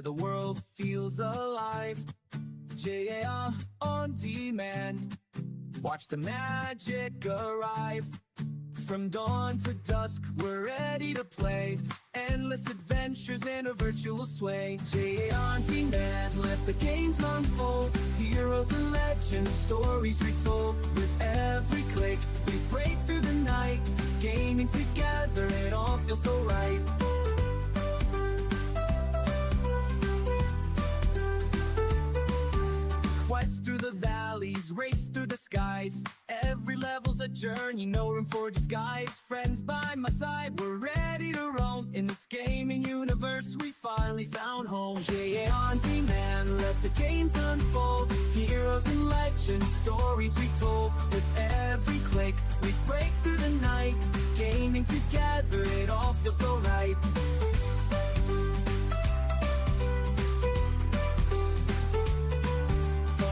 The world feels alive. jan-jaap on demand. Watch the magic arrive. From dawn to dusk, we're ready to play. Endless adventures in a virtual sway. jan-jaap on demand, let the games unfold. Heroes and legends, stories retold. With every click, we break through the night. Gaming together, it all feels so right. Quest through the valleys, race through the skies. Every level's a journey, no room for disguise. Friends by my side, we're ready to roam. In this gaming universe, we finally found home. jan-jaap on demand, let the games unfold. Heroes and legends, stories retold. With every click, we break through the night. Gaming together, it all feels so right.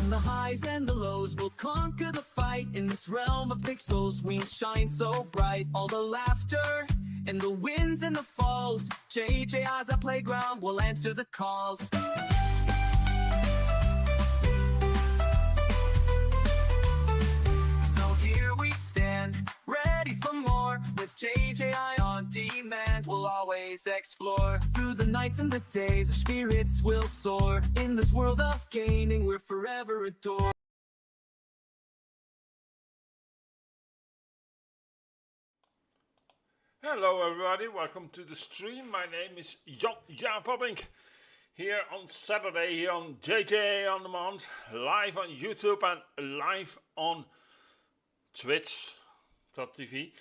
The highs and the lows, we'll conquer the fight. In this realm of pixels, we shine so bright. All the laughter and the wins and the falls, jan-jaap's our playground, we'll answer the calls. So here we stand, ready for more. With jan-jaap on demand, we'll always explore. Through the nights and the days, our spirits will soar. In this world of gaming, we're forever adored. Hello everybody, welcome to the stream. My name is jan-jaap here on Saturday, here on jan-jaap on Demand, live on YouTube and live on Twitch.tv.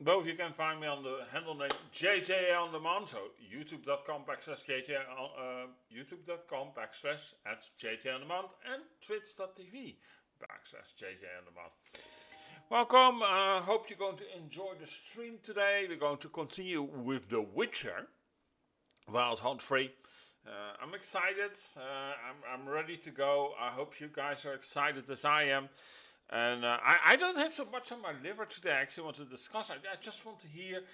Both you can find me on the handle name jan-jaap on Demand, so youtube.com/jan-jaap, youtube.com/@jan-jaap on Demand, and twitch.tv/jan-jaap on Demand. Welcome, hope you're going to enjoy the stream today. We're going to continue with The Witcher, Wild Hunt Free. I'm excited, I'm ready to go. I hope you guys are excited as I am. And I don't have so much on my liver today. I actually want to discuss. I just want to hear,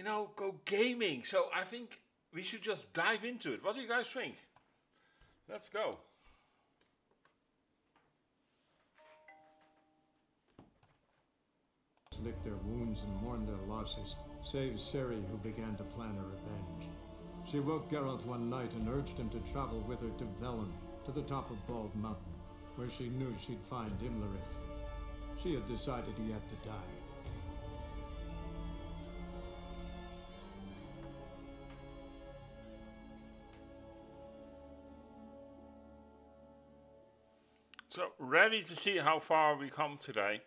go gaming. So I think we should just dive into it. What do you guys think? Let's go. Licked their wounds and mourned their losses, save Ciri, who began to plan her revenge. She woke Geralt one night and urged him to travel with her to Velen, to the top of Bald Mountain, where she knew she'd find Imlerith. She had decided he had to die. So, ready to see how far we come today.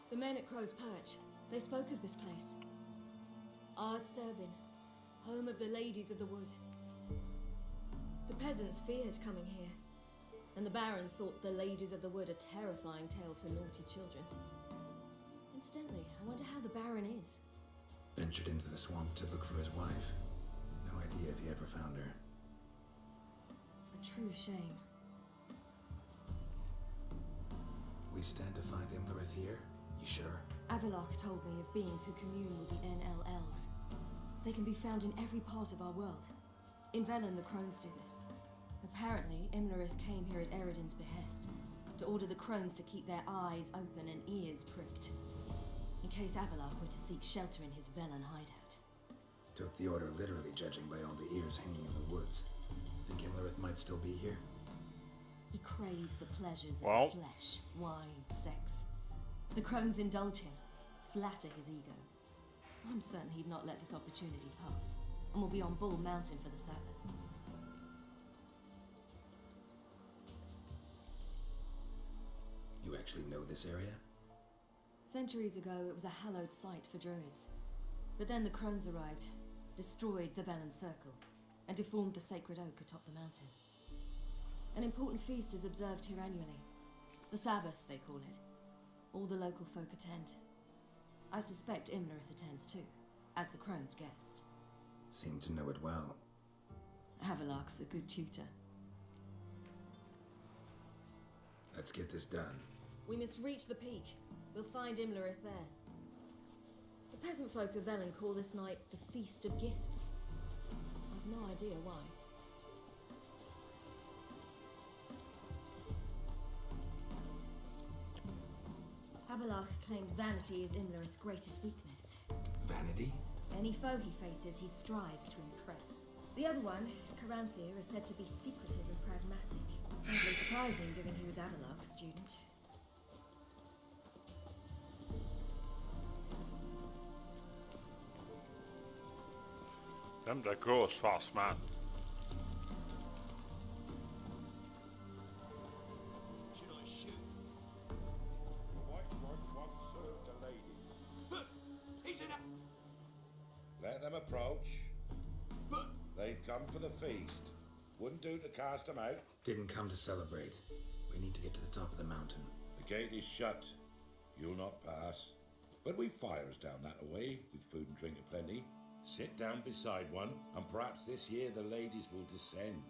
The men at Crow's Perch, they spoke of this place. Ard Serbin, home of the Ladies of the Wood. The peasants feared coming here, and the Baron thought the Ladies of the Wood a terrifying tale for naughty children. Incidentally, I wonder how the Baron is. Ventured into the swamp to look for his wife. No idea if he ever found her. A true shame. We stand to find Imlerith here? You sure? Avalok told me of beings who commune with the NL elves. They can be found in every part of our world. In Velen, the crones do this. Apparently, Imlerith came here at Eredin's behest, to order the crones to keep their eyes open and ears pricked, in case Avalok were to seek shelter in his Velen hideout. Took the order literally, judging by all the ears hanging in the woods. Think Imlerith might still be here? He craves the pleasures of flesh, wine, sex. The crones indulge him, flatter his ego. I'm certain he'd not let this opportunity pass, and will be on Bull Mountain for the Sabbath. actually know this area? Centuries ago, it was a hallowed site for druids. But then the crones arrived, destroyed the Velen Circle, and deformed the sacred oak atop the mountain. An important feast is observed here annually. The Sabbath, they call it. All the local folk attend. I suspect Imlerith attends too, as the crone's guest. Seem to know it well. Havelark's a good tutor. Let's get this done. We must reach the peak. We'll find Imlerith there. The peasant folk of Velen call this night the Feast of Gifts. I've no idea why. Havelark claims vanity is Imlerith's greatest weakness. Vanity? Any foe he faces, he strives to impress. The other one, Caranthir, is said to be secretive and pragmatic. Hardly surprising, given he was Havelark's student. Them that grows fast, man. Should I shoot? The white one once served the ladies. But he's in a... Let them approach. But They've come for the feast. Wouldn't do to cast them out. Didn't come to celebrate. We need to get to the top of the mountain. The gate is shut. You'll not pass. But we've fires down that away, with food and drink aplenty. Sit down beside one, and perhaps this year the ladies will descend.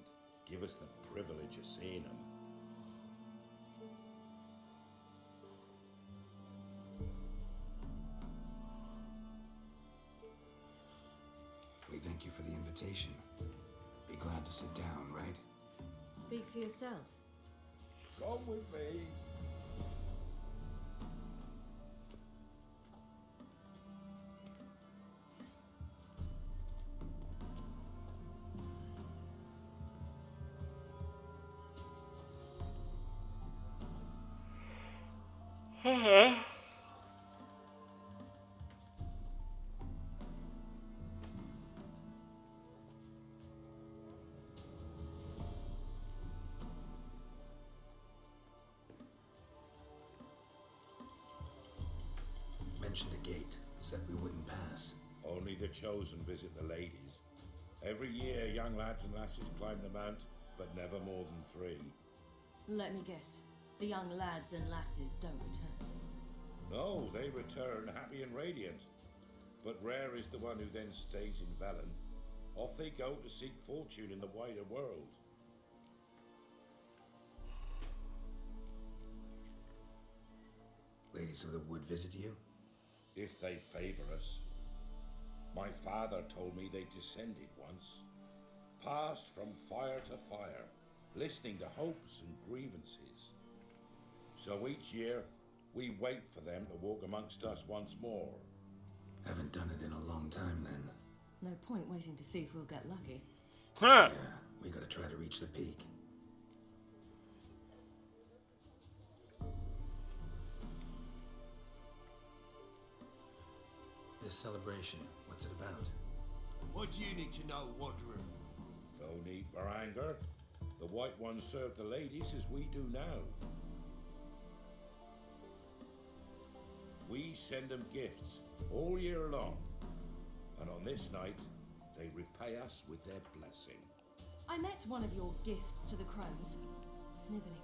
Give us the privilege of seeing them. We thank you for the invitation. Be glad to sit down, right? Speak for yourself. Come with me. Mentioned a gate. Said we wouldn't pass. Only the chosen visit the ladies. Every year, young lads and lasses climb the mount, but never more than 3. Let me guess. The young lads and lasses don't return. No, they return happy and radiant. But rare is the one who then stays in Velen. Off they go to seek fortune in the wider world. Ladies of the Wood visit you? If they favour us. My father told me they descended once, passed from fire to fire, listening to hopes and grievances. So each year, we wait for them to walk amongst us once more. Haven't done it in a long time then. No point waiting to see if we'll get lucky. Huh. Yeah, we gotta try to reach the peak. This celebration, what's it about? what do you need to know, Wanderer? No need for anger. The White Ones serve the ladies as we do now. We send them gifts all year long, and on this night, they repay us with their blessing. I met one of your gifts to the crones. Snivelling,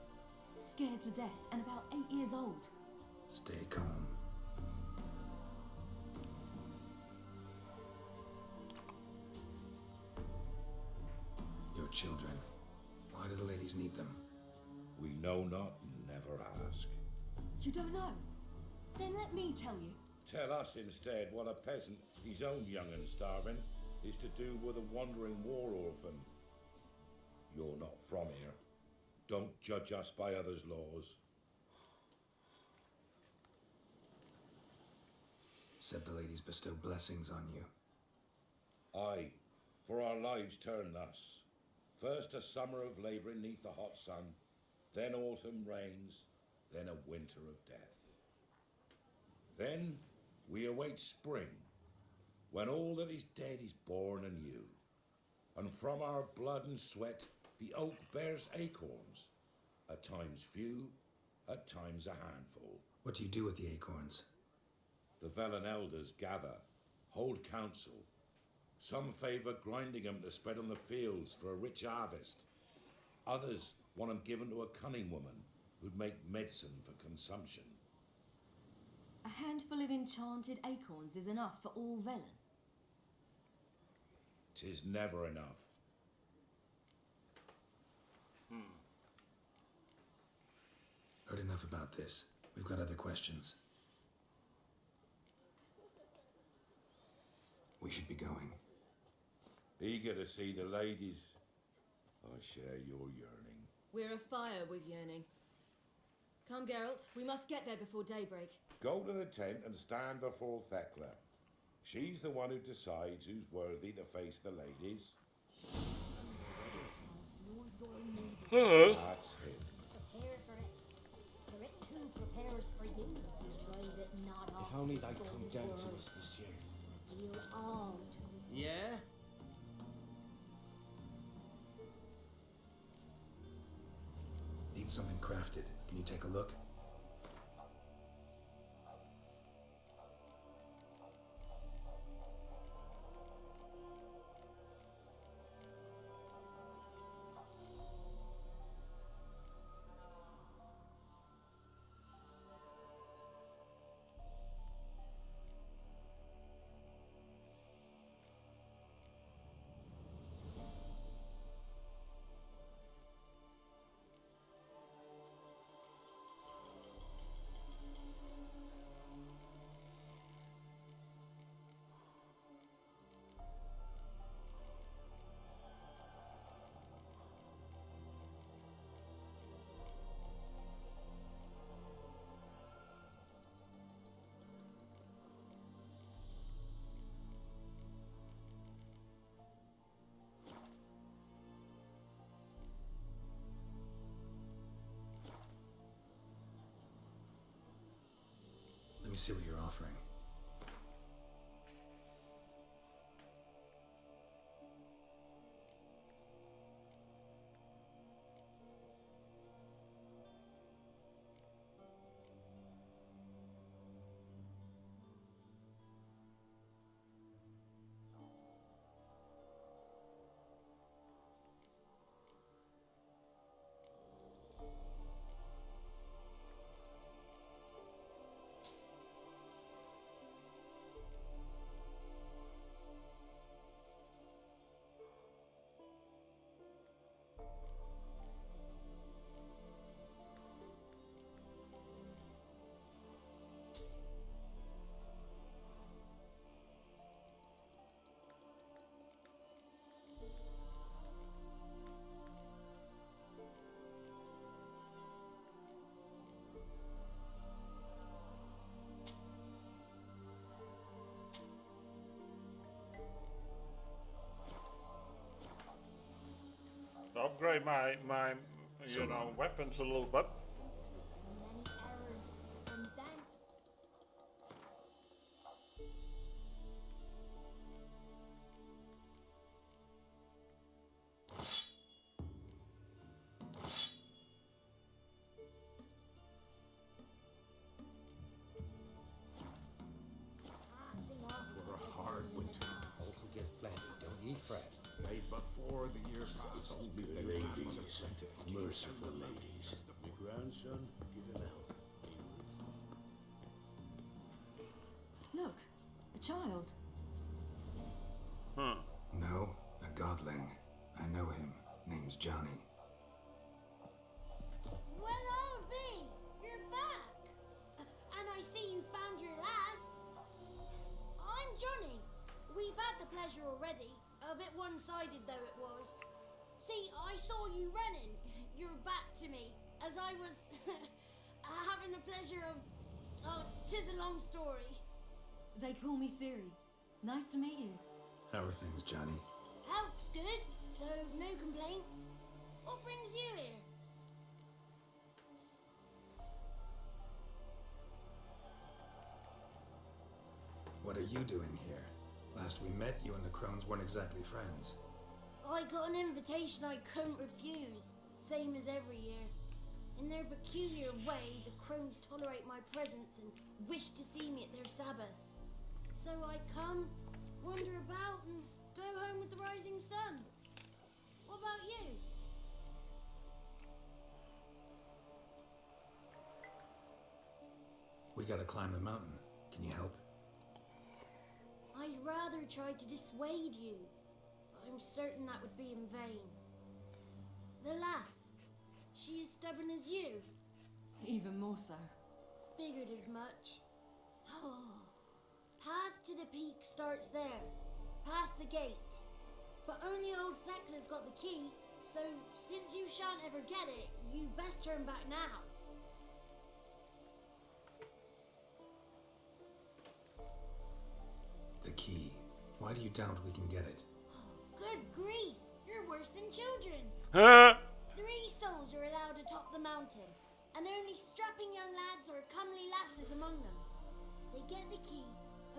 scared to death, and about 8 years old. Stay calm. Your children. Why do the ladies need them? We know not, never ask. You don't know? Then let me tell you. Tell us instead what a peasant, his own young and starving, is to do with a wandering war orphan. You're not from here. Don't judge us by others' laws. Said the ladies bestow blessings on you. Aye, for our lives turn thus. First a summer of labouring neath the hot sun, then autumn rains, then a winter of death. Then we await spring, when all that is dead is born anew. And from our blood and sweat the oak bears acorns, at times few, at times a handful. What do you do with the acorns? The Velen elders gather, hold council. Some favour grinding them to spread on the fields for a rich harvest. Others want them given to a cunning woman who'd make medicine for consumption. A handful of enchanted acorns is enough for all Velen. 'Tis never enough. Heard enough about this. We've got other questions. We should be going. Eager to see the ladies. I share your yearning. We're afire with yearning. Come, Geralt. We must get there before daybreak. Go to the tent and stand before Thekla. She's the one who decides who's worthy to face the ladies. That's him. Prepare for it. For it too prepares for you. Drive it not off. If only they'd come down to us this year. Reveal all to me. Yeah? Need something crafted. Can you take a look? Let me see what you're offering. Upgrade my So long. weapons a little bit. Many errors and dance. Casting off For a hard winter. All will get plenty, don't ye fret. Nay, before the year passed, we Good they have ladies, some plentiful merciful ladies. Your grandson, give him health. Look, a child. No, a godling. I know him. Name's Johnny. Well, old B, you're back. And I see you found your lass. I'm Johnny. We've had the pleasure already. A bit one-sided though it was. See, I saw you running. Your back to me as I was having the pleasure of. Oh, 'tis a long story. They call me Ciri. Nice to meet you. How are things, Johnny? Health's good, so no complaints. What brings you here? What are you doing here? Last we met, you and the crones weren't exactly friends. I got an invitation I couldn't refuse, same as every year. In their peculiar way, the crones tolerate my presence and wish to see me at their Sabbath. So I come, wander about, and go home with the rising sun. What about you? We gotta climb the mountain. Can you help? I'd rather try to dissuade you, but I'm certain that would be in vain. The lass, she as stubborn as you. Even more so. Figured as much. Oh. Path to the peak starts there, past the gate. But only old Thekla's got the key, so since you shan't ever get it, you best turn back now. The key. Why do you doubt we can get it? Good grief, you're worse than children. Huh? 3 souls are allowed atop the mountain, and only strapping young lads or comely lasses among them. They get the key,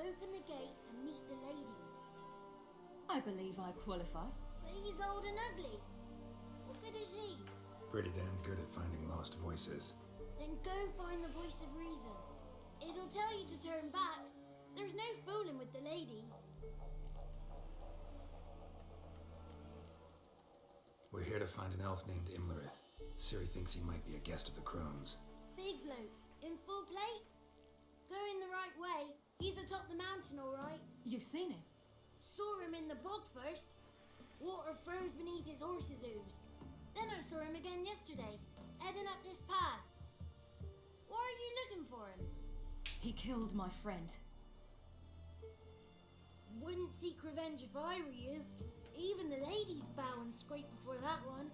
open the gate, and meet the ladies. I believe I qualify. But he's old and ugly. What good is he? Pretty damn good at finding lost voices. Then go find the voice of reason. It'll tell you to turn back. There's no fooling with the ladies. We're here to find an elf named Imlerith. Ciri thinks he might be a guest of the crones. Big bloke, in full plate? Going the right way. He's atop the mountain, all right. You've seen him? Saw him in the bog first. Water froze beneath his horse's hooves. Then I saw him again yesterday, heading up this path. Why are you looking for him? He killed my friend. Wouldn't seek revenge if I were you. Even the ladies bow and scrape before that one.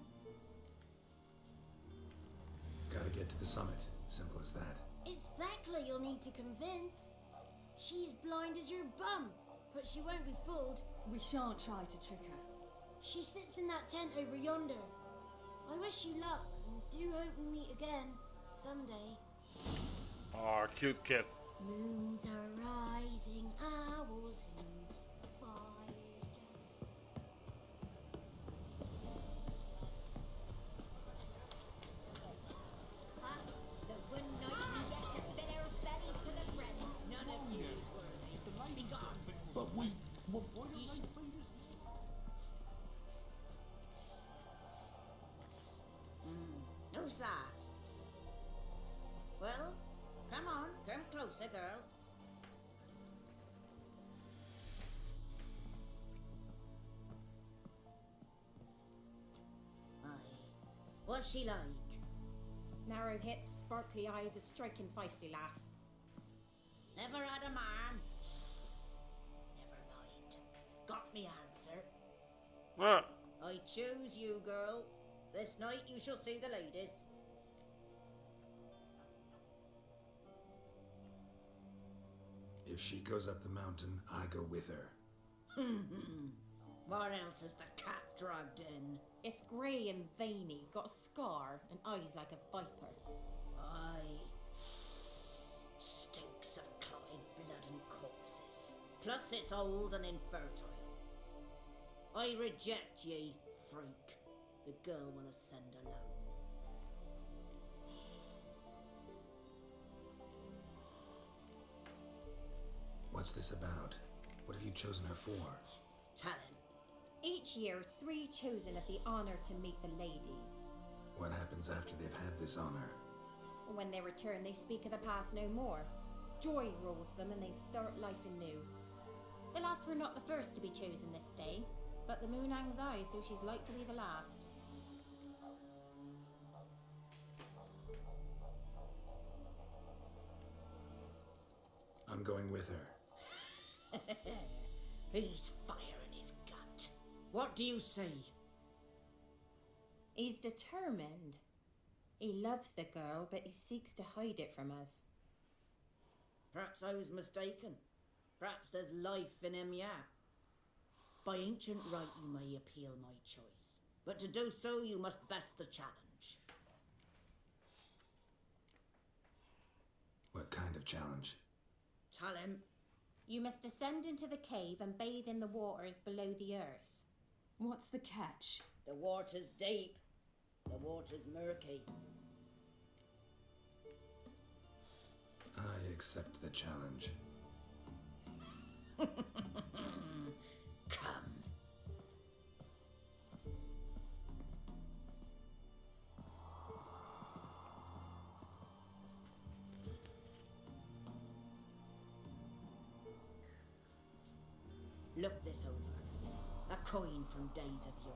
Gotta get to the summit. Simple as that. It's Thekla you'll need to convince. She's blind as your bum, but she won't be fooled. We shan't try to trick her. She sits in that tent over yonder. I wish you luck, and do hope we meet again someday. Oh, cute kid. Moons are rising, owls hoot, fires jump. The one night we get to fill our bellies to the brim. None of you is worthy. Be gone. But why don't they feed us? Who's that? Well, come on, come closer, girl. Aye. What's she like? Narrow hips, sparkly eyes, a striking feisty lass. Never had a man. Never mind. Got me answer. What? I choose you, girl. This night you shall see the ladies. If she goes up the mountain, I go with her. What else is the cat dragged in? It's grey and veiny, got a scar, and eyes like a viper. Aye. Stinks of clotted blood and corpses. Plus it's old and infertile. I reject ye, freak. The girl will ascend alone. What's this about? What have you chosen her for? Talent. Each year, 3 chosen have the honour to meet the ladies. What happens after they've had this honor? When they return, they speak of the past no more. Joy rules them and they start life anew. The lass were not the first to be chosen this day, but the moon hangs high, so she's like to be the last. I'm going with her. He's fire in his gut. What do you say? He's determined. He loves the girl, but he seeks to hide it from us. Perhaps I was mistaken. Perhaps there's life in him yet. By ancient right you may appeal my choice, but to do so you must best the challenge. What kind of challenge? Tell him. You must descend into the cave and bathe in the waters below the earth. What's the catch? The water's deep. The water's murky. accept the challenge. Come. Look this over. A coin from days of yore.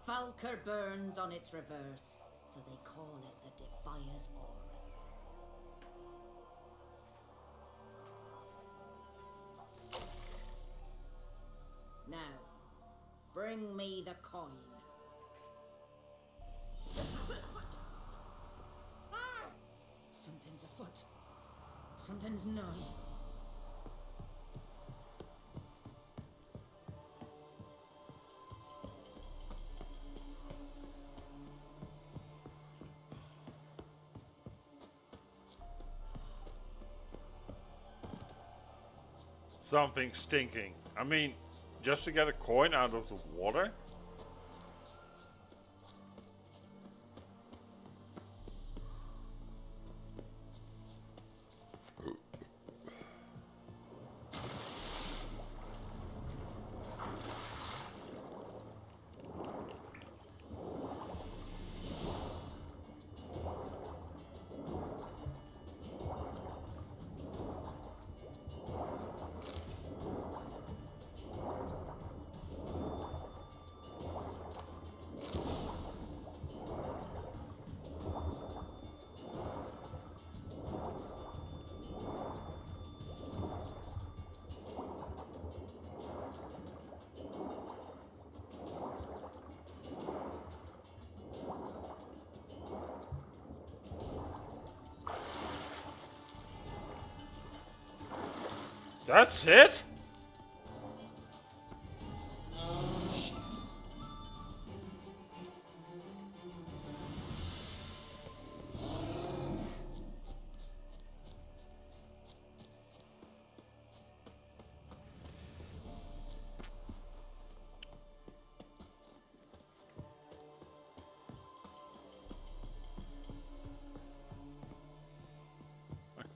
Falker burns on its reverse, so they call it the Defier's Aura. Now, bring me the coin. Something's afoot. Something's nigh. Something stinking. I mean, just to get a coin out of the water? That's it?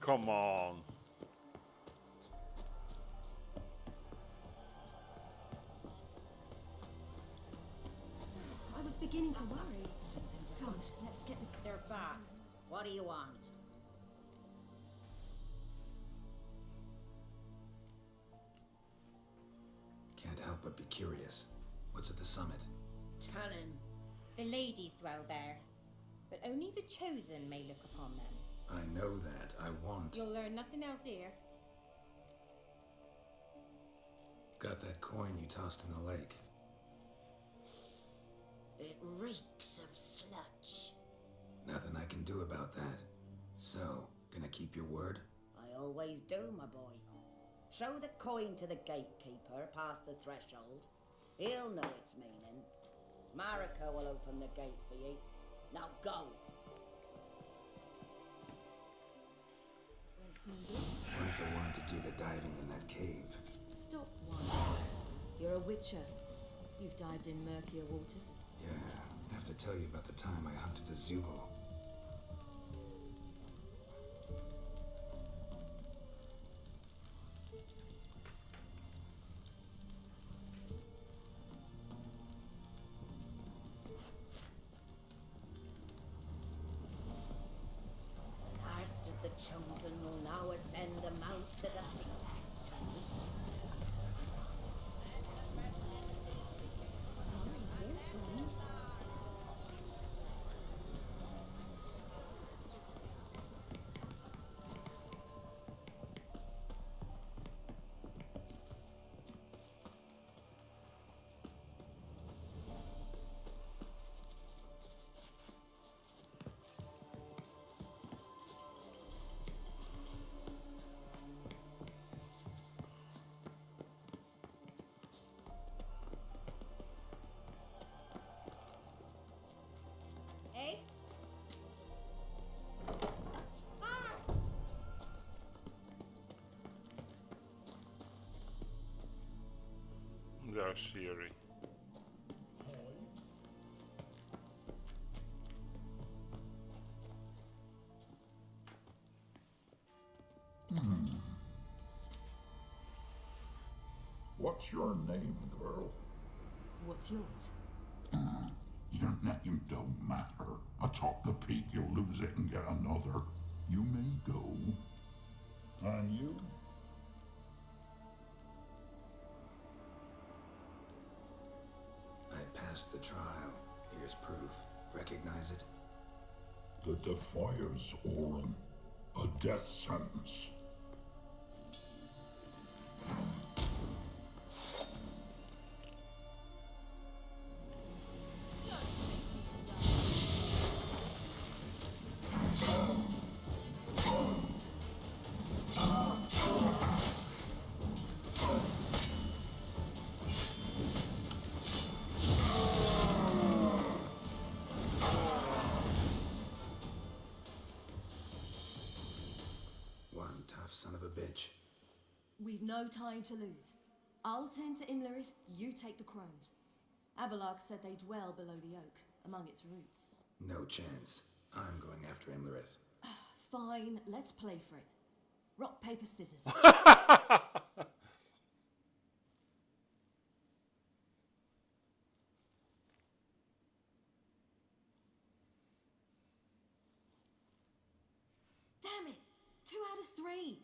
Come on. I was beginning to worry. Something's Come, afoot. let's get the... They're back. What do you want? Can't help but be curious. What's at the summit? Tell him. The ladies dwell there, but only the chosen may look upon them. I know that. I want. You'll learn nothing else here. Got that coin you tossed in the lake. It reeks of sludge. Nothing I can do about that. So, gonna keep your word? I always do, my boy. Show the coin to the gatekeeper past the threshold. He'll know its meaning. Marika will open the gate for you. Now go. Went smoothly. Weren't the one to do the diving in that cave. Stop one. You're a witcher. You've dived in murkier waters. Yeah, have to tell you about the time I hunted a Zoogle. Last of the chosen will now ascend the mount to the peak. Eh? There's Siri. What's your name, girl? What's yours? Your name don't matter. Atop the peak, you'll lose it and get another. You may go. And you? I passed the trial. Here's proof. Recognize it? The Defier's Orin. A death sentence. One tough son of a bitch. We've no time to lose. I'll tend to Imlerith, you take the crones. Avalok said they dwell below the oak, among its roots. No chance. I'm going after Imlerith. Fine, let's play for it. Rock, paper, scissors. Damn it! 2 out of 3!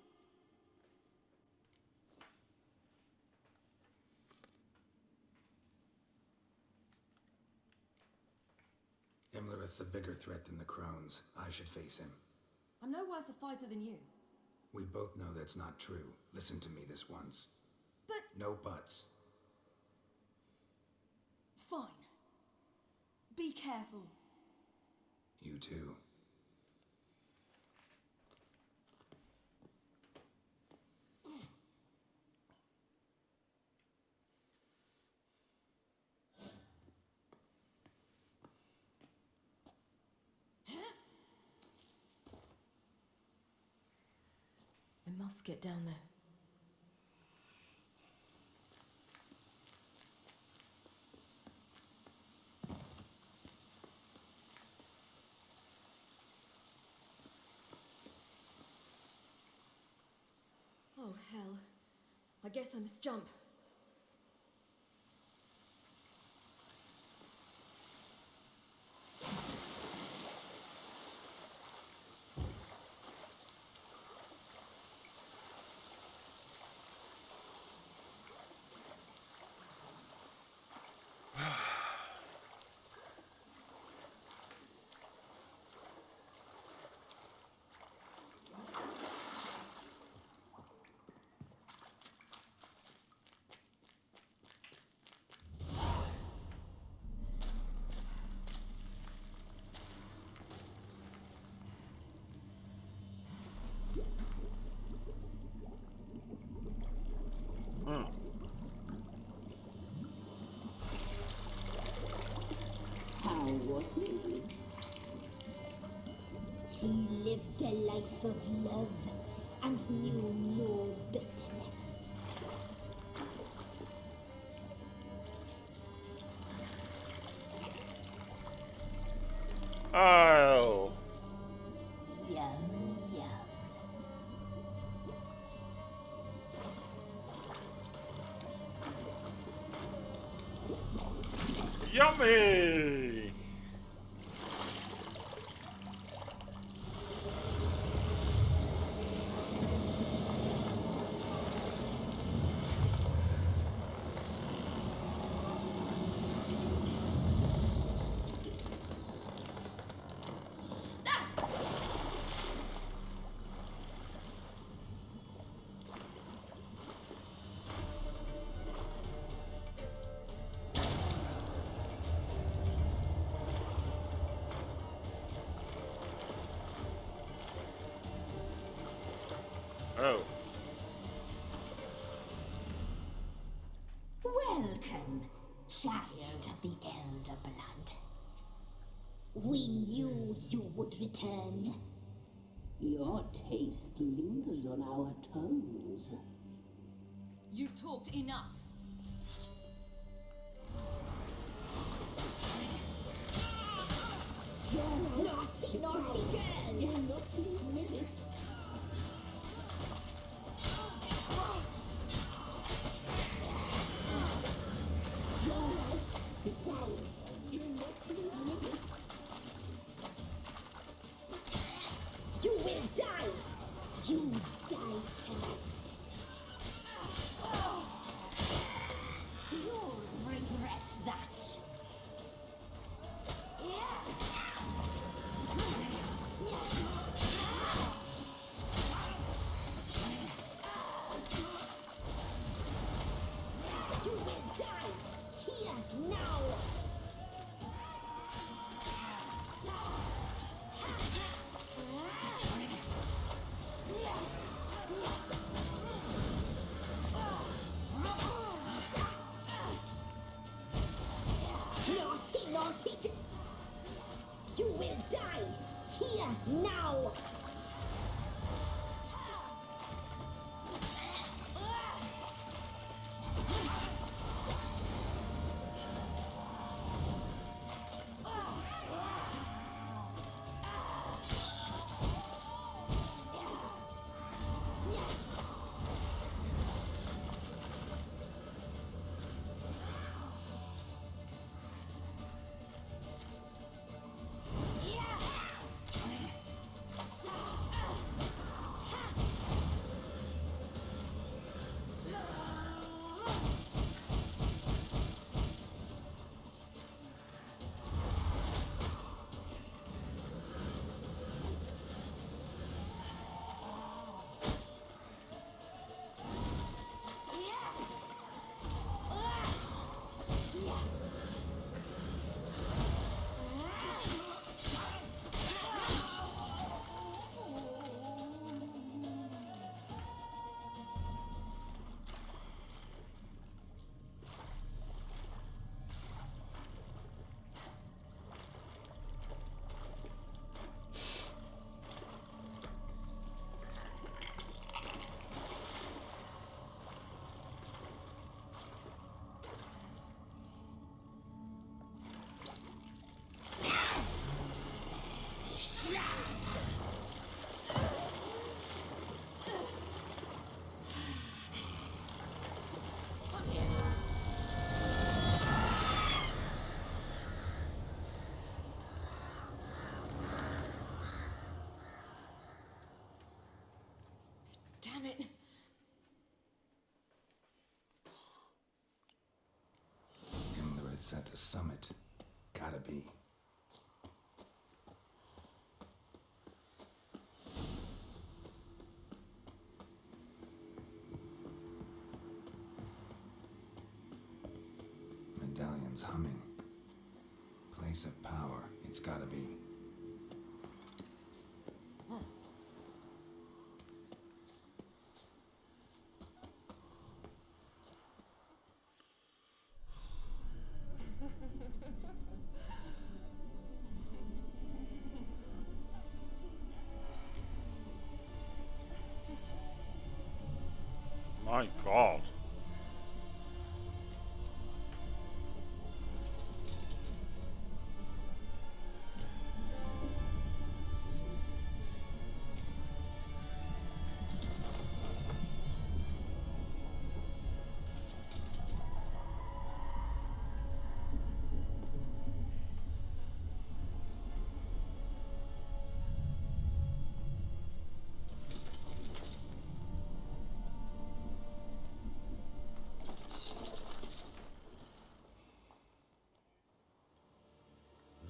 Imlerith's a bigger threat than the crones. I should face him. I'm no worse a fighter than you. We both know that's not true. Listen to me this once. But... No buts. Fine. Be careful. You too. I must get down there. Oh, hell. I guess I must jump. How was he? He lived a life of love and knew no bitterness. Oh. Yum, yum. Yummy! Oh. Welcome, child of the elder blood. We knew you would return. Your taste lingers on our tongues. You've talked enough. Naughty, naughty girl! Naughty minute. Damn it. Imlerith's at the summit. Gotta be. Medallion's humming. Place of power. It's gotta be. My God.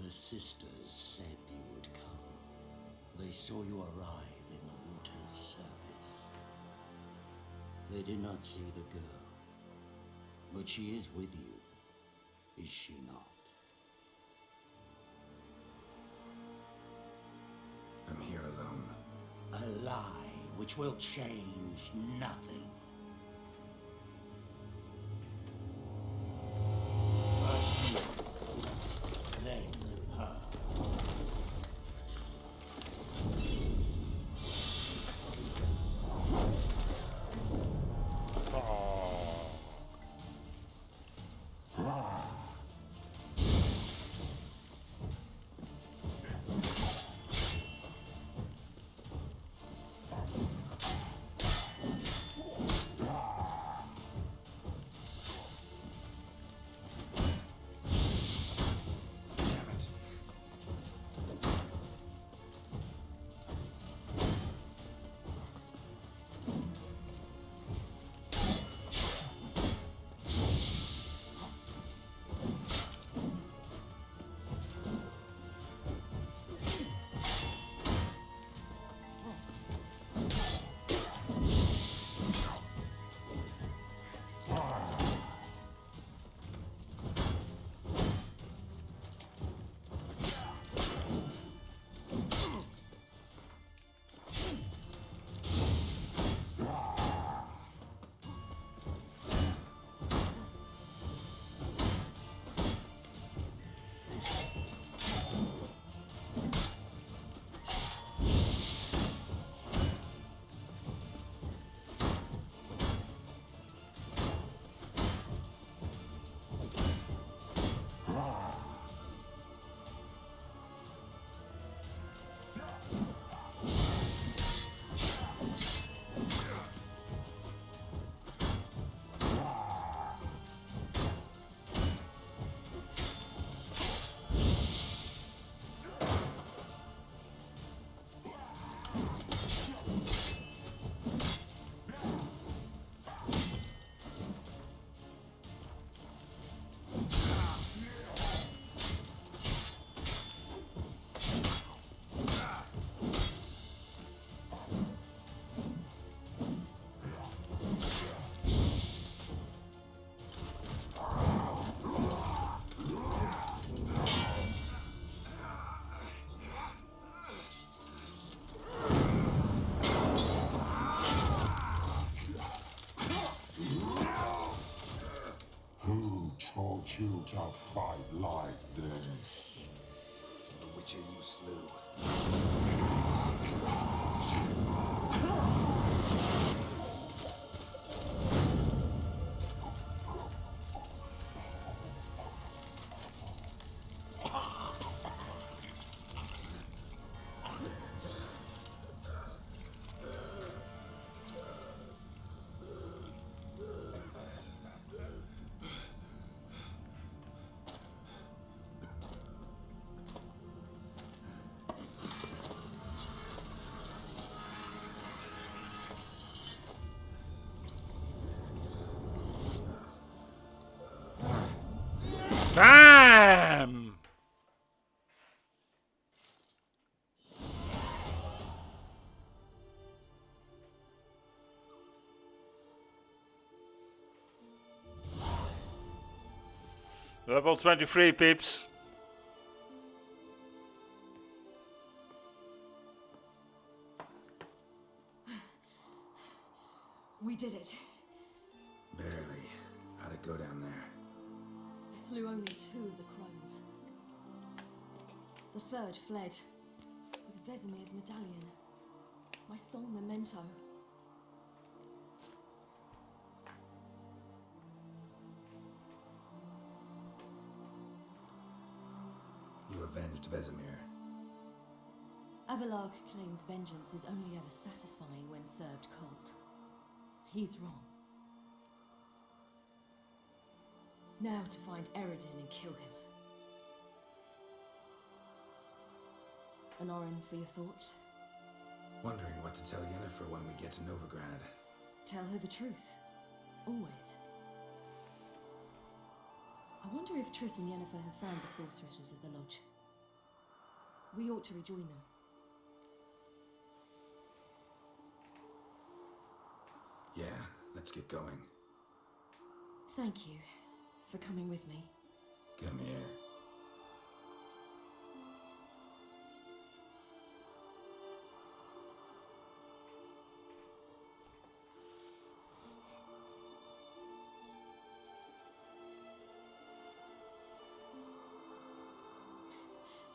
The sisters said you would come. They saw you arrive in the water's surface. They did not see the girl. But she is with you, is she not? I'm here alone. A lie which will change nothing. First you, then her. Taught you to fight like this? The Witcher you slew. Level 23, peeps. We did it. Barely. How'd it go down there? I slew only 2 of the crones. The third fled with Vesemir's medallion, my sole memento. You avenged Vesemir. Avalark claims vengeance is only ever satisfying when served cold. He's wrong. Now to find Eredin and kill him. Anorin, for your thoughts? Wondering what to tell Yennefer when we get to Novigrad. Tell her the truth. Always. I wonder if Triss and Yennefer have found the sorceresses of the Lodge. We ought to rejoin them. Yeah, let's get going. Thank you for coming with me. Come here.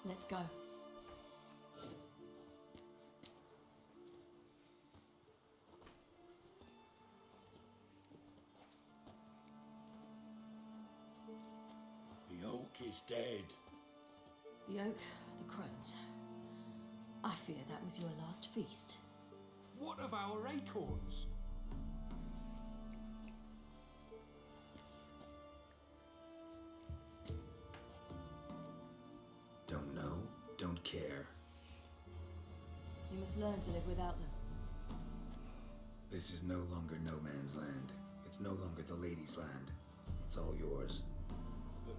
Let's go. The oak is dead. The oak, the crones. I fear that was your last feast. What of our acorns? Don't know, don't care. You must learn to live without them. This is no longer no man's land. It's no longer the lady's land. It's all yours. But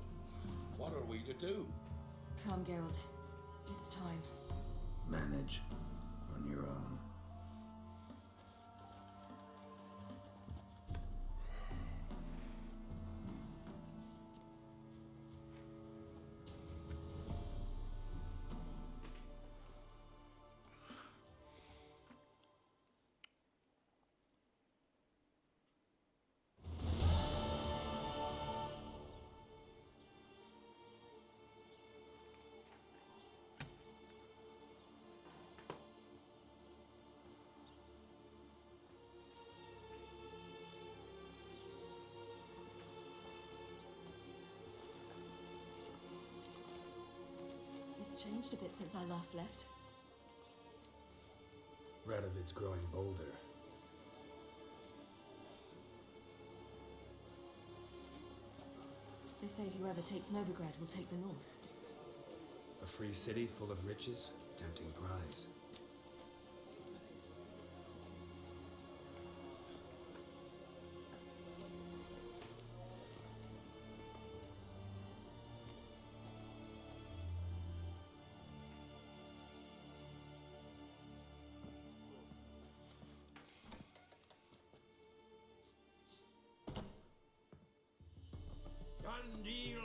what are we to do? Come, Geralt. It's time. Manage on your own. It's changed a bit since I last left. Radovid's growing bolder. They say whoever takes Novigrad will take the north. A free city full of riches, tempting prize. Dandelion!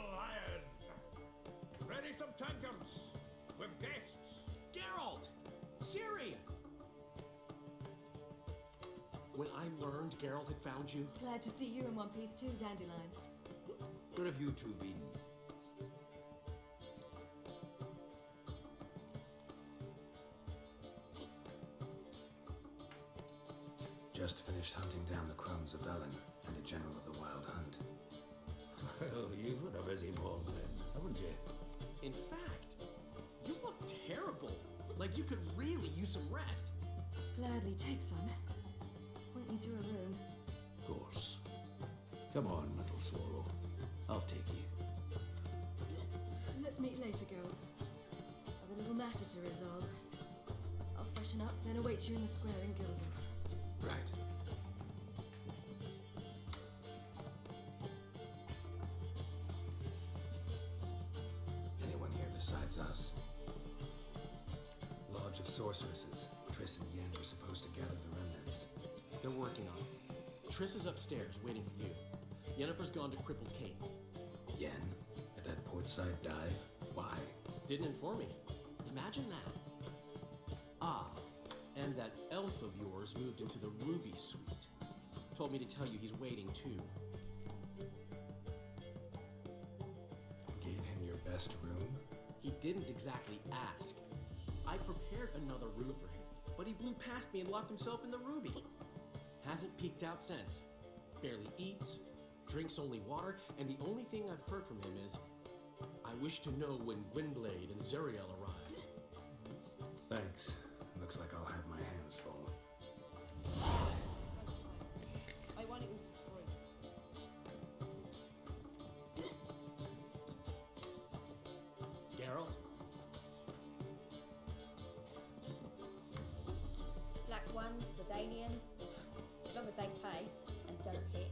Ready some tankards with guests. Geralt! Ciri! When I learned Geralt had found you, Glad to see you in one piece too, Dandelion. Where have you two been? Just finished hunting down the crones of Velen and a general of the Wild Hunt. Well, you've had a busy morning then, haven't you? in fact, you look terrible. Like you could really use some rest. Gladly take some. Point me to a room. Of course. Come on, little swallow. I'll take you. Let's meet later, Geralt. I've a little matter to resolve. I'll freshen up, then await you in the square in Gildorf. Right. Anyone here besides us? Lodge of Sorceresses. Triss and Yen were supposed to gather the remnants. They're working on it. Triss is upstairs, waiting for you. Yennefer's gone to Crippled Kate's. Yen? Outside dive? Why? Didn't inform me. Imagine that. Ah, and that elf of yours moved into the Ruby Suite. Told me to tell you he's waiting too. Gave him your best room? He didn't exactly ask. I prepared another room for him, but he blew past me and locked himself in the Ruby. Hasn't peeked out since. Barely eats, drinks only water, and the only thing I've heard from him is, I wish to know when Gwynblade and Zuriel arrive. Thanks. Looks like I'll have my hands full. I want it all for free. Geralt? Black ones, Redanians, as long as they pay and don't hit.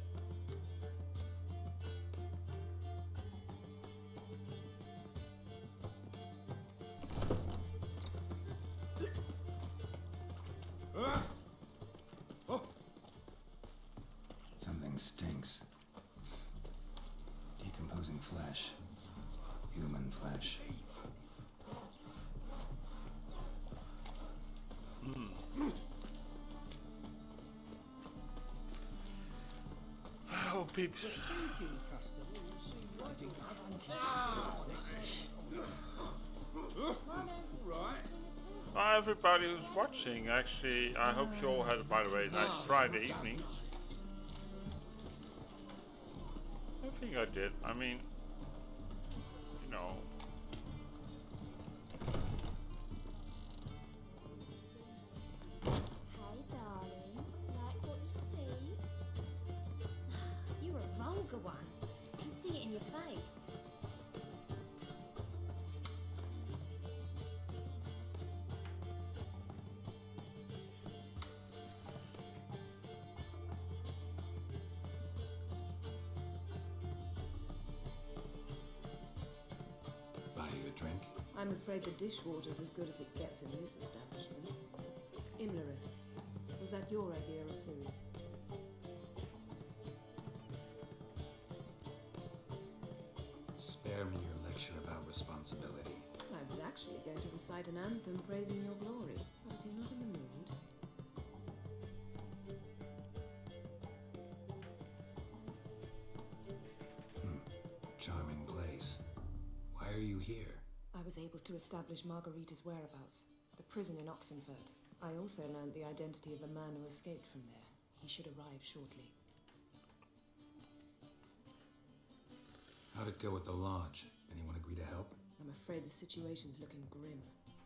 Something stinks. Decomposing flesh. Human flesh. Oh, peeps. Hi, everybody who's watching. Actually, I hope you all had, by the way, a nice Friday evening. I think I did. I mean, you know. Hey, darling. Like what you see? You're a vulgar one. I can see it in your face. Buy you a drink? I'm afraid the dishwater's as good as it gets in this establishment. Imlerith, was that your idea or Ciri's? Spare me your lecture about responsibility. I was actually going to recite an anthem praising your glory, but if you're not in the mood... Charming place. Why are you here? I was able to establish Margarita's whereabouts, the prison in Oxenford. I also learned the identity of a man who escaped from there. He should arrive shortly. How'd it go at the lodge? Anyone agree to help? I'm afraid the situation's looking grim.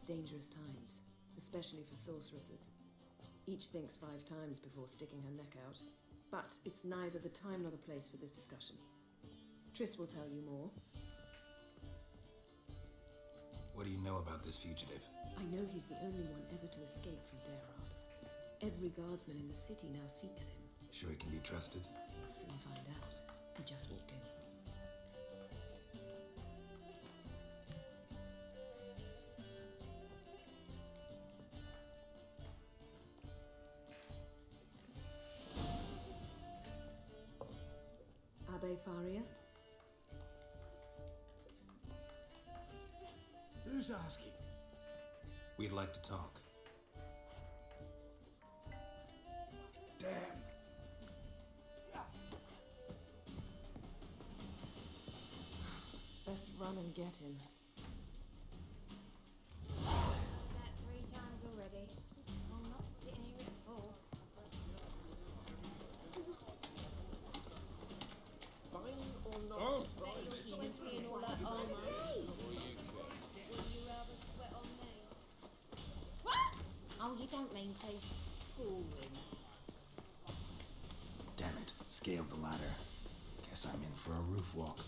Dangerous times, especially for sorceresses. Each thinks 5 times before sticking her neck out. But it's neither the time nor the place for this discussion. Triss will tell you more. What do you know about this fugitive? I know he's the only one ever to escape from Derard. Every guardsman in the city now seeks him. Sure he can be trusted? We'll soon find out. He just walked in. Abbe Faria? Who's asking? We'd like to talk. Damn. Best run and get him. That 3 times already. I'm not sitting here at 4. Fine or not? Oh. Seeing all that armor. Oh, you don't mean to. Boring. Damn it. Scaled the ladder. Guess I'm in for a roof walk.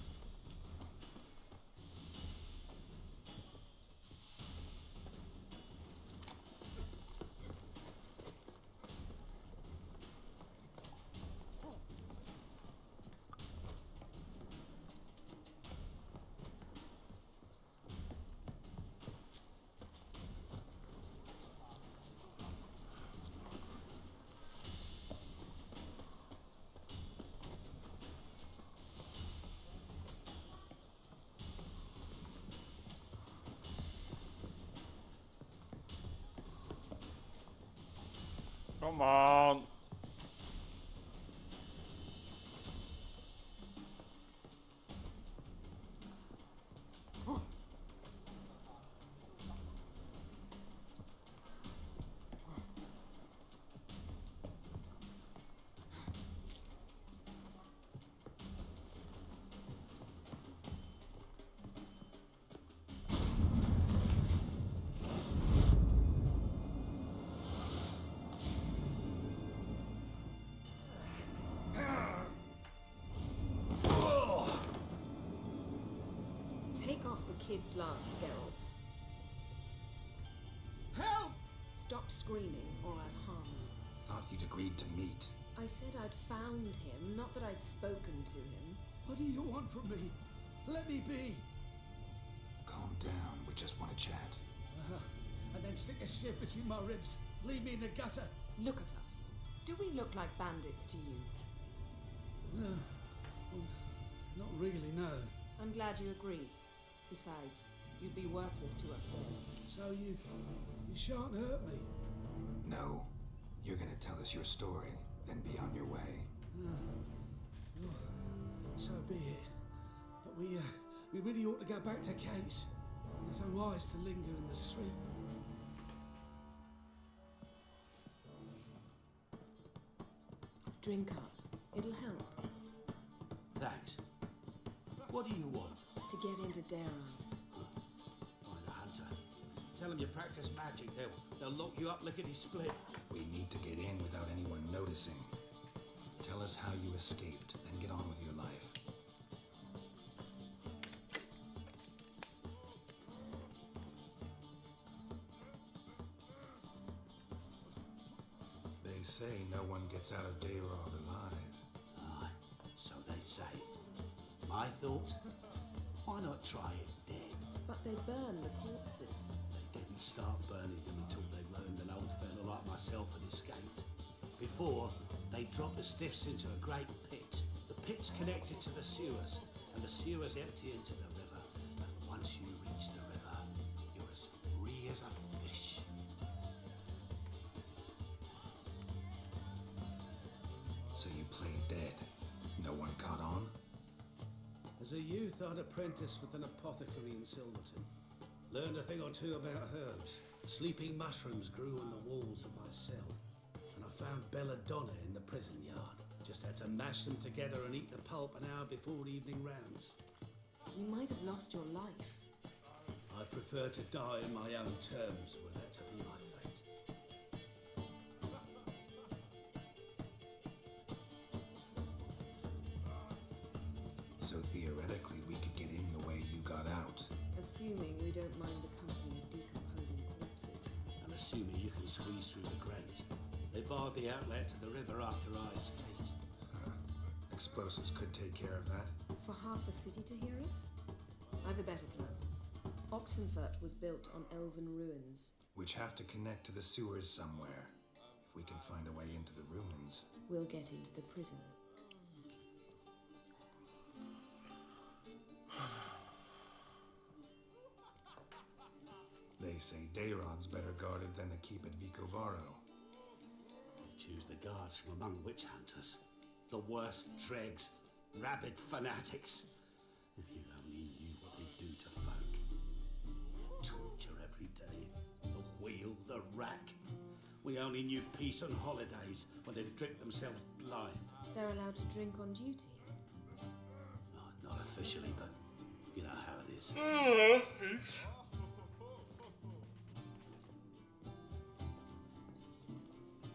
Come on. Take off the kid gloves, Geralt. Help! Stop screaming or I'll harm you. Thought you'd agreed to meet. I said I'd found him, not that I'd spoken to him. What do you want from me? Let me be. Calm down. We just want to chat. And then stick a shiv between my ribs. Leave me in the gutter. Look at us. Do we look like bandits to you? No. Well, not really, no. I'm glad you agree. Besides, you'd be worthless to us dead. So you shan't hurt me? No. You're gonna tell us your story, then be on your way. Oh, so be it. But we really ought to go back to Kate's. It's unwise to linger in the street. Drink up. It'll help. Thanks. What do you want? To get into Daride. Find a hunter. Tell them you practice magic. They'll lock you up lickety-split. We need to get in without anyone noticing. Tell us how you escaped, then get on with your life. They say no one gets out of Dayrog alive. Aye, so they say. My thought? Why not try it dead? But they burn the corpses. They didn't start burning them until they learned an old fellow like myself had escaped. Before, they dropped the stiffs into a great pit. The pit's connected to the sewers, and the sewers empty into the river. But once you reach the river, you're as free as a fish. So you played dead. No one caught on? As a youth, I'd apprenticed with an apothecary in Silverton. Learned a thing or two about herbs. Sleeping mushrooms grew on the walls of my cell. And I found belladonna in the prison yard. Just had to mash them together and eat the pulp an hour before evening rounds. You might have lost your life. I prefer to die on my own terms, were that to be my fate. So theoretically, we could get in the way you got out. Assuming we don't mind the company of decomposing corpses. And assuming you can squeeze through the grate. They barred the outlet to the river after I escaped. Explosives could take care of that. For half the city to hear us? I've a better plan. Oxenfurt was built on elven ruins. Which have to connect to the sewers somewhere. If we can find a way into the ruins. We'll get into the prison. They say Dayrod's better guarded than the keep at Vicovaro. They choose the guards from among witch hunters. The worst dregs, rabid fanatics. If you only knew what they do to folk. Torture every day. The wheel, the rack. We only knew peace on holidays when they'd drink themselves blind. They're allowed to drink on duty. Oh, not officially, but you know how it is.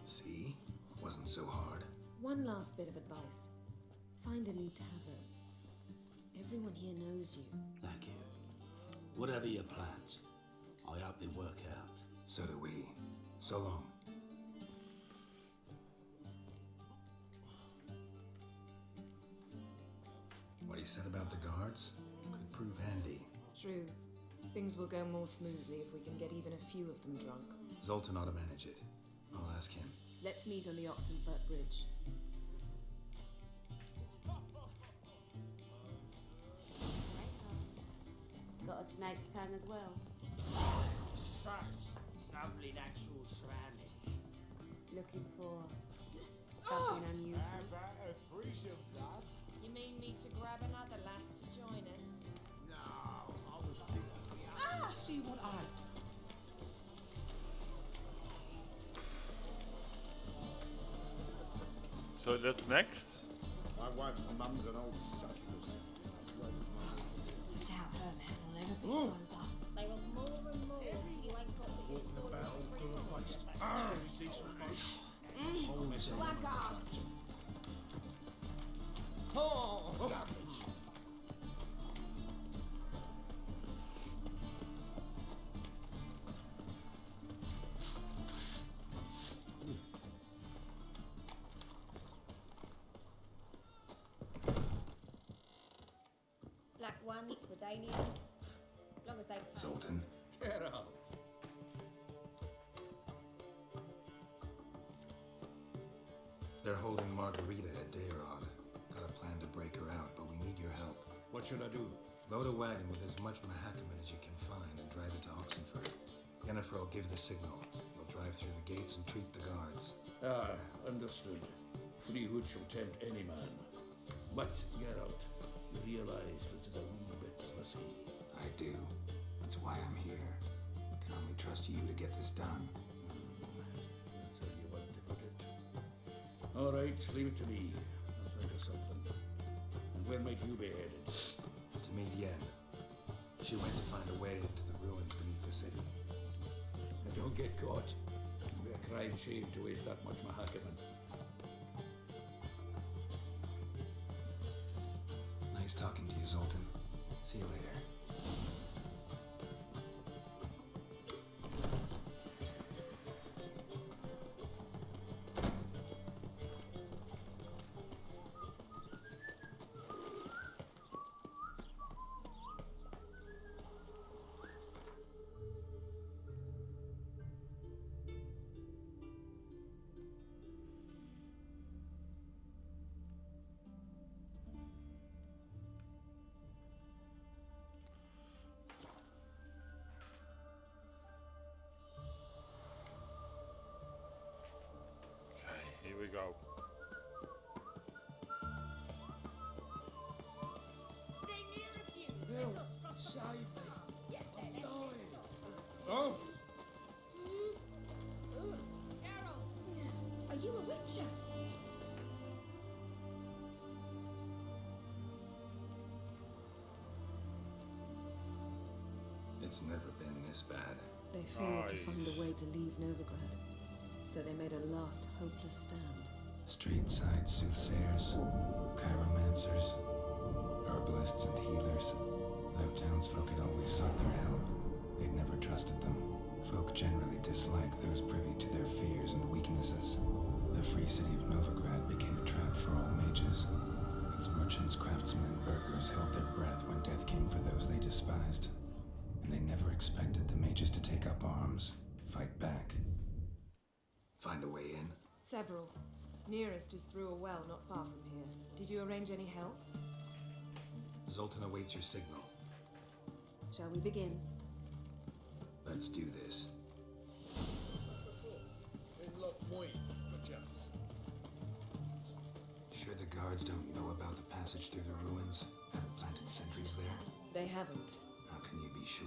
See? Wasn't so hard. One last bit of advice. Find a new tavern. Everyone here knows you. Thank you. Whatever your plans, I hope they work out. So do we. So long. What he said about the guards could prove handy. True. Things will go more smoothly if we can get even a few of them drunk. Zoltan ought to manage it. I'll ask him. Let's meet on the Oxenfurt Bridge. Got a snake's tongue as well. Such lovely natural surroundings. Looking for something unusual? You mean me to grab another lass to join us? No, I was thinking. See what I... So that's next. My wife's mum's an old succubus. I doubt her man will ever be sober. They want more and more till you ain't got the soil Blackguard! Oh! Black ones, Redanians, long as they play. Zoltan, Get out. they're holding Margarita at Dayrod. Got a plan to break her out, but we need your help. What should I do? Load a wagon with as much Mahakaman as you can find and drive it to Oxenford. Yennefer will give the signal. You'll drive through the gates and treat the guards. Ah, understood. Freehood shall tempt any man. But, Geralt, you realize this is a wee bit risky. I do. That's why I'm here. Can only trust you to get this done. That's how you want to put it. All right, leave it to me. I'll think of something. And where might you be headed? To meet Yen. She went to find a way into the ruins beneath the city. And don't get caught. It'd be a crying shame to waste that much Mahakaman. Nice talking to you, Zoltan. See you later. Here we go. Bill, save me. I'm dying. Oh! Are you a witcher? It's never been this bad. They failed to find a way to leave Novigrad, so they made a last hopeless stand. Street-side soothsayers, chiromancers, herbalists and healers. Though townsfolk had always sought their help, they'd never trusted them. Folk generally disliked those privy to their fears and weaknesses. The free city of Novigrad became a trap for all mages. Its merchants, craftsmen, and burghers held their breath when death came for those they despised. And they never expected the mages to take up arms, fight back. Find a way in? Several. Nearest is through a well not far from here. Did you arrange any help? Zoltan awaits your signal. Shall we begin? Let's do this. Sure the guards don't know about the passage through the ruins? Haven't planted sentries there? They haven't. How can you be sure?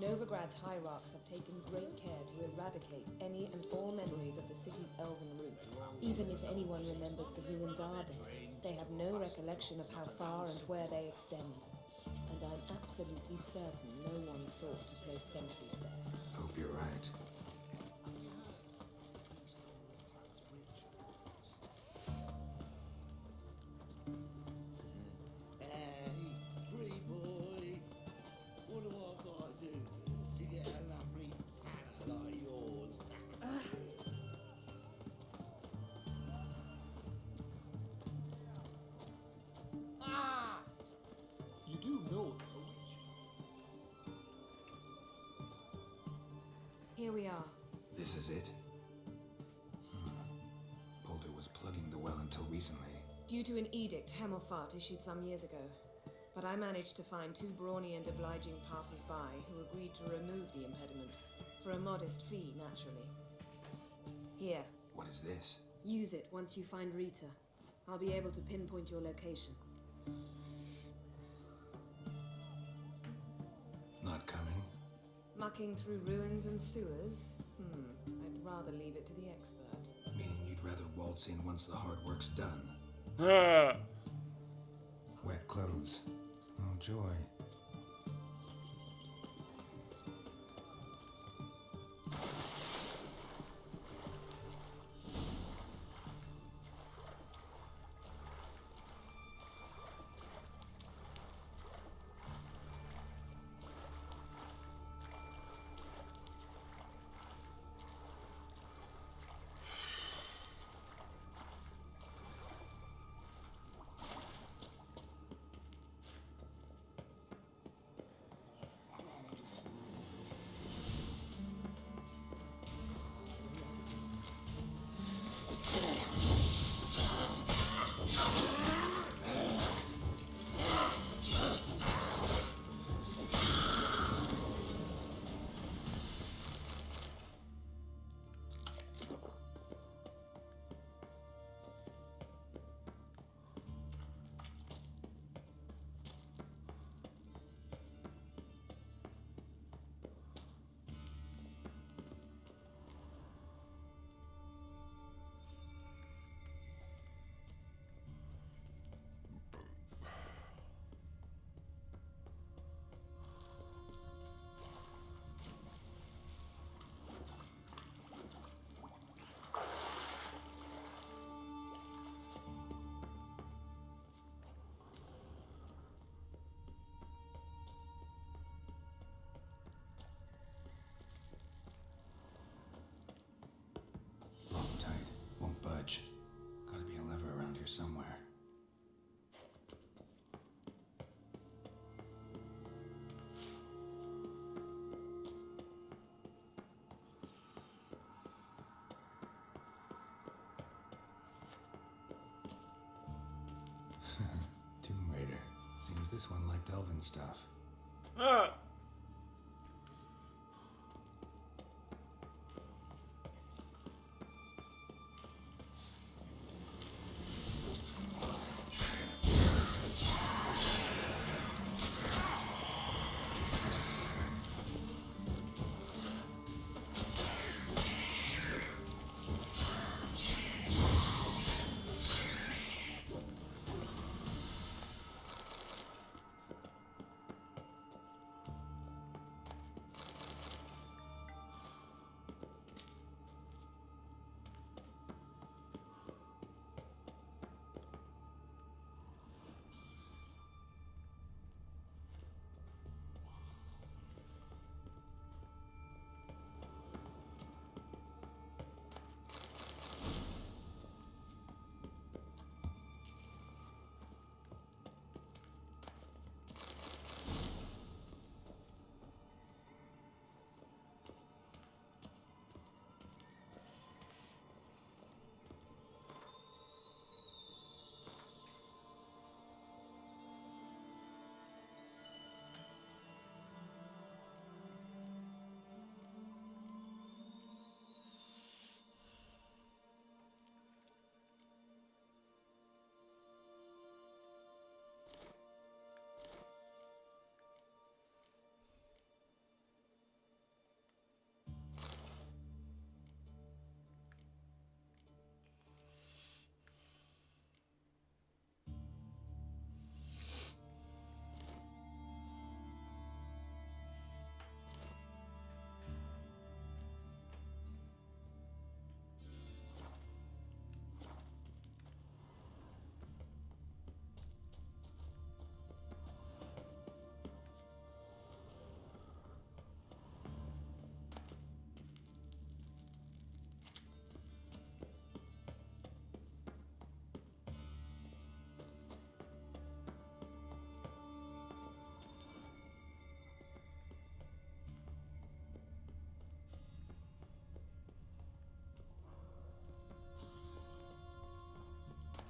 Novigrad's hierarchs have taken great care to eradicate any and all memories of the city's elven roots. Even if anyone remembers the ruins are there, they have no recollection of how far and where they extend. And I'm absolutely certain no one's thought to place sentries there. Hope you're right. Here we are. This is it? Boulder was plugging the well until recently. Due to an edict Hemelfart issued some years ago. But I managed to find two brawny and obliging passers-by who agreed to remove the impediment. For a modest fee, naturally. Here. What is this? Use it once you find Rita. I'll be able to pinpoint your location. Not coming? Mucking through ruins and sewers? I'd rather leave it to the expert. Meaning you'd rather waltz in once the hard work's done. Ah. Wet clothes. Oh, joy. Gotta be a lever around here somewhere. Tomb Raider. Seems this one liked elven stuff. Ah.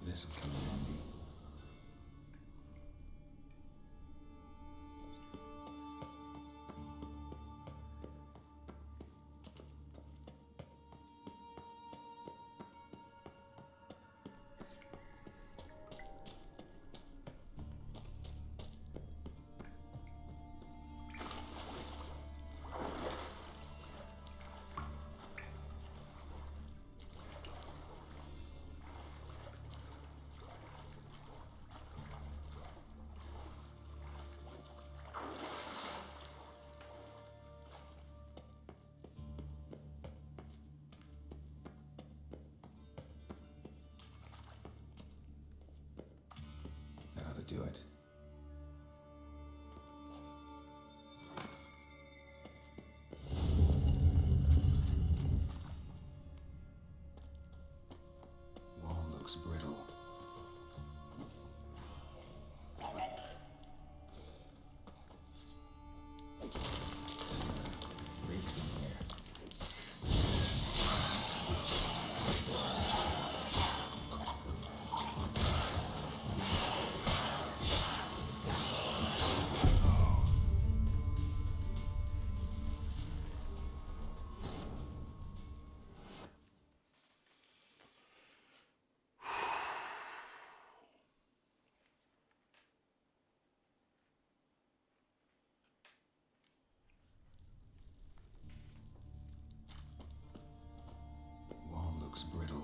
This'll come in handy. do it. Wall looks brittle. Reeks in here. Wall looks brittle.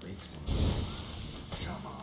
Reeks in here. Come on.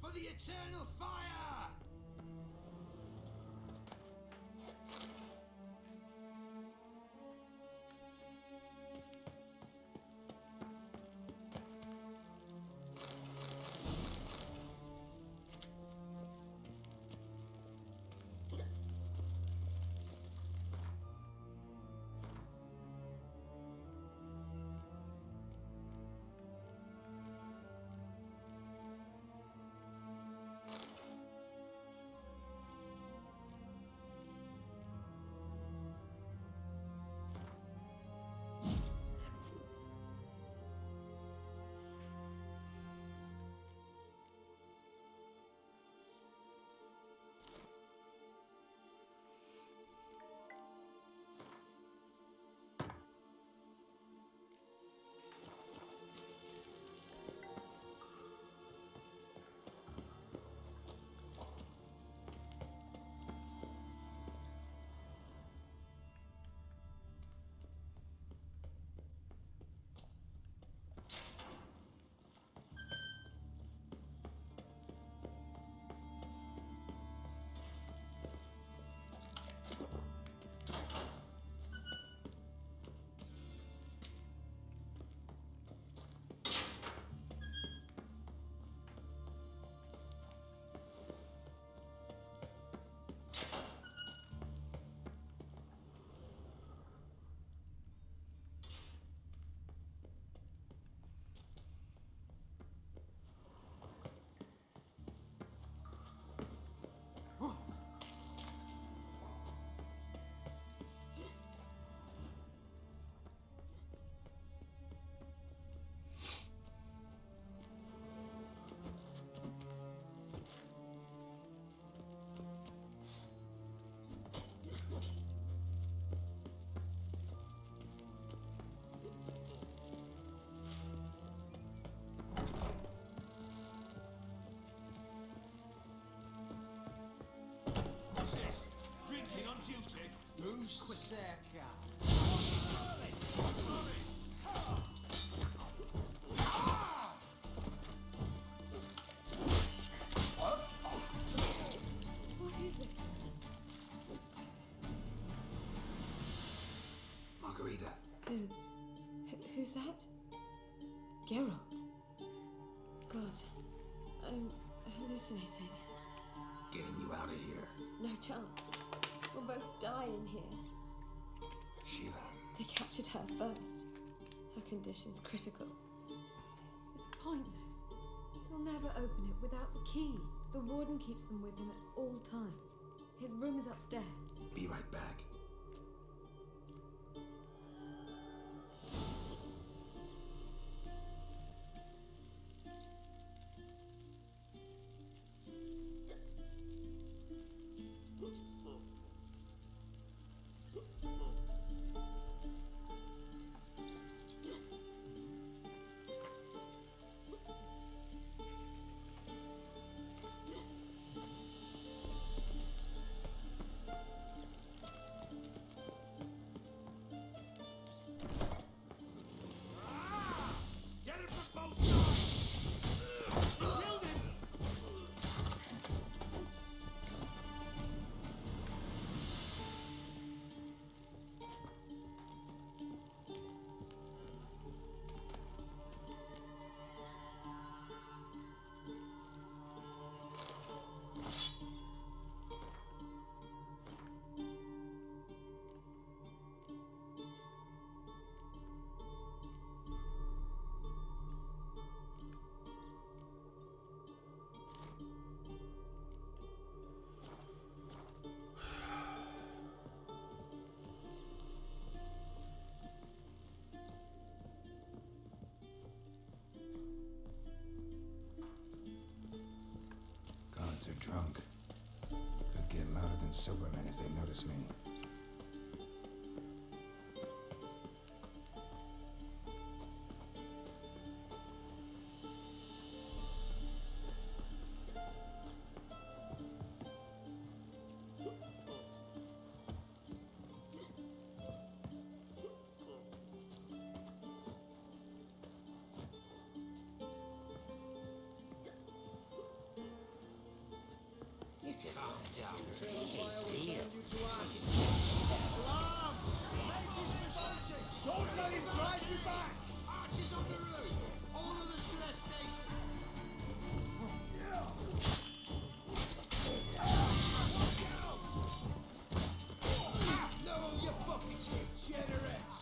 For the eternal fire! Drinking on duty? Who's Quasarca? Hurry! Hurry! What is it? Margarita. Who's that? Geralt. God, I'm hallucinating. Getting you out of here. No chance. We'll both die in here. Sheila. They captured her first. Her condition's critical. It's pointless. We'll never open it without the key. The warden keeps them with him at all times. His room is upstairs. Be right back. Get it from both sides! Killed him! Guards are drunk. Could get louder than sobermen if they notice me. You can calm down. Don't let him drive you back! Archers on the roof! All others to their stations! No, you fucking degenerates!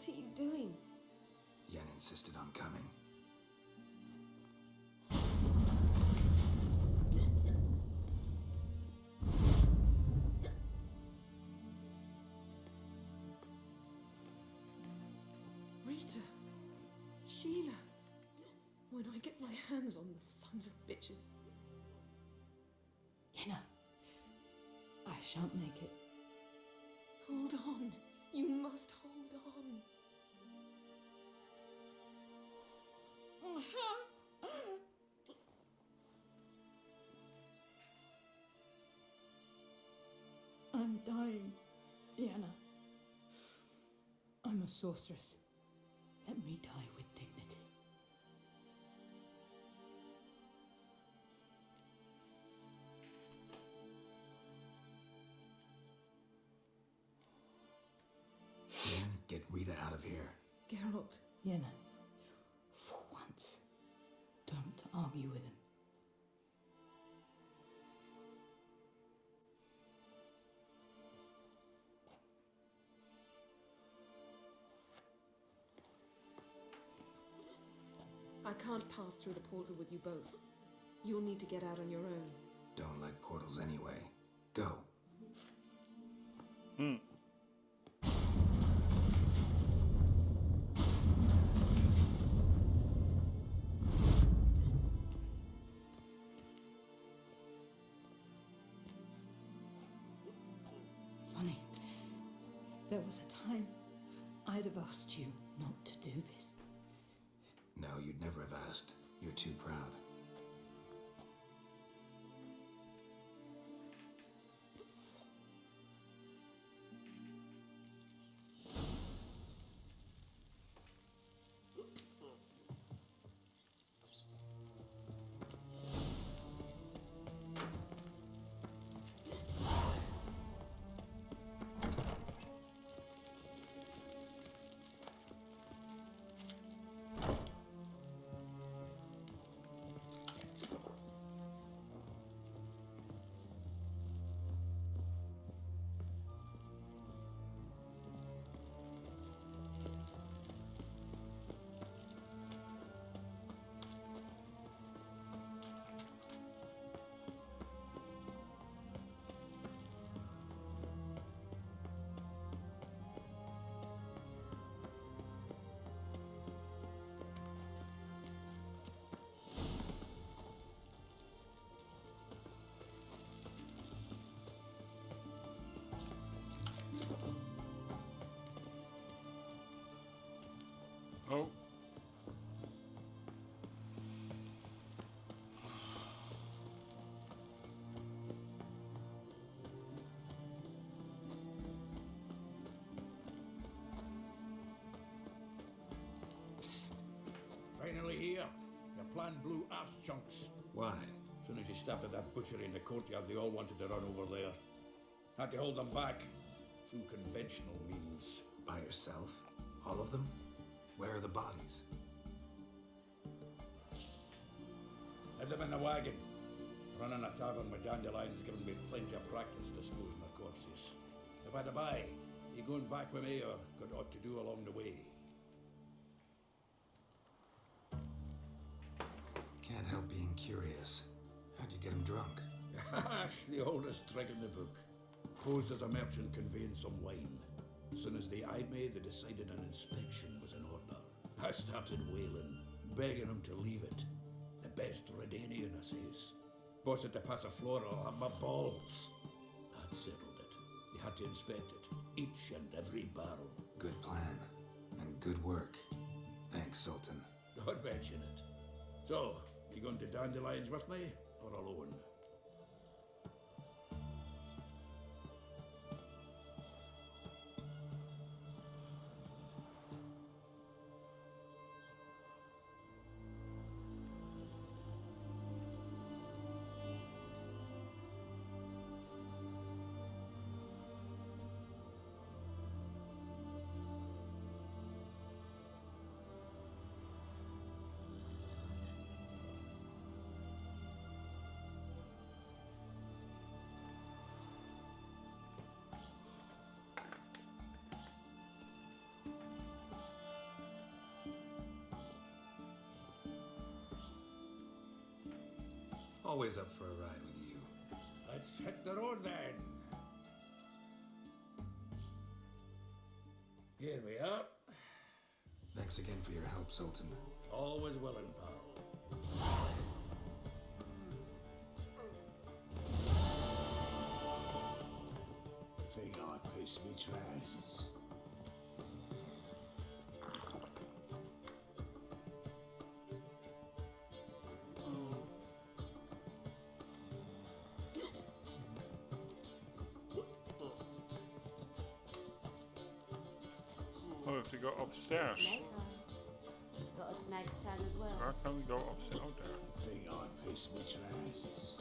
What are you doing? Yen insisted on coming. Rita. Sheila. When I get my hands on the sons of bitches. Yenna, I shan't make it. Hold on. You must hold on. I'm dying, Yenna. I'm a sorceress. Let me die with dignity. Yen, get Rita out of here. Geralt. Yenna, for once, don't argue with him. I can't pass through the portal with you both. You'll need to get out on your own. Don't like portals anyway. Go. Funny. There was a time I'd have asked you not to do this. No, you'd never have asked. You're too proud. Oh. Finally here. Your plan blew arse chunks. Why? As soon as you stopped at that butchery in the courtyard, they all wanted to run over there. Had to hold them back through conventional means. By yourself? All of them? Where are the bodies? Had them in the wagon. Running a tavern with dandelions given me plenty of practice disposing of corpses. And by the by, you going back with me or got aught to do along the way? Can't help being curious. How'd you get him drunk? The oldest trick in the book. Posed as a merchant conveying some wine. Soon as they eyed me, they decided an inspection was in order. I started wailing, begging them to leave it. The best Redanian, I says. Boss had to pass a floor, I'll have my balls. That settled it. You had to inspect it, each and every barrel. Good plan. And good work. Thanks, Sultan. Don't mention it. So, you going to dandelions with me, or alone? Always up for a ride with you. Let's hit the road then. Here we are. Thanks again for your help, Sultan. Always willing, pal. Think I pissed me trousers. Oh, we have to go upstairs. Snake eyes. Got a snake's tongue as well. Where can we go upstairs? Oh, there. Think I pissed me trousers.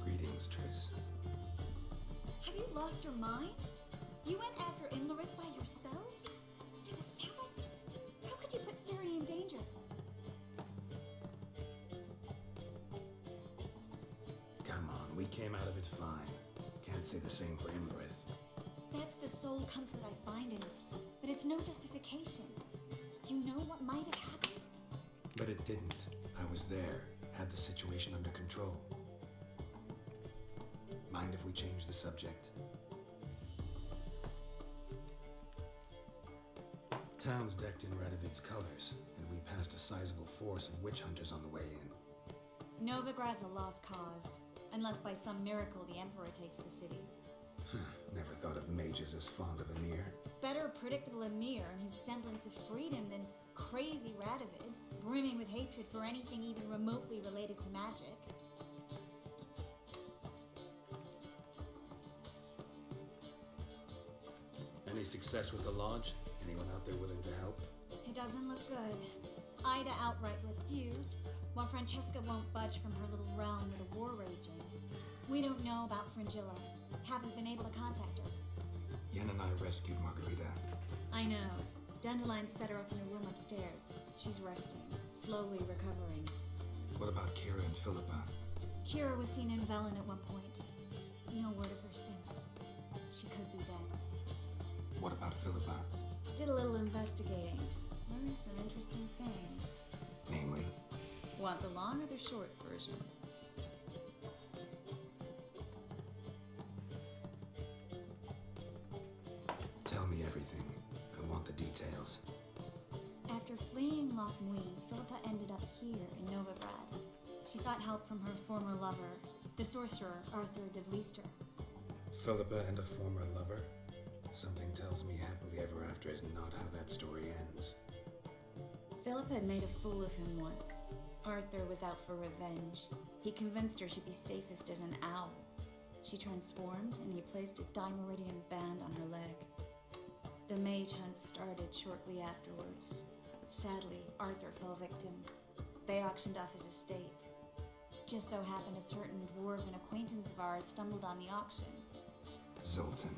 Greetings, Triss. Have you lost your mind? You went after Imlerith by yourselves? To the south? How could you put Suri in danger? Come on, we came out of it fine. Can't say the same for Imlerith. That's the sole comfort I find in this. But it's no justification. You know what might have happened. But it didn't. I was there, had the situation under control. Mind if we change the subject? Town's decked in Radovid's colors, and we passed a sizable force of witch hunters on the way in. Novigrad's a lost cause. Unless by some miracle the Emperor takes the city. Never thought of mages as fond of Emir. Better predictable Emir and his semblance of freedom than crazy Radovid, brimming with hatred for anything even remotely related to magic. Any success with the launch? Anyone out there willing to help? It doesn't look good. Ida outright refused, while Francesca won't budge from her little realm with a war raging. We don't know about Fringilla. Haven't been able to contact her. Yen and I rescued Margarita. I know. Dandelion set her up in a room upstairs. She's resting, slowly recovering. What about Kira and Philippa? Kira was seen in Velen at one point. No word of her since. She could be dead. What about Philippa? Did a little investigating. Learned some interesting things. Namely? Want the long or the short version? Tell me everything. I want the details. After fleeing Loch Muin, Philippa ended up here in Novigrad. She sought help from her former lover, the sorcerer Arthur de Vlister. Philippa and a former lover? Something tells me happily ever after is not how that story ends. Philippa had made a fool of him once. Arthur was out for revenge. He convinced her she'd be safest as an owl. She transformed, and he placed a dimeridian band on her leg. The mage hunt started shortly afterwards. Sadly, Arthur fell victim. They auctioned off his estate. Just so happened a certain dwarven acquaintance of ours stumbled on the auction. Zoltan.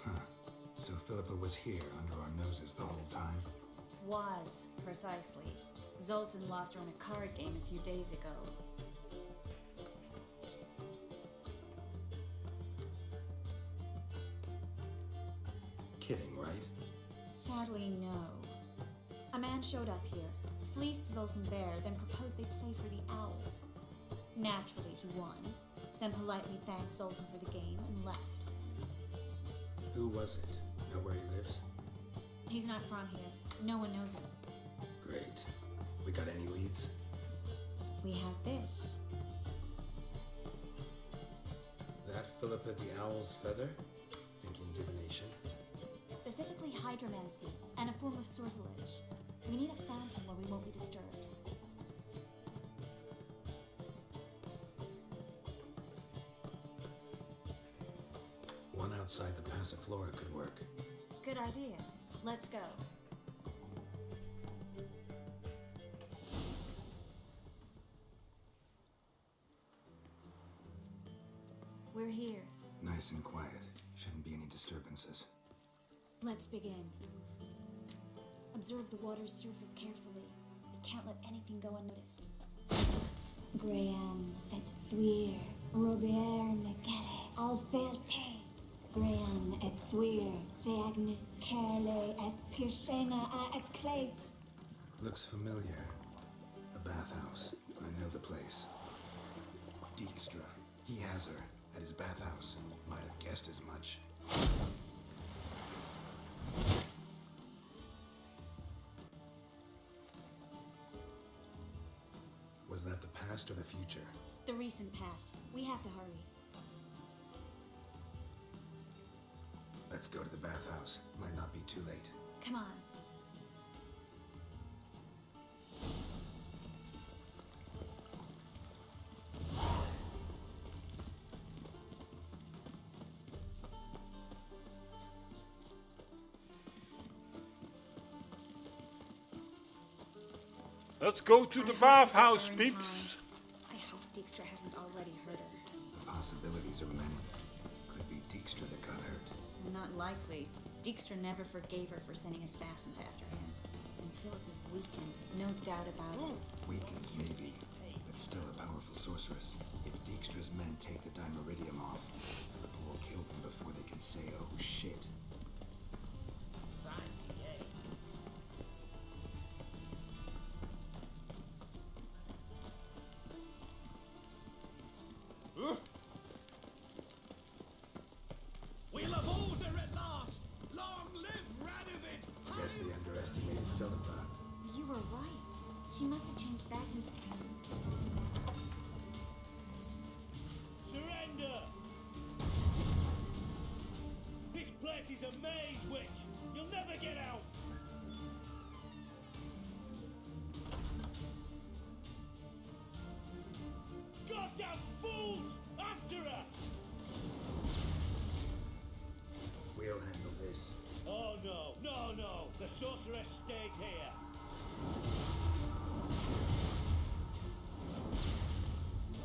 Huh. So Philippa was here under our noses the whole time? Was, precisely. Zoltan lost her in a card game a few days ago. Kidding, right? Sadly, no. A man showed up here, fleeced Zoltan bare, then proposed they play for the owl. Naturally, he won, then politely thanked Zoltan for the game and left. Who was it? Know where he lives? He's not from here. No one knows him. Great. We got any leads? We have this. That Philippa the Owl's feather? Thinking divination? Specifically hydromancy and a form of sortilege. We need a fountain where we won't be disturbed. One outside the Passiflora could work. Good idea. Let's go. We're here. Nice and quiet. Shouldn't be any disturbances. Let's begin. Observe the water's surface carefully. We can't let anything go unnoticed. Graham et Dwyer, Robert Mcgalley, Alfelte. Graham et Dwyer, de Agnes Carle, Espirshena et Clace. Looks familiar. A bathhouse. I know the place. Dijkstra. He has her at his bathhouse. Might have guessed as much. Was that the past or the future? The recent past. We have to hurry. Let's go to the bathhouse. Might not be too late. Come on. Let's go to the bathhouse, peeps. I hope Dijkstra hasn't already heard us. The possibilities are many. Could be Dijkstra that got hurt. Not likely. Dijkstra never forgave her for sending assassins after him. And Philip is weakened, no doubt about it. Weakened, maybe, but still a powerful sorceress. If Dijkstra's men take the Dimeridium off, Philip will kill them before they can say, oh shit. We'll have order at last! Long live Radovid! Guess they underestimated Philippa. You were right. She must have changed back into essence. Surrender! This place is a maze, witch! You'll never get out! Goddamn fools! After her! We'll handle this. Oh no, no, no! The sorceress stays here!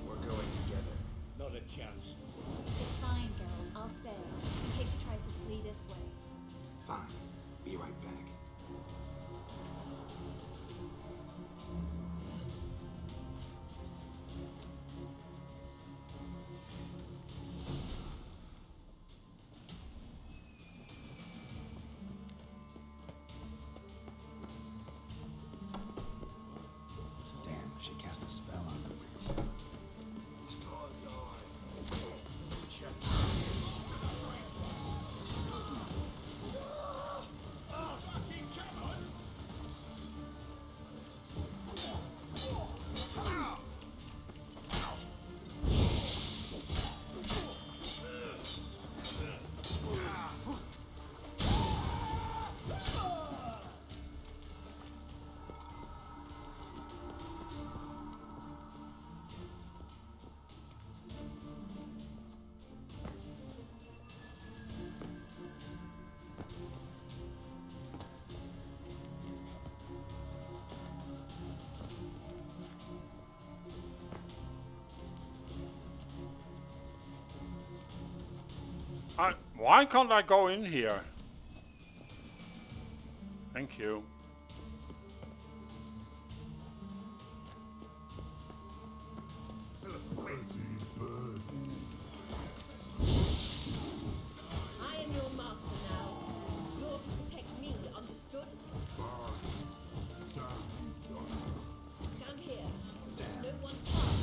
We're going together. Not a chance. It's fine, Geralt. I'll stay, in case she tries to flee this way. Fine. Be right back. Damn, she cast a spell on them. Why can't I go in here? Thank you. I am your master now. You're to protect me, understood? Stand here. No one pass.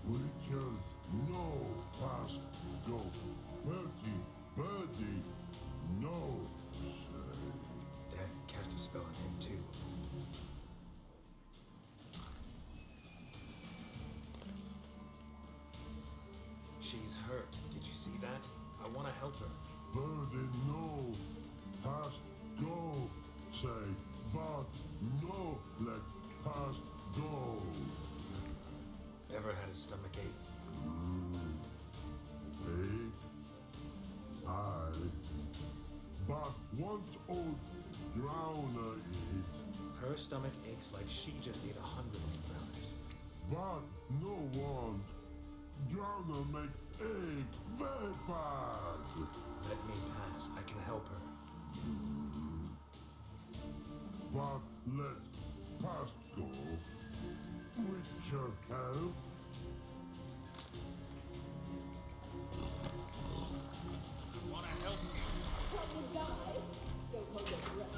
Witcher, no past go. Birdie, birdie, no say. Dad cast a spell on him too. She's hurt. Did you see that? I want to help her. Birdie, no past go. Say but no let past go. Ever had a stomach ache? Ache? Aye. But once old drowner eat. Her stomach aches like she just ate 100 old drowners. But no want. Drowner make ache very bad. Let me pass. I can help her. But let past go. Witcher help. Wanna help you? Help you die? Don't hold your breath.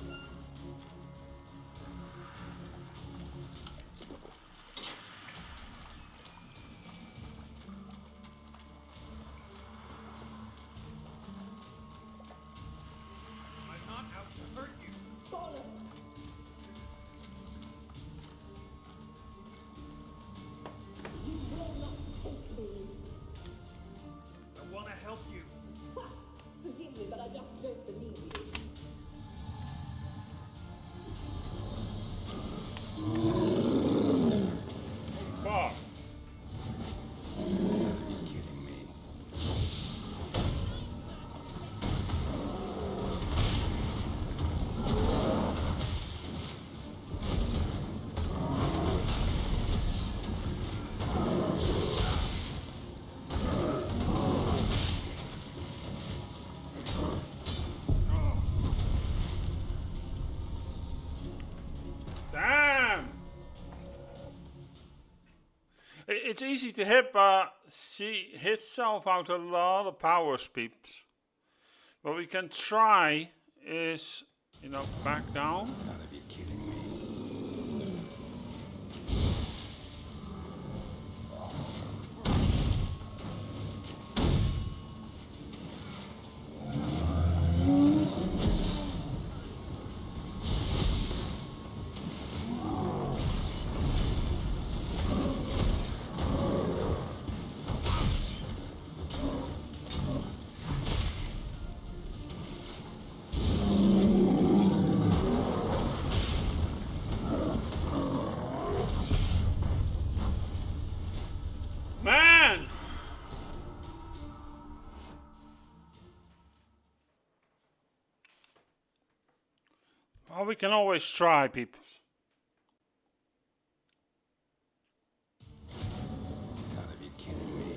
I'm not out to hurt you. Bollocks! You will not take me. I wanna help you. Ha! Forgive me, but I just don't believe you. Fuck. You gotta be kidding me. Damn! It's easy to hit, but she hits self out a lot of powers, peeps. What we can try is, back down. Gotta be kidding me. Man! Well, we can always try, people. Gotta be kidding me.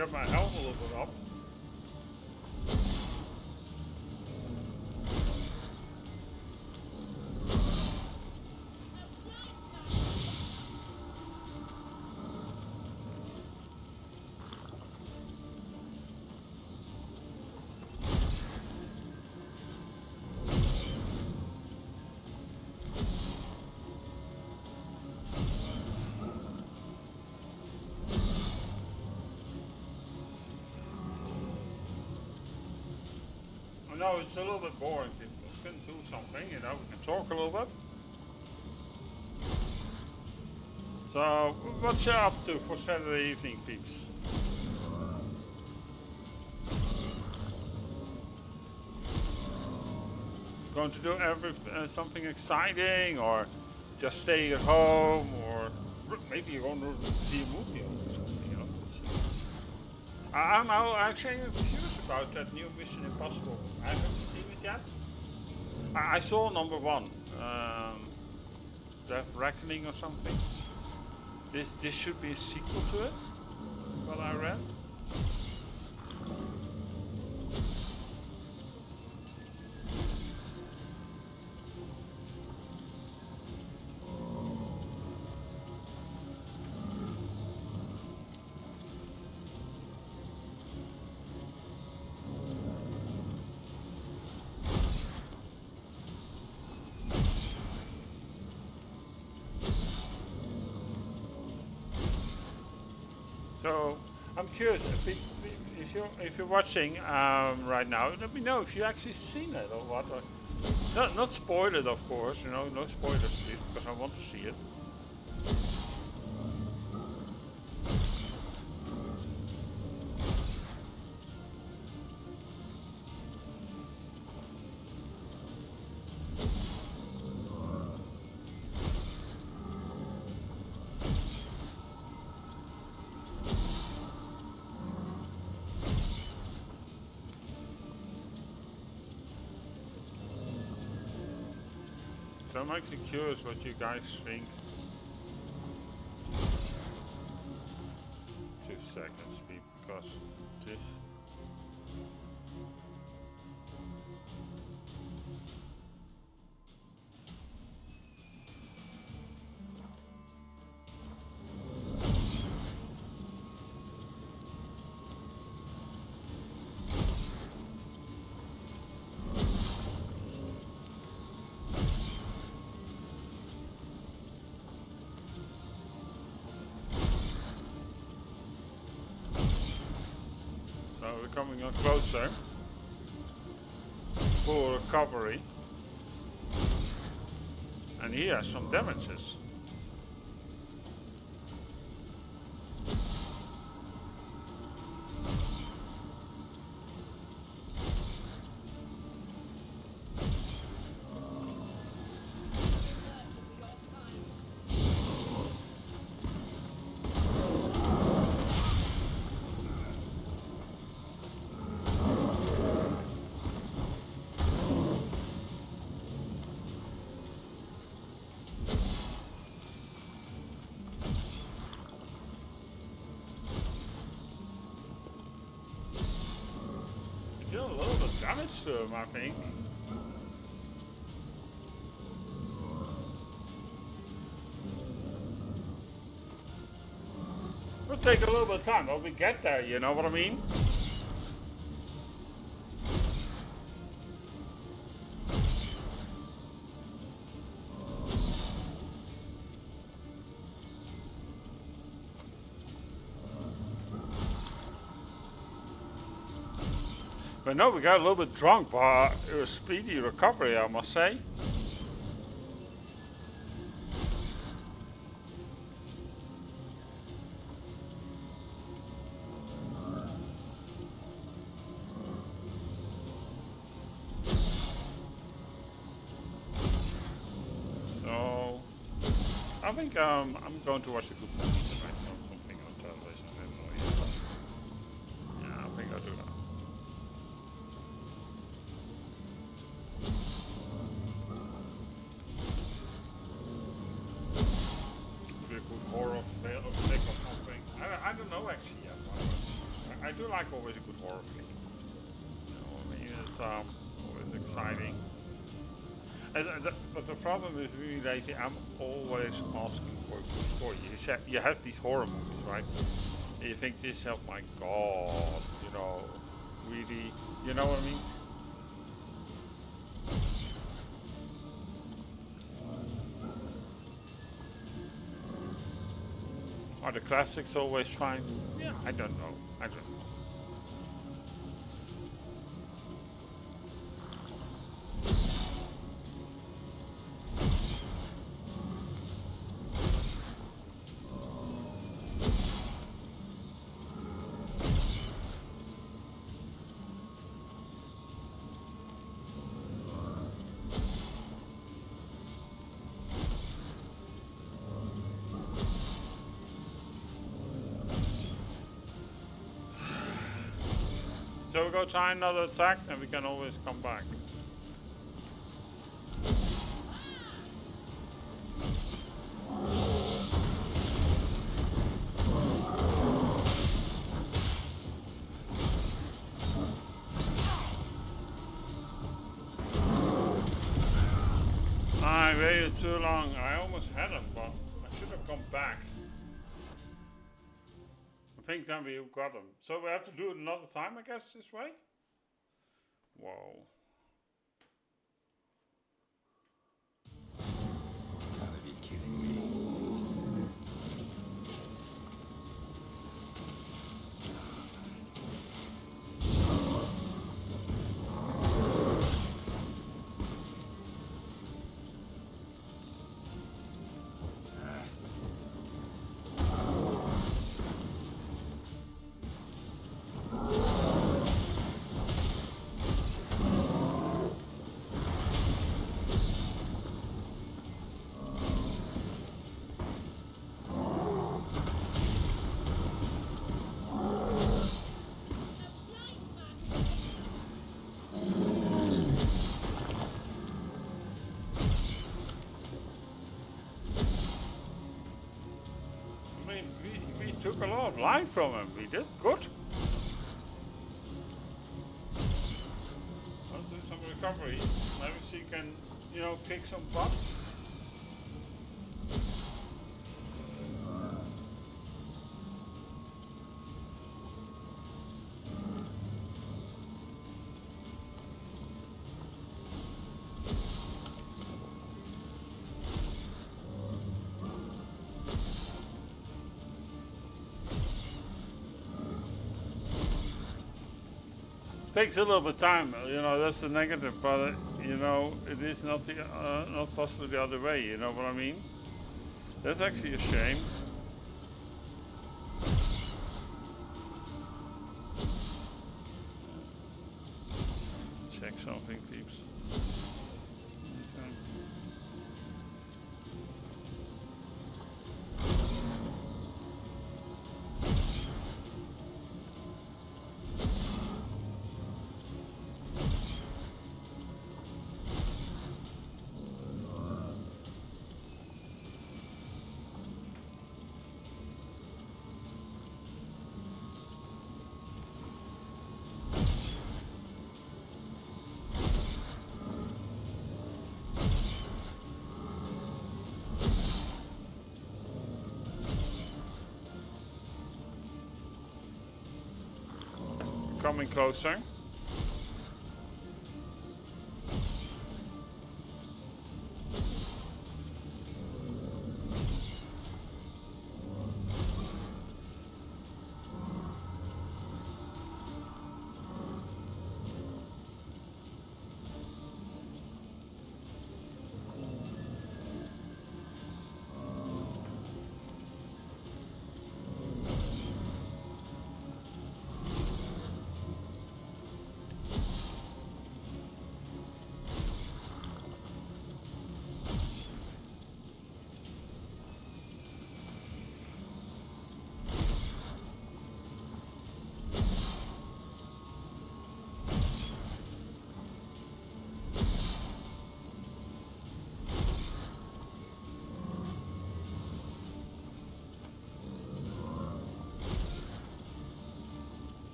get my helm a little bit up. No, it's a little bit boring. People can do something, you know, we can talk a little bit. So, what you up to for Saturday evening, peeps? Going to do something exciting, or just stay at home, or maybe you're going to see a movie or something, you know. I'm actually curious about that new Mission Impossible. I haven't seen it yet. I saw number 1, Death Reckoning or something. This should be a sequel to it, what I read. So I'm curious if you're watching right now. Let me know if you actually seen it or what. Or not spoil it, of course. You know, no spoilers, please, because I want to see it. So I'm actually curious what you guys think. 2 seconds, because this. We're coming on closer for recovery, and he has some damages. Still a little bit damage to him, I think. It'll take a little bit of time, but we get there, you know what I mean? But no, we got a little bit drunk, but it was speedy recovery, I must say. So, I think I'm going to watch a good movie tonight, not something on television. I don't know yet. Yeah, I think I'll do that. Horror flick or something. I don't know actually yet. always a good horror game. You know what I mean? It's always exciting. But the problem is really lately, I'm always asking for a good story. You have these horror movies, right? And you think to yourself, my God, you know, really, you know what I mean? Are the classics always fine? Yeah, I don't know. I don't know. So we go try another attack and we can always come back. I waited too long. I almost had him, but I should have come back. I think then we got him. So we have to do it another time, I guess, this way? Whoa. Gotta be kidding me. We took a lot of life from him. We did good. Let's do some recovery. Maybe she can, you know, kick some butt. Takes a little bit of time, you know, that's the negative, but you know, it is not the, not possibly the other way, you know what I mean? That's actually a shame. Check something, peeps. Okay. Coming closer.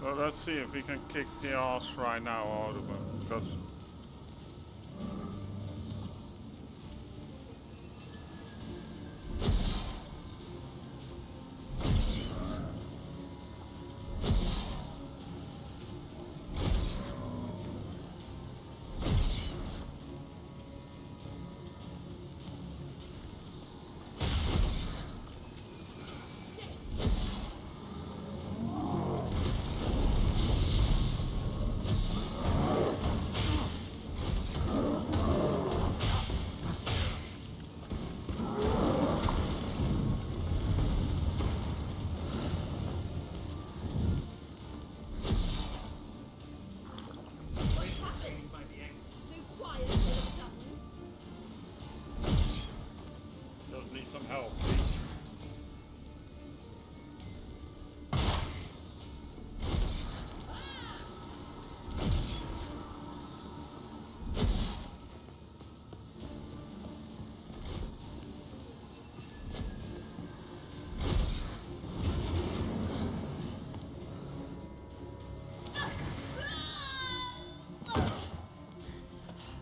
So let's see if we can kick the ass right now out of him, because What's happened? So quiet all of a sudden. just need some help.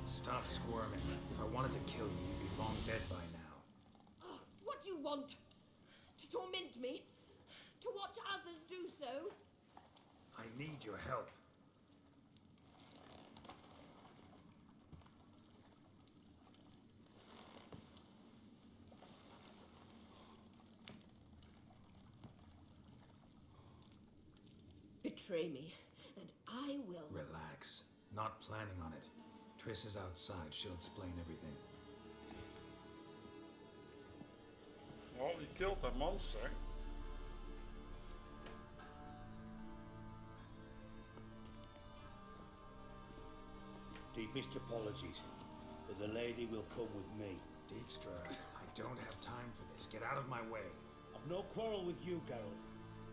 Stop squirming. If I wanted to kill you, you'd be long dead by now. What do you want? To torment me? To watch others do so? I need your help. Betray me, and I will. Relax. Not planning on it. Triss is outside. She'll explain everything. Well, he killed that monster. Deepest apologies, but the lady will come with me. Dijkstra, I don't have time for this. Get out of my way. I've no quarrel with you, Geralt,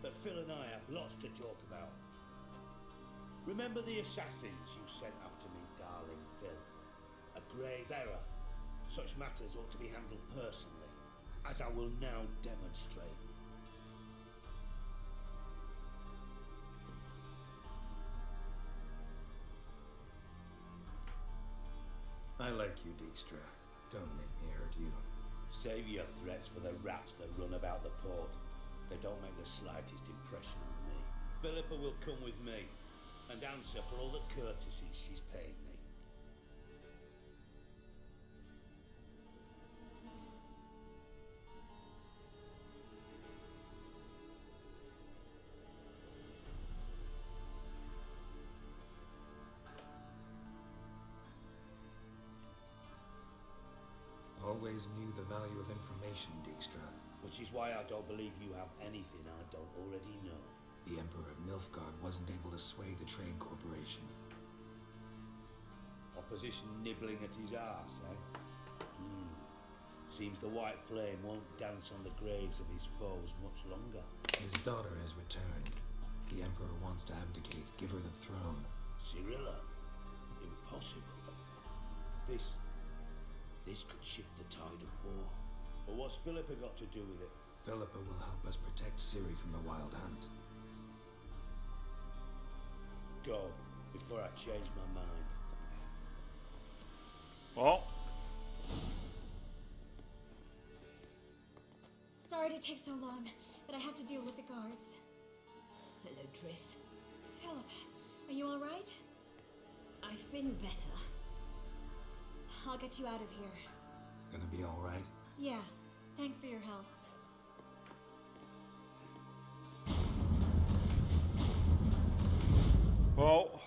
but Phil and I have lots to talk about. Remember the assassins you sent after me, darling Phil? A grave error. Such matters ought to be handled personally, as I will now demonstrate. I like you, Dijkstra. Don't make me hurt you. Save your threats for the rats that run about the port. They don't make the slightest impression on me. Philippa will come with me and answer for all the courtesies she's paid me. Always knew the value of information, Dijkstra. Which is why I don't believe you have anything I don't already know. The Emperor of Nilfgaard wasn't able to sway the Trade Corporation. Opposition nibbling at his arse, eh? Seems the White Flame won't dance on the graves of his foes much longer. His daughter has returned. The Emperor wants to abdicate, give her the throne. Cyrilla? Impossible. This could shift the tide of war. But what's Philippa got to do with it? Philippa will help us protect Ciri from the Wild Hunt. Go, before I change my mind. Well, Sorry to take so long, but I had to deal with the guards. Hello, Triss. Philip, are you alright? I've been better. I'll get you out of here. Gonna be alright? Yeah, thanks for your help. well,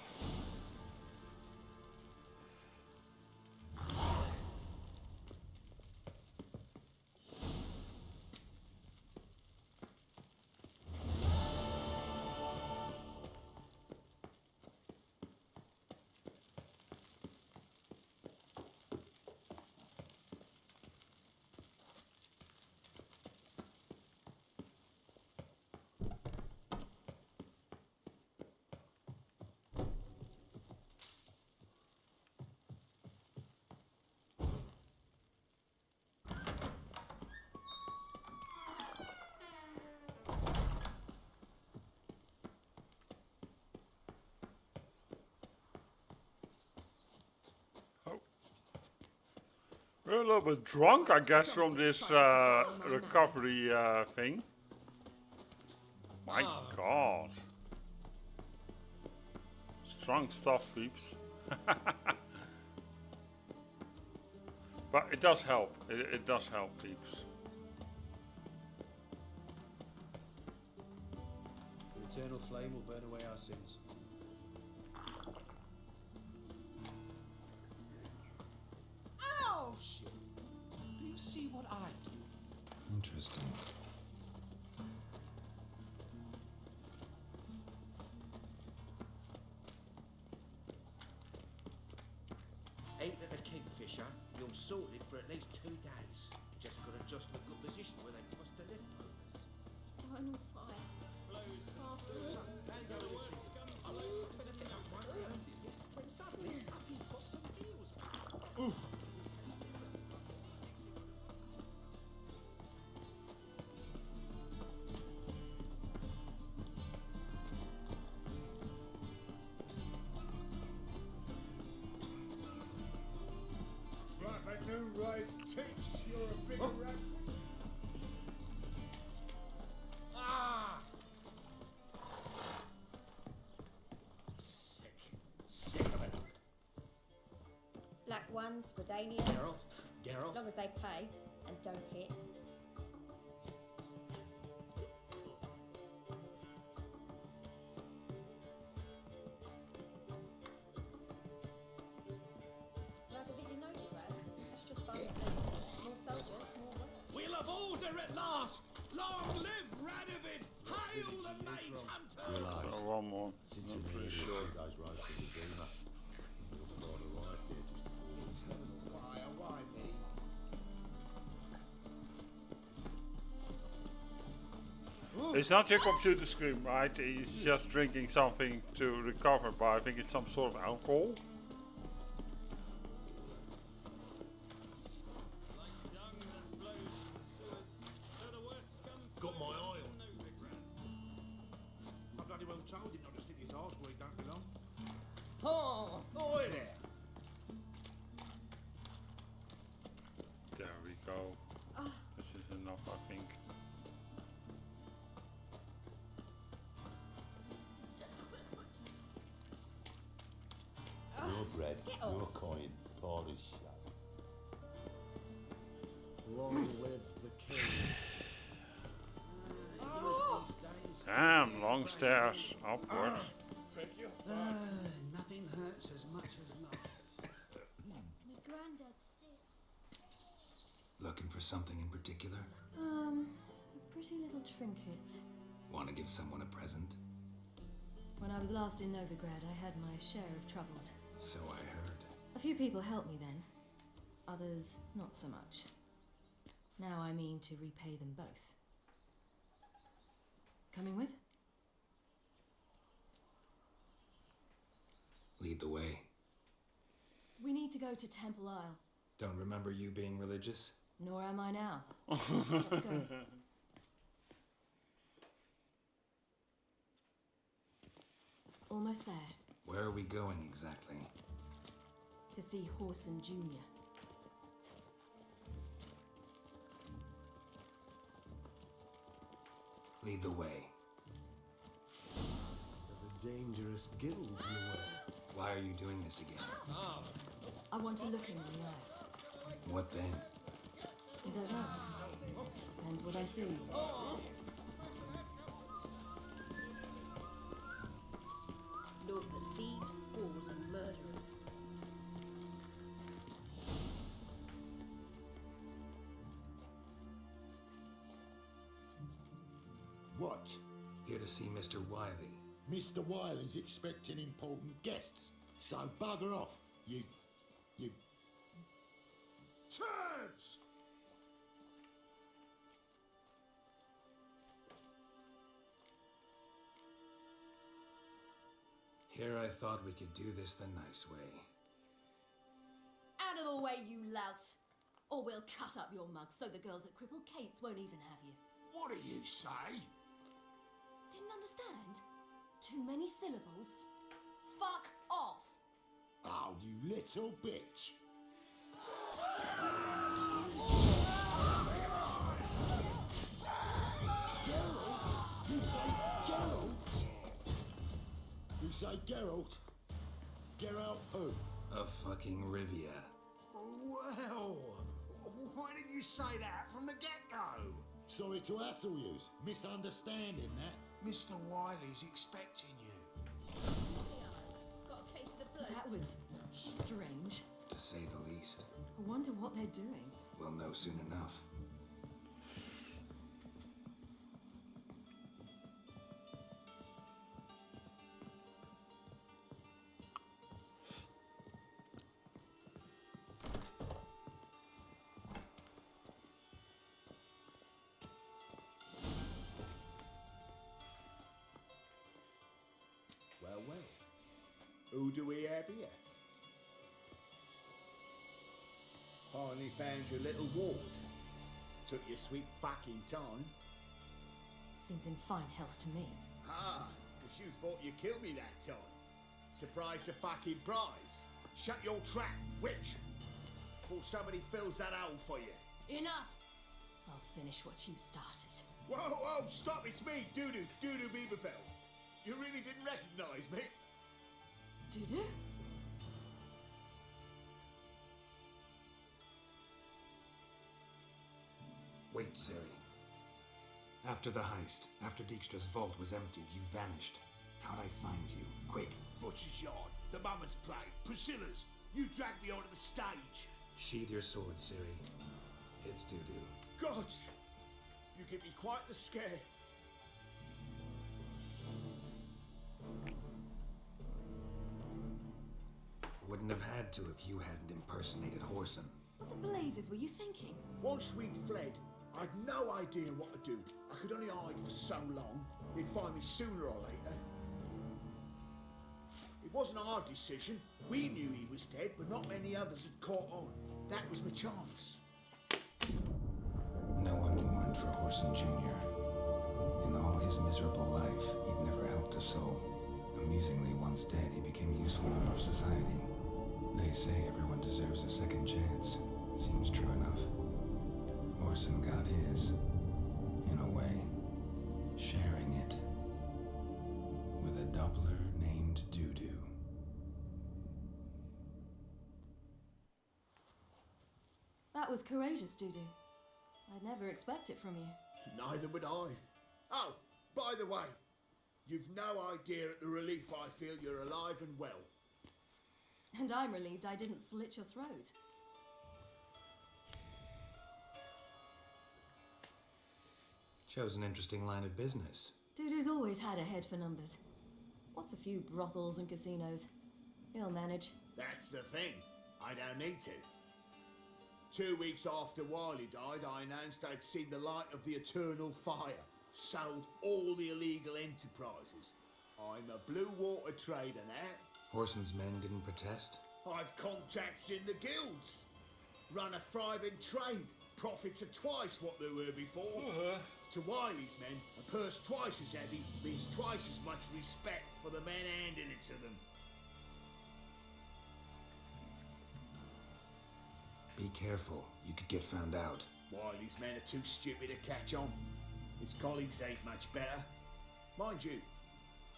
We're a little bit drunk, I guess, from this recovery thing. My God. Strong stuff, peeps. But it does help. It does help, peeps. The eternal flame will burn away our sins. Ow! Shit. Do you see what I do? Interesting. Ain't it a kingfisher? You're sorted for at least 2 days. Just gotta just look a position where they toss the leftovers. Starting on fire. When suddenly up he pops and heals. It's like that new rise teach you're a bigger rat. Ah! Sick. Sick of it. Black ones, Redanians. Geralt? As Geralt? long as they pay and don't hit. Glad a bit in Novigrad. That's just fun. More soldiers, more work. We'll have order at last. Long live Radovid. Hail the Mage Hunter. Oh, one more. Since Not in the pretty area sure. 2 days road from Zima. Your father arrived here just before. Eternal fire, why me? It's not your computer screen, right? He's just drinking something to recover, but I think it's some sort of alcohol. Got my eye on. I bloody well told him not to stick his arse where he don't belong. Oh! Oi there! There we go. This is enough, I think. Your bread, Get your off. coin, Polish shut. Long live the king. Damn, long stairs upwards. Thank you. Nothing hurts as much as love. My granddad's sick. Looking for something in particular? A pretty little trinket. Want to give someone a present? When I was last in Novigrad, I had my share of troubles. So I heard. A few people helped me then. Others, not so much. Now I mean to repay them both. Coming with? Lead the way. We need to go to Temple Isle. Don't remember you being religious? Nor am I now. Let's go. Almost there. Where are we going exactly? To see Horson Jr. Lead the way. Of a dangerous guild, you were. Why are you doing this again? I want to look him in the eyes. What then? I don't know. Depends what I see. Naught but thieves, whores, and murderers. What? Here to see Mr. Wiley. Mr. Wiley's expecting important guests, so bugger off, you Turds! Here I thought we could do this the nice way. Out of the way, you louts! Or we'll cut up your mug so the girls at Cripple Kate's won't even have you. What do you say? Didn't understand? Too many syllables? Fuck off! Oh, you little bitch. say Geralt? Geralt who? Of fucking Rivia. Well, why didn't you say that from the get-go? Sorry to hassle yous. Misunderstanding that. Mr. Wiley's expecting you. Got a case of the blood. That was strange. To say the least. I wonder what they're doing. We'll know soon enough. Well. Who do we have here? Finally found your little ward. Took your sweet fucking time. Seems in fine health to me. Ah, because you thought you'd kill me that time. Surprise the fucking prize. Shut your trap, witch. Before somebody fills that hole for you. Enough! I'll finish what you started. Whoa, stop, it's me, Doodoo Beaverfell. You really didn't recognise me? Doodoo? Wait, Siri. After the heist, after Dijkstra's vault was emptied, you vanished. How'd I find you? Quick. Butcher's Yard, the Mama's Play, Priscilla's. You dragged me onto the stage. Sheathe your sword, Siri. It's Doodoo. Gods! You give me quite the scare. Wouldn't have had to if you hadn't impersonated Whoreson. What the blazes were you thinking? Once we'd fled, I'd no idea what to do. I could only hide for so long. They'd find me sooner or later. It wasn't our decision. We knew he was dead, but not many others had caught on. That was my chance. No one mourned for Whoreson Jr. In all his miserable life, he'd never helped a soul. Amusingly, once dead, he became a useful member of society. They say everyone deserves a second chance. Seems true enough. Whoreson got his, in a way, sharing it with a doubler named Doodoo. That was courageous, Doodoo. I'd never expect it from you. Neither would I. Oh, by the way, you've no idea at the relief I feel you're alive and well. And I'm relieved I didn't slit your throat. Chose an interesting line of business. Doodoo's always had a head for numbers. What's a few brothels and casinos? He'll manage. That's the thing. I don't need to. 2 weeks after Wiley died, I announced I'd seen the light of the eternal fire. Sold all the illegal enterprises. I'm a blue water trader now. Whoreson's men didn't protest? I've contacts in the guilds. Run a thriving trade. Profits are twice what they were before. To Wiley's men, a purse twice as heavy means twice as much respect for the men handing it to them. Be careful. You could get found out. Wiley's men are too stupid to catch on. His colleagues ain't much better. Mind you,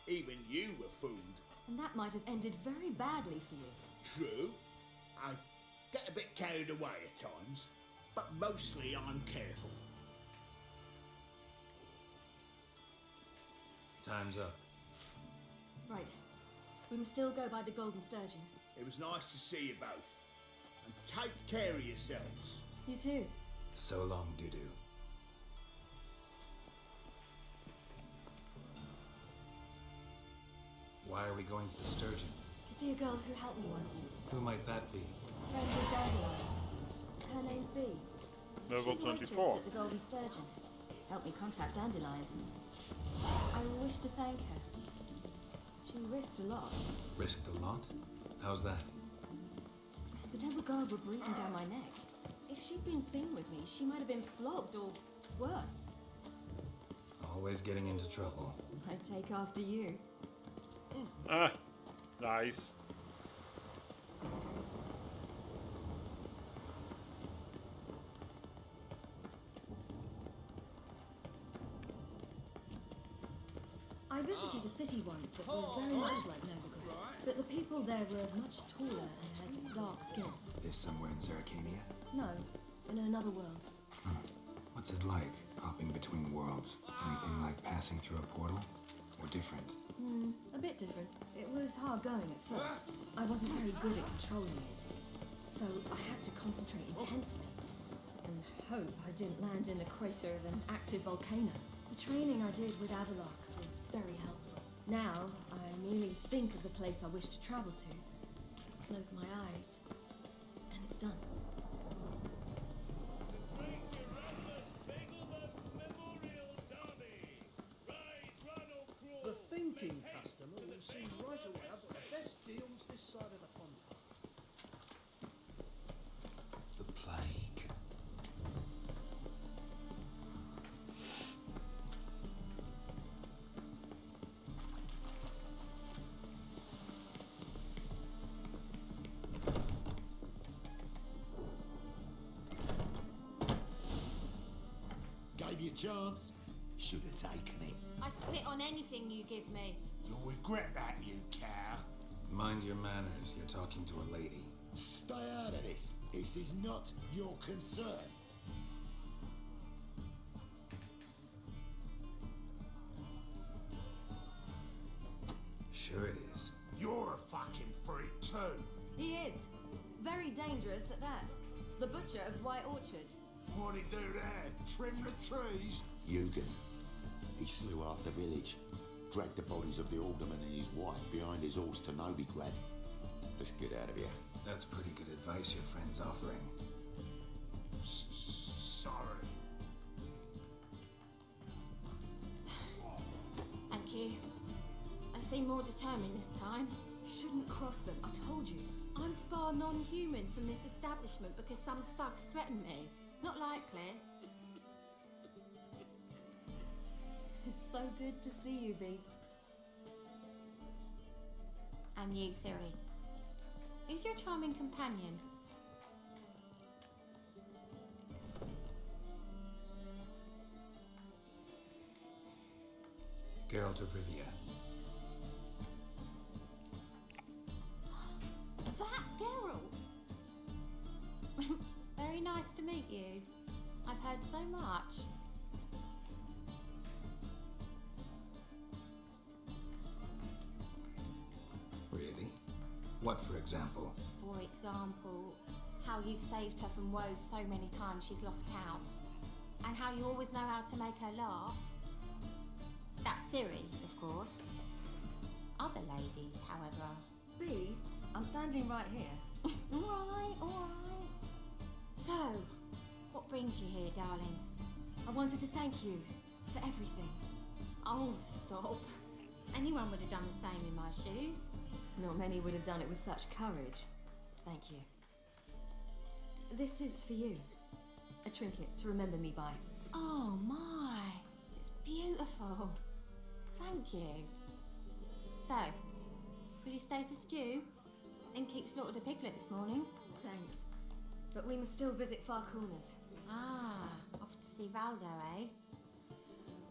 even you were fooled. And that might have ended very badly for you. True. I get a bit carried away at times, but mostly I'm careful. Time's up. Right. We must still go by the Golden Sturgeon. It was nice to see you both. And take care of yourselves. You too. So long, Doodoo. Why are we going to the Sturgeon? To see a girl who helped me once. Who might that be? Friend of Dandelion's. Her name's Bee. Level She's a waitress 24. at the Golden Sturgeon. Helped me contact Dandelion. I wish to thank her. She risked a lot. Risked a lot? How's that? The temple guard were breathing down my neck. If she'd been seen with me, she might have been flogged or worse. Always getting into trouble. I'd take after you. Ah, nice. I visited a city once that was very much like Novigrad, but the people there were much taller and had dark skin. This somewhere in Zeracania? No, in another world. What's it like, hopping between worlds? Anything like passing through a portal? Or different? A bit different. It was hard going at first. I wasn't very good at controlling it, so I had to concentrate intensely and hope I didn't land in the crater of an active volcano. The training I did with Avalok was very helpful. Now, I merely think of the place I wish to travel to, close my eyes, and it's done. The thinking customer will see right away I've got the best deals this side of the pond. The plague. Gave you a chance. Should have taken it. I spit on anything you give me. You'll regret that, you cow. Mind your manners, you're talking to a lady. Stay out of this. This is not your concern. Sure it is. You're a fucking freak too. He is. Very dangerous at that. The butcher of White Orchard. What'd he do there? Trim the trees? Eugen. He slew half the village, dragged the bodies of the alderman and his wife behind his horse to Novigrad. Let's get out of here. That's pretty good advice your friend's offering. Sorry. Thank you. I seem more determined this time. Shouldn't cross them, I told you. I'm to bar non-humans from this establishment because some thugs threaten me. Not likely. It's so good to see you, Bee. And you, Siri. Who's your charming companion? Geralt of Rivia. That Geralt! Very nice to meet you. I've heard so much. Really? What, for example? For example, how you've saved her from woes so many times she's lost count. And how you always know how to make her laugh. That's Siri, of course. Other ladies, however. Bee, I'm standing right here. Alright. So, what brings you here, darlings? I wanted to thank you for everything. Oh, stop. Anyone would have done the same in my shoes. Not many would have done it with such courage. Thank you. This is for you. A trinket to remember me by. Oh my, it's beautiful. Thank you. So, will you stay for stew? Innkeep slaughtered a piglet this morning. Thanks. But we must still visit Far Corners. Ah, off to see Valdo, eh?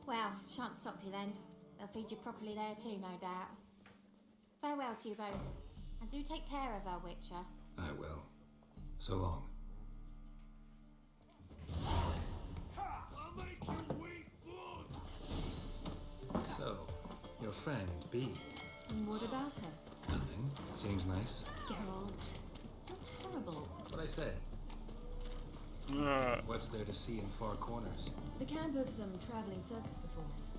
Well, shan't stop you then. They'll feed you properly there too, no doubt. Farewell to you both. And do take care of our Witcher. I will. So long. I'll make you weep blood! So, your friend, Bee. And what about her? Nothing. Seems nice. Geralt, you're terrible. What'd I say? What's there to see in Far Corners? The camp of some travelling circus performers.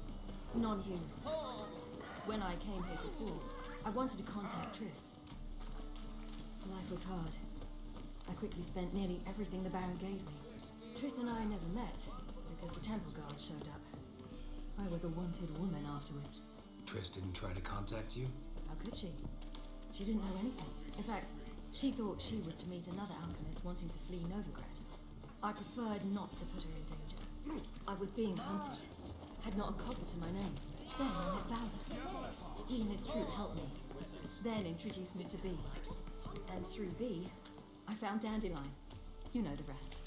Non-humans. When I came here before, I wanted to contact Triss. Life was hard. I quickly spent nearly everything the Baron gave me. Triss and I never met, because the temple guard showed up. I was a wanted woman afterwards. Triss didn't try to contact you? How could she? She didn't know anything. In fact, she thought she was to meet another alchemist wanting to flee Novigrad. I preferred not to put her in danger. I was being hunted. Had not a copper to my name. Then I met Valda. He and his troop helped me. Then introduced me to Bee. And through Bee, I found Dandelion. You know the rest.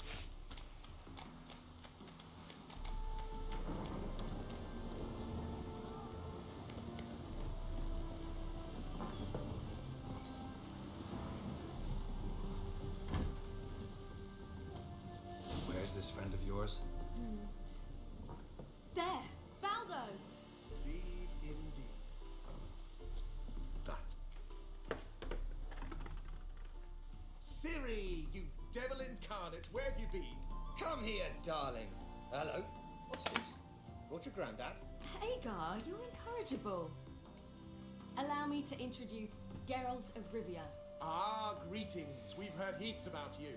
this friend of yours? There! Baldo! Indeed, indeed. That. Siri, you devil incarnate, where have you been? Come here, darling. Hello. What's this? Brought your granddad? Hagar, you're incorrigible. Allow me to introduce Geralt of Rivia. Ah, greetings. We've heard heaps about you.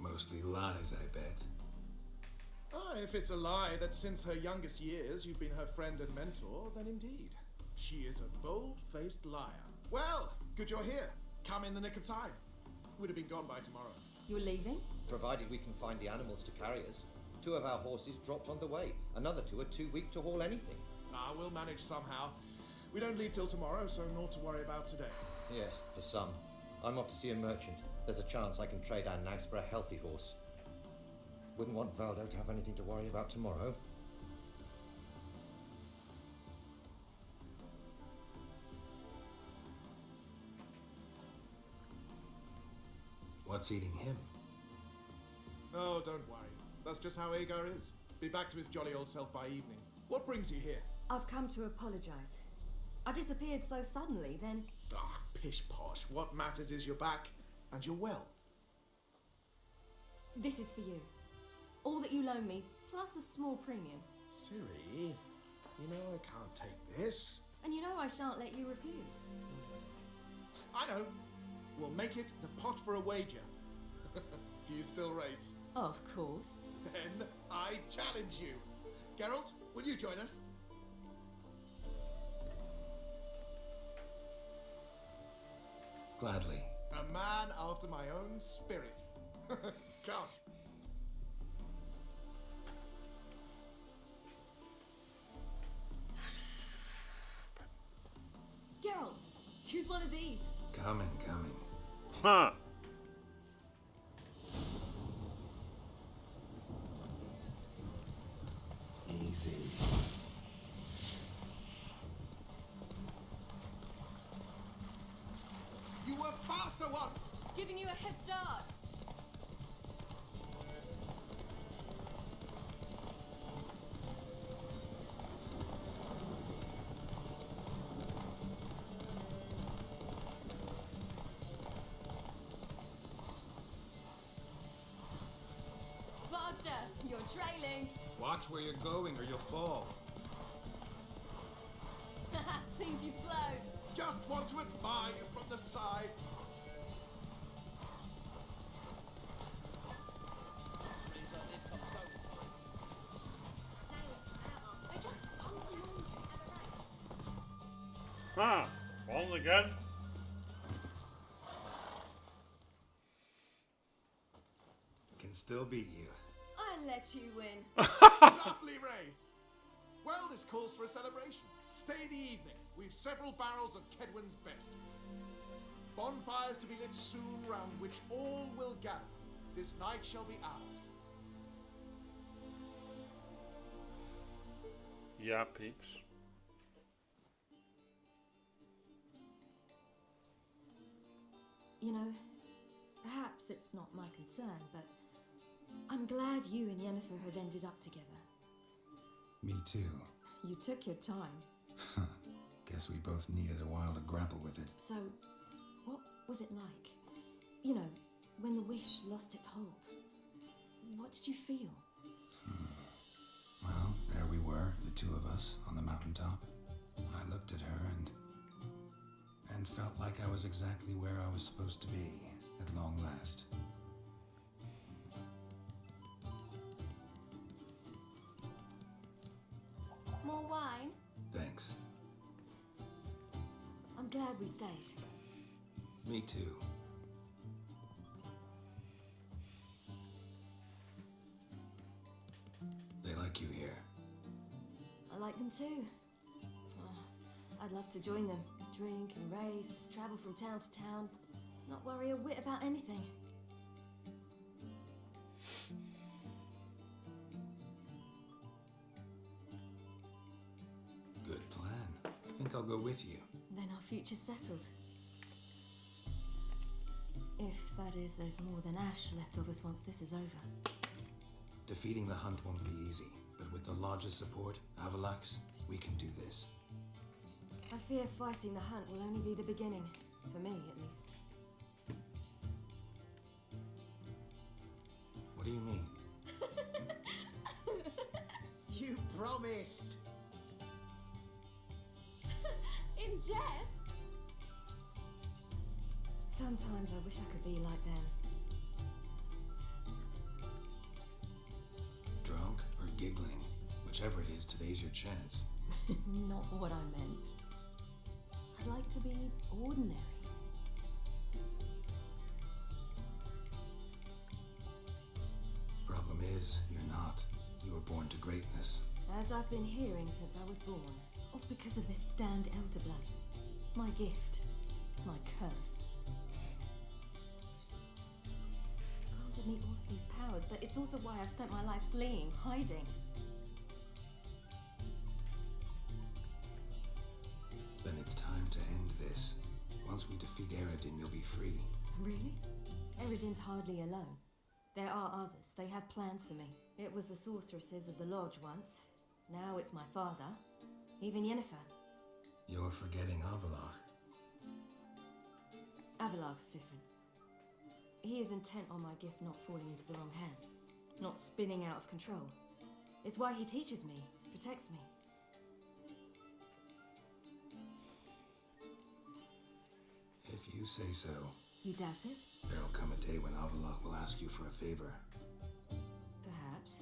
Mostly lies, I bet. Ah, if it's a lie that since her youngest years you've been her friend and mentor, then indeed. She is a bold-faced liar. Well, good you're here. Come in the nick of time. Would have been gone by tomorrow. You're leaving? Provided we can find the animals to carry us. 2 of our horses dropped on the way. Another 2 are too weak to haul anything. Ah, we'll manage somehow. We don't leave till tomorrow, so naught to worry about today. Yes, for some. I'm off to see a merchant. There's a chance I can trade our nags for a healthy horse. Wouldn't want Valdo to have anything to worry about tomorrow. What's eating him? Oh, don't worry. That's just how Agar is. Be back to his jolly old self by evening. What brings you here? I've come to apologise. I disappeared so suddenly, then... Ah, pish posh. What matters is you're back, and you're well. This is for you. All that you loan me, plus a small premium. Siri, you know I can't take this. And you know I shan't let you refuse. I know. We'll make it the pot for a wager. Do you still race? Of course. Then I challenge you. Geralt, will you join us? Gladly. A man after my own spirit. Come. Geralt, choose one of these. Coming, coming. Huh. Easy. You were faster once! Giving you a head start. Faster! You're trailing. Watch where you're going or you'll fall. Seems you've slowed. Just want to admire you from the side. Ah, on again. Can still beat you. I'll let you win. Lovely race. Well, this calls for a celebration. Stay the evening. We've several barrels of Kedwin's best. Bonfires to be lit soon, round which all will gather. This night shall be ours. Yeah, peeps. You know, perhaps it's not my concern, but I'm glad you and Yennefer have ended up together. Me too. You took your time. Guess we both needed a while to grapple with it. So, what was it like? You know, when the wish lost its hold. What did you feel? Well, there we were, the 2 of us, on the mountaintop. I looked at her and felt like I was exactly where I was supposed to be, at long last. More wine? Thanks. I'm glad we stayed. Me too. They like you here. I like them too. Oh, I'd love to join them. Drink and race, travel from town to town, not worry a whit about anything. Good plan. Think I'll go with you. then our future's settled. If, that is, there's more than ash left of us once this is over. Defeating the hunt won't be easy, but with the Lodge's support, Avalax, we can do this. I fear fighting the hunt will only be the beginning, for me at least. What do you mean? You promised! In jest? Sometimes I wish I could be like them. Drunk or giggling? Whichever it is, today's your chance. Not what I meant. I'd like to be ordinary. Problem is, you're not. You were born to greatness. As I've been hearing since I was born. All because of this damned elder blood. My gift. My curse. Granted me all of these powers, but it's also why I've spent my life fleeing, hiding. Then it's time to end this. Once we defeat Eredin, you'll be free. Really? Eredin's hardly alone. There are others. They have plans for me. It was the sorceresses of the Lodge once. Now it's my father. Even Yennefer. You're forgetting Avalach. Avalach's different. He is intent on my gift not falling into the wrong hands. Not spinning out of control. It's why he teaches me, protects me. If you say so. You doubt it? There'll come a day when Avalach will ask you for a favor. Perhaps.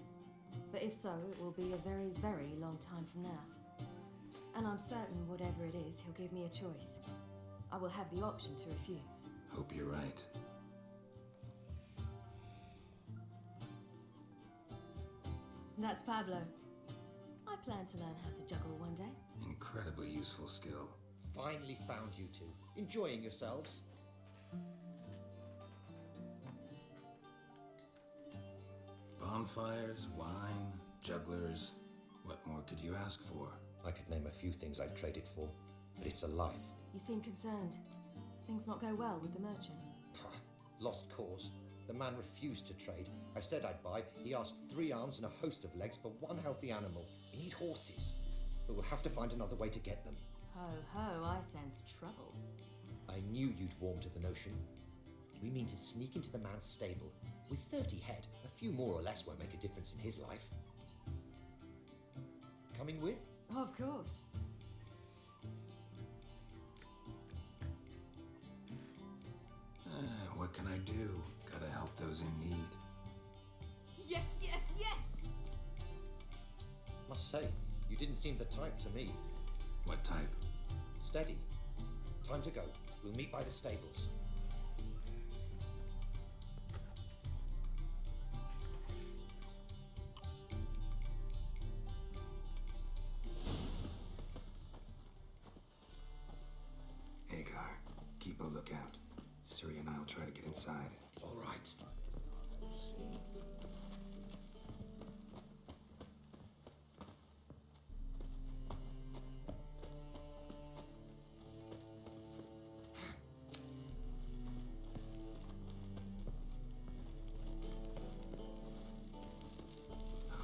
But if so, it will be a very, very long time from now. And I'm certain whatever it is, he'll give me a choice. I will have the option to refuse. Hope you're right. That's Pablo. I plan to learn how to juggle one day. Incredibly useful skill. Finally found you two. Enjoying yourselves? Bonfires, wine, jugglers. What more could you ask for? I could name a few things I'd trade it for, but it's a life. You seem concerned. Things not go well with the merchant. Lost cause. The man refused to trade. I said I'd buy. He asked 3 arms and a host of legs for 1 healthy animal. We need horses, but we'll have to find another way to get them. Ho ho, I sense trouble. I knew you'd warm to the notion. We mean to sneak into the man's stable. With 30 head, a few more or less won't make a difference in his life. Coming with? Of course. What can I do? Gotta help those in need. Yes, yes, yes! Must say, you didn't seem the type to me. What type? Steady. Time to go. We'll meet by the stables. Hagar, keep a lookout. Ciri and I'll try to get inside. All right.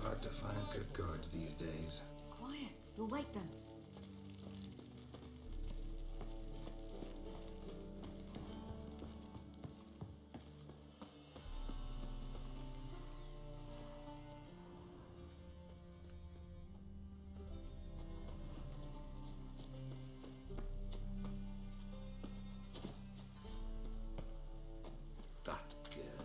Hard to find good guards these days. Quiet. You'll wake them. That girl.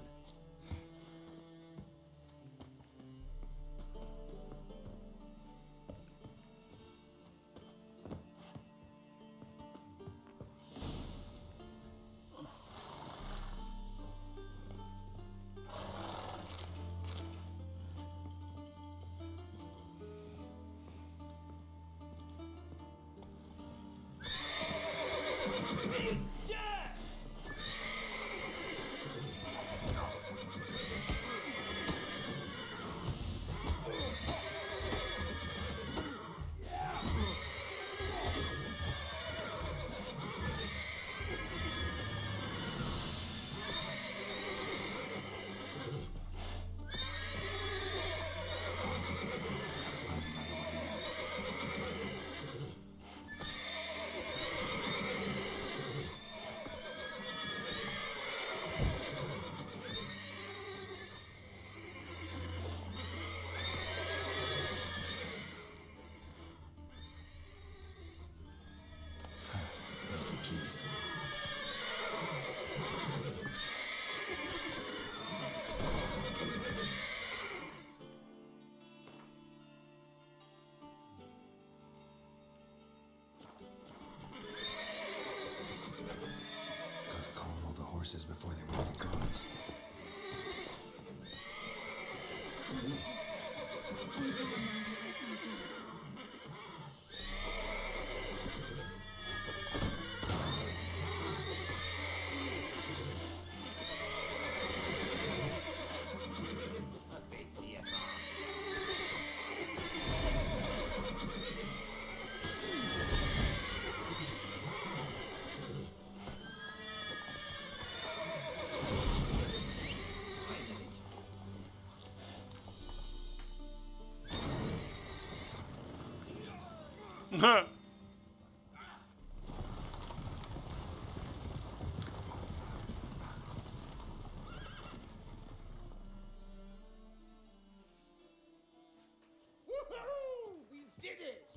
Woohoo! We did it!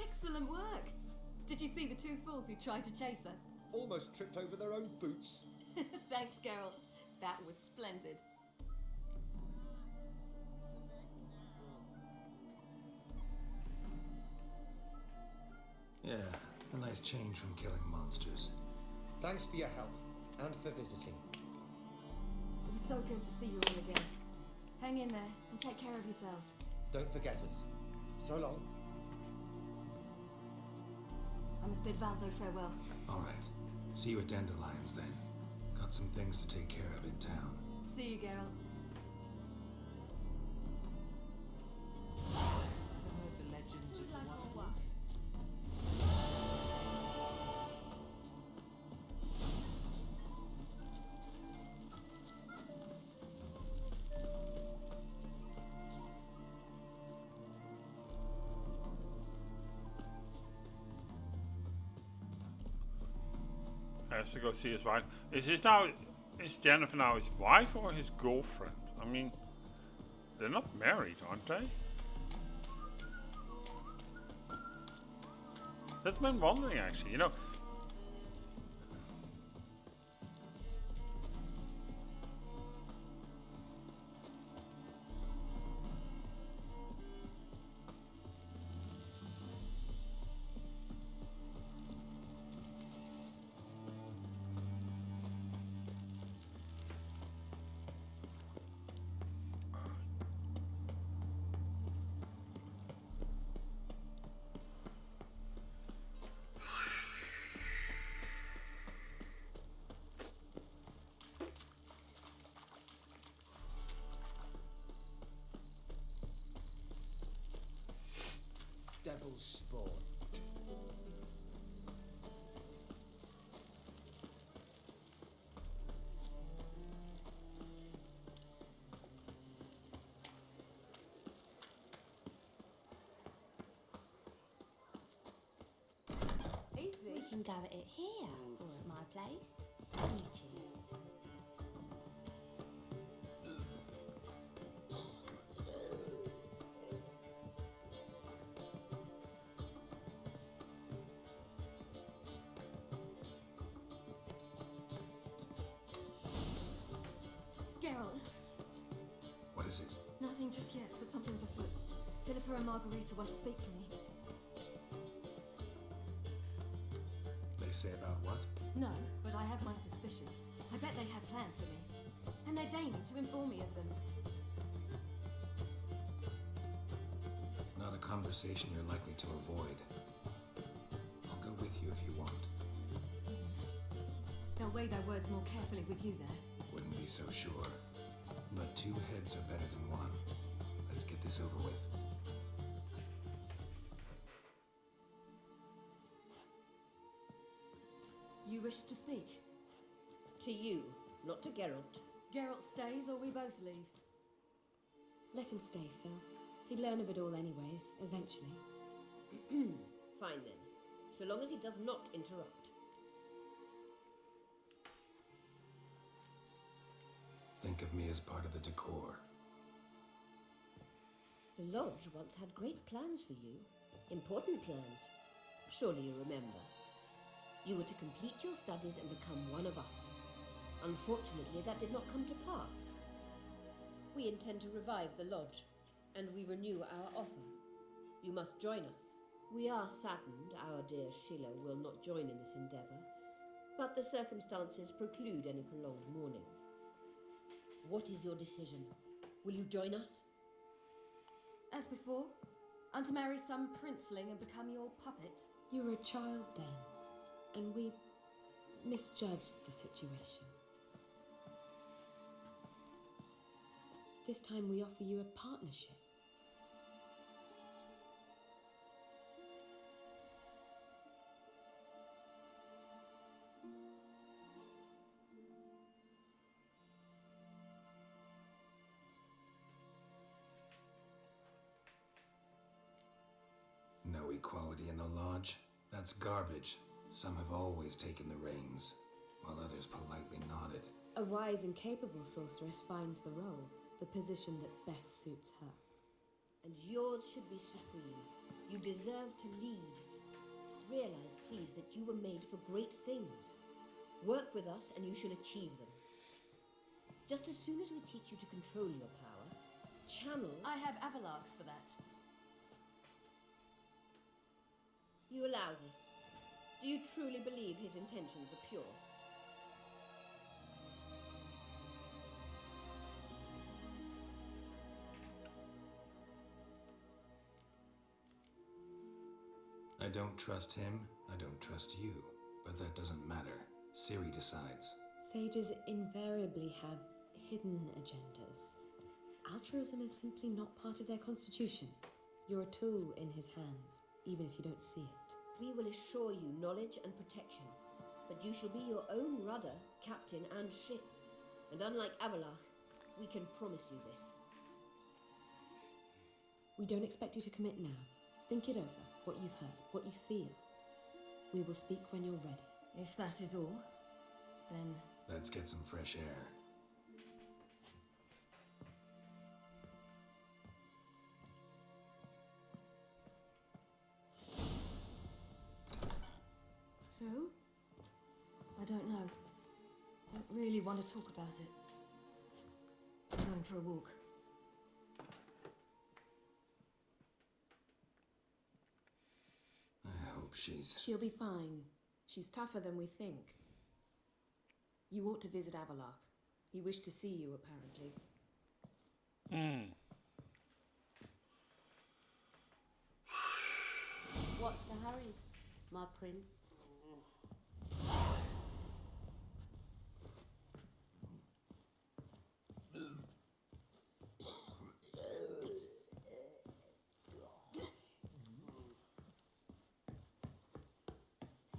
Excellent work! Did you see the two fools who tried to chase us? Almost tripped over their own boots. Thanks, Geralt. That was splendid. Yeah, a nice change from killing monsters. Thanks for your help and for visiting. It was so good to see you all again. Hang in there and take care of yourselves. Don't forget us. So long. I must bid Valdo farewell. All right. See you at Dandelions then. Got some things to take care of in town. See you, Geralt. Heard the legends of the White Wolf? Has to go see his wife. Is Jennifer now his wife or his girlfriend? I mean, they're not married, aren't they? That's been wondering actually, you know. Devil's spawn. Easy. We can go at it here or at my place. You choose. Geralt, What is it? nothing just yet, but something's afoot. Philippa and Margarita want to speak to me. They say about what? No, but I have my suspicions. I bet they have plans for me. And they're deigning to inform me of them. Not a conversation you're likely to avoid. I'll go with you if you want. They'll weigh their words more carefully with you there. Wouldn't be so sure. But two heads are better than one. Let's get this over with. You wish to speak? To you, not to Geralt. Geralt stays or we both leave? Let him stay, Phil. He'd learn of it all anyways, eventually. Fine then, so long as he does not interrupt. Think of me as part of the decor. The Lodge once had great plans for you. Important plans. Surely you remember. You were to complete your studies and become one of us. Unfortunately, that did not come to pass. We intend to revive the Lodge, and we renew our offer. You must join us. We are saddened our dear Sheila will not join in this endeavour, but the circumstances preclude any prolonged mourning. What is your decision? Will you join us? As before, I'm to marry some princeling and become your puppet. You were a child then, and we misjudged the situation. This time we offer you a partnership. No equality in the Lodge. much. That's garbage. Some have always taken the reins, while others politely nodded. A wise and capable sorceress finds the role, the position that best suits her. And yours should be supreme. You deserve to lead. Realize, please, that you were made for great things. Work with us and you shall achieve them. Just as soon as we teach you to control your power, channel... I have Avalark for that. You allow this. Do you truly believe his intentions are pure? I don't trust him, I don't trust you. But that doesn't matter. Ciri decides. Sages invariably have hidden agendas. Altruism is simply not part of their constitution. You're a tool in his hands, even if you don't see it. We will assure you knowledge and protection, but you shall be your own rudder, captain, and ship. And unlike Avalark, we can promise you this. We don't expect you to commit now. Think it over, what you've heard, what you feel. We will speak when you're ready. If that is all, then... Let's get some fresh air. So? I don't know. Don't really want to talk about it. I'm going for a walk. I hope she's... She'll be fine. She's tougher than we think. You ought to visit Avalark. He wished to see you, apparently. What's the hurry, my prince?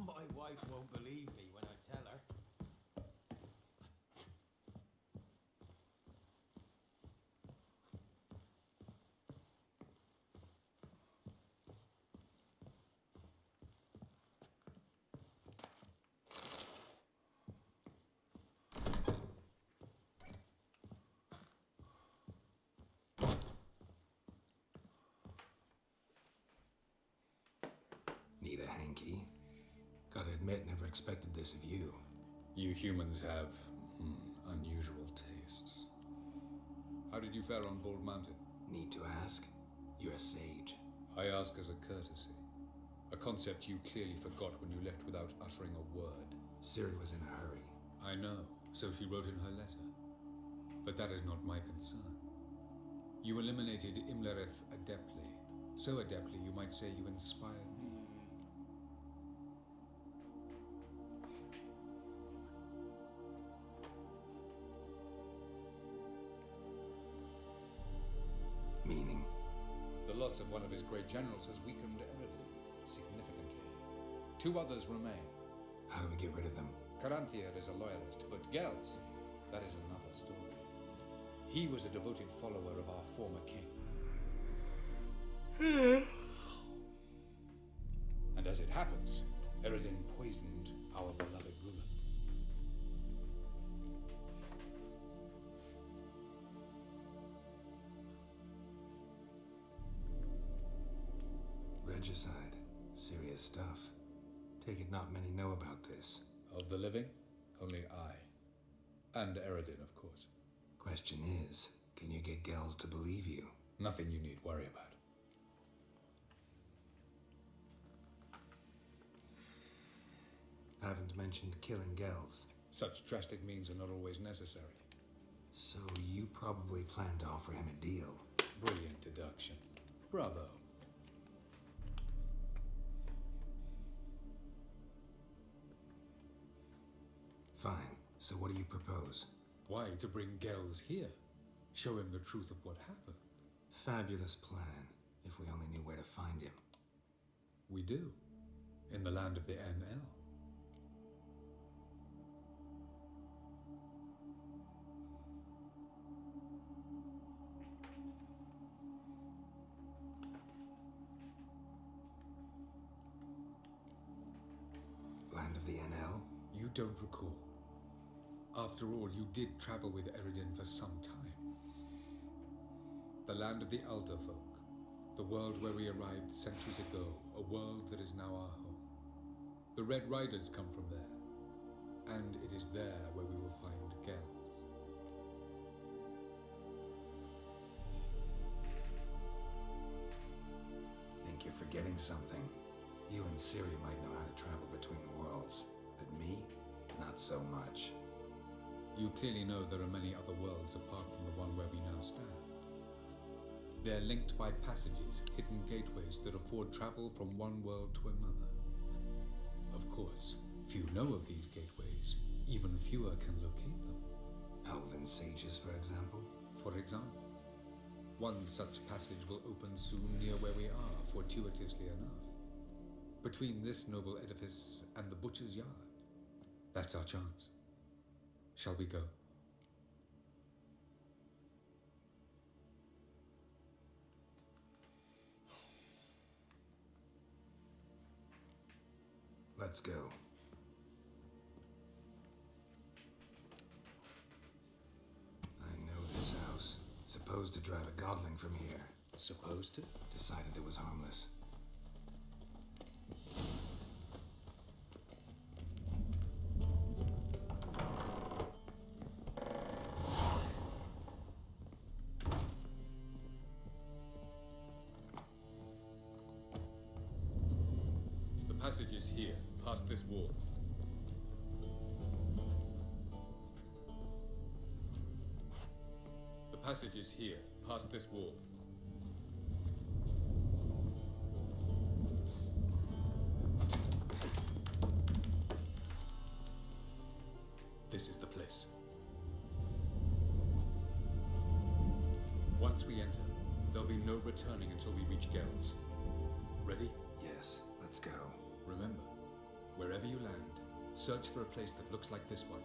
My wife won't believe me when I tell her. Need a hanky? Gotta admit, never expected this of you. You humans have unusual tastes. How did you fare on Bald Mountain? Need to ask? You're a sage. I ask as a courtesy. A concept you clearly forgot when you left without uttering a word. Ciri was in a hurry. I know, so she wrote in her letter. But that is not my concern. You eliminated Imlerith adeptly. So adeptly you might say you inspired me. Meaning? The loss of one of his great generals has weakened Eredin significantly. 2 others remain. How do we get rid of them? Caranthir is a loyalist, but Gels, that is another story. He was a devoted follower of our former king. And as it happens, Eredin poisoned our beloved ruler. Regicide. Serious stuff. Take it not many know about this. Of the living, only I. And Eredin, of course. Question is, can you get Gels to believe you? Nothing you need worry about. Haven't mentioned killing Gels. Such drastic means are not always necessary. So you probably plan to offer him a deal. Brilliant deduction. Bravo. Fine. So what do you propose? Why, to bring Gels here. Show him the truth of what happened. Fabulous plan, if we only knew where to find him. We do. In the land of the NL. NL? You don't recall. After all, you did travel with Eridin for some time. The land of the Elder folk, the world where we arrived centuries ago, a world that is now our home. The Red Riders come from there, and it is there where we will find Gels. Think you're forgetting something. You and Ciri might know how to travel between worlds, but me, not so much. You clearly know there are many other worlds apart from the one where we now stand. They're linked by passages, hidden gateways that afford travel from one world to another. Of course, few know of these gateways. Even fewer can locate them. Elven sages, for example? For example. One such passage will open soon near where we are, fortuitously enough. Between this noble edifice and the butcher's yard. That's our chance. Shall we go? Let's go. I know this house. Supposed to drive a godling from here. Supposed to? Decided it was harmless. The passage is here, past this wall. The passage is here, past this wall. This is the place. Once we enter, there'll be no returning until we reach Gels. Ready? Yes, let's go. Remember, wherever you land, search for a place that looks like this one.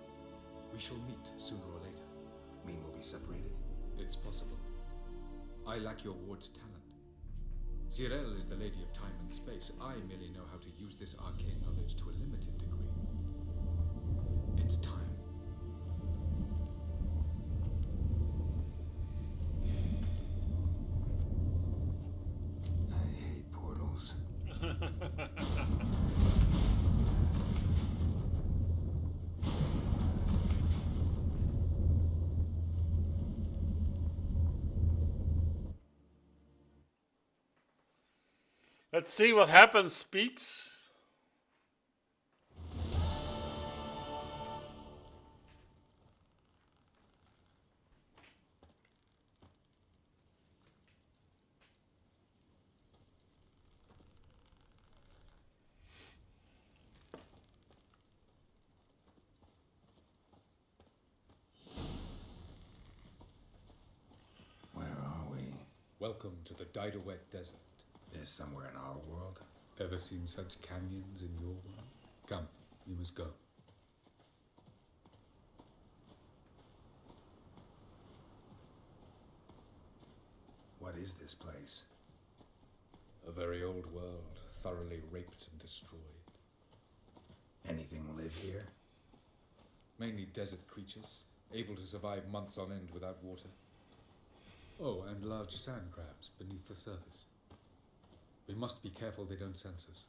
We shall meet sooner or later. Mean we'll be separated? It's possible. I lack your ward's talent. Zirel is the lady of time and space. I merely know how to use this arcane knowledge to a limited degree. It's time. I hate portals. Let's see what happens, peeps. Where are we? Welcome to the Didowet Desert. This somewhere in our world? Ever seen such canyons in your world? Come, we must go. What is this place? A very old world, thoroughly raped and destroyed. Anything live here? Mainly desert creatures, able to survive months on end without water. Oh, and large sand crabs beneath the surface. We must be careful they don't sense us.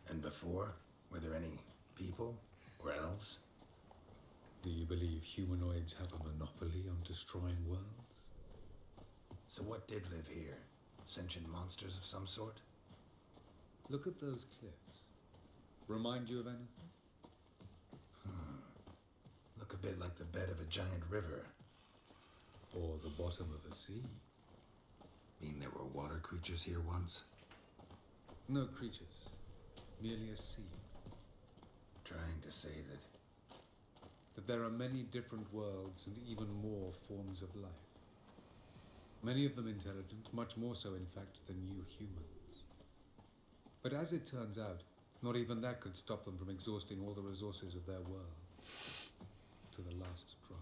And before? Were there any people? Or elves? Do you believe humanoids have a monopoly on destroying worlds? So what did live here? Sentient monsters of some sort? Look at those cliffs. Remind you of anything? Look a bit like the bed of a giant river. Or the bottom of a sea. Mean there were water creatures here once? No creatures. Merely a sea. Trying to say that there are many different worlds and even more forms of life. Many of them intelligent, much more so in fact than you humans. But as it turns out, not even that could stop them from exhausting all the resources of their world. To the last drop.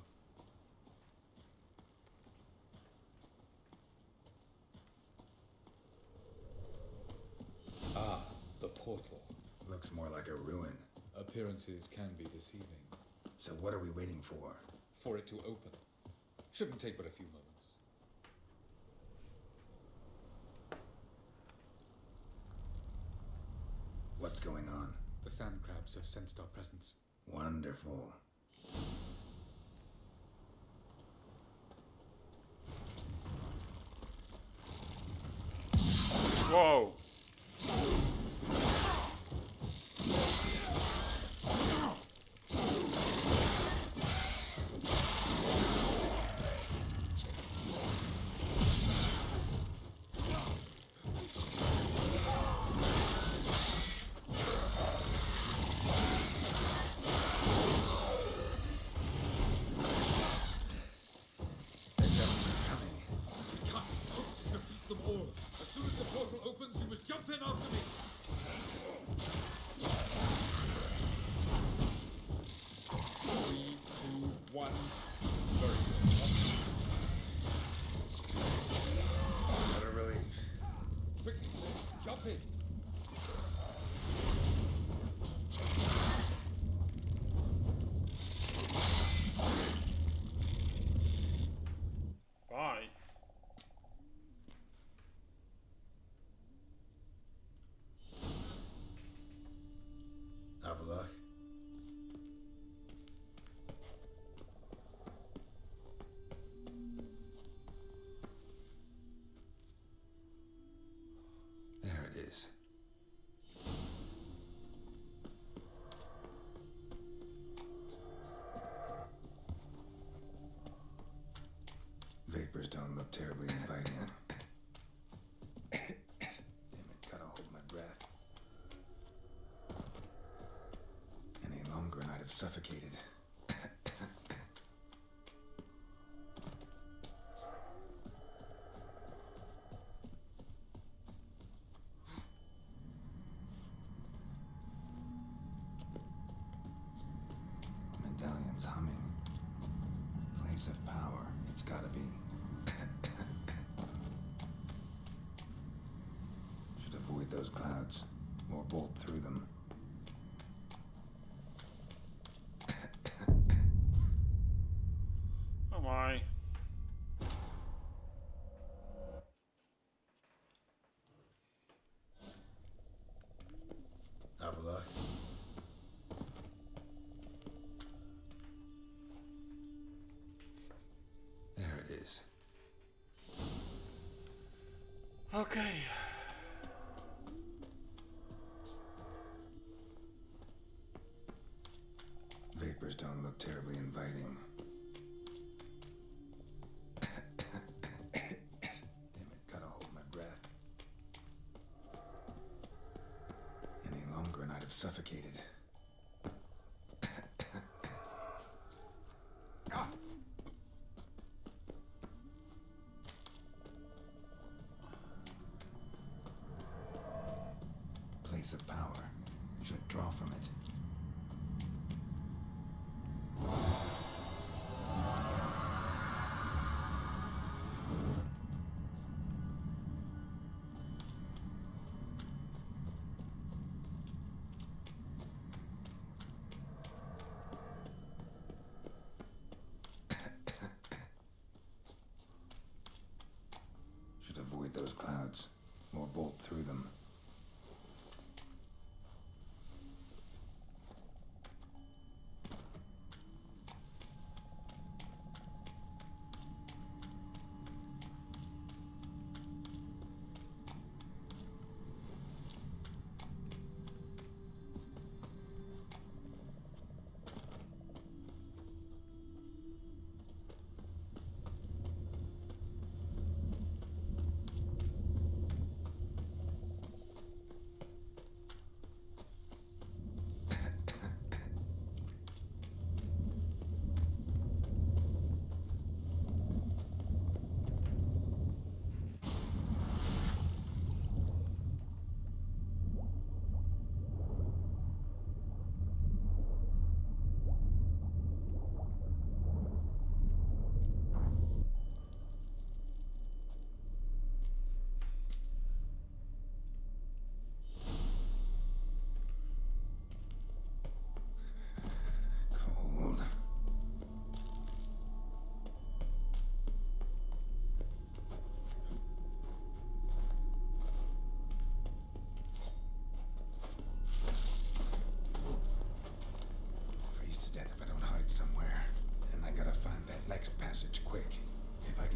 Ah, the portal. Looks more like a ruin. Appearances can be deceiving. So what are we waiting for? For it to open. Shouldn't take but a few moments. What's going on? The sand crabs have sensed our presence. Wonderful. Whoa! Defeat them all. As soon as the portal opens, you must jump in after me. 3, 2, 1. Very good. What a relief. Quickly, jump in. Bye. Avalok. There it is. Vapors don't look terribly inviting. Damn it, gotta hold my breath. Any longer and I'd have suffocated. Medallion's humming. Place of power, it's gotta be. Should avoid those clouds, or bolt through them. Oh my. Avalok. There it is. Okay. Vapors don't look terribly inviting. Damn it, gotta hold my breath. Any longer and I'd have suffocated. Place of power should draw from it. Should avoid those clouds, or bolt through them.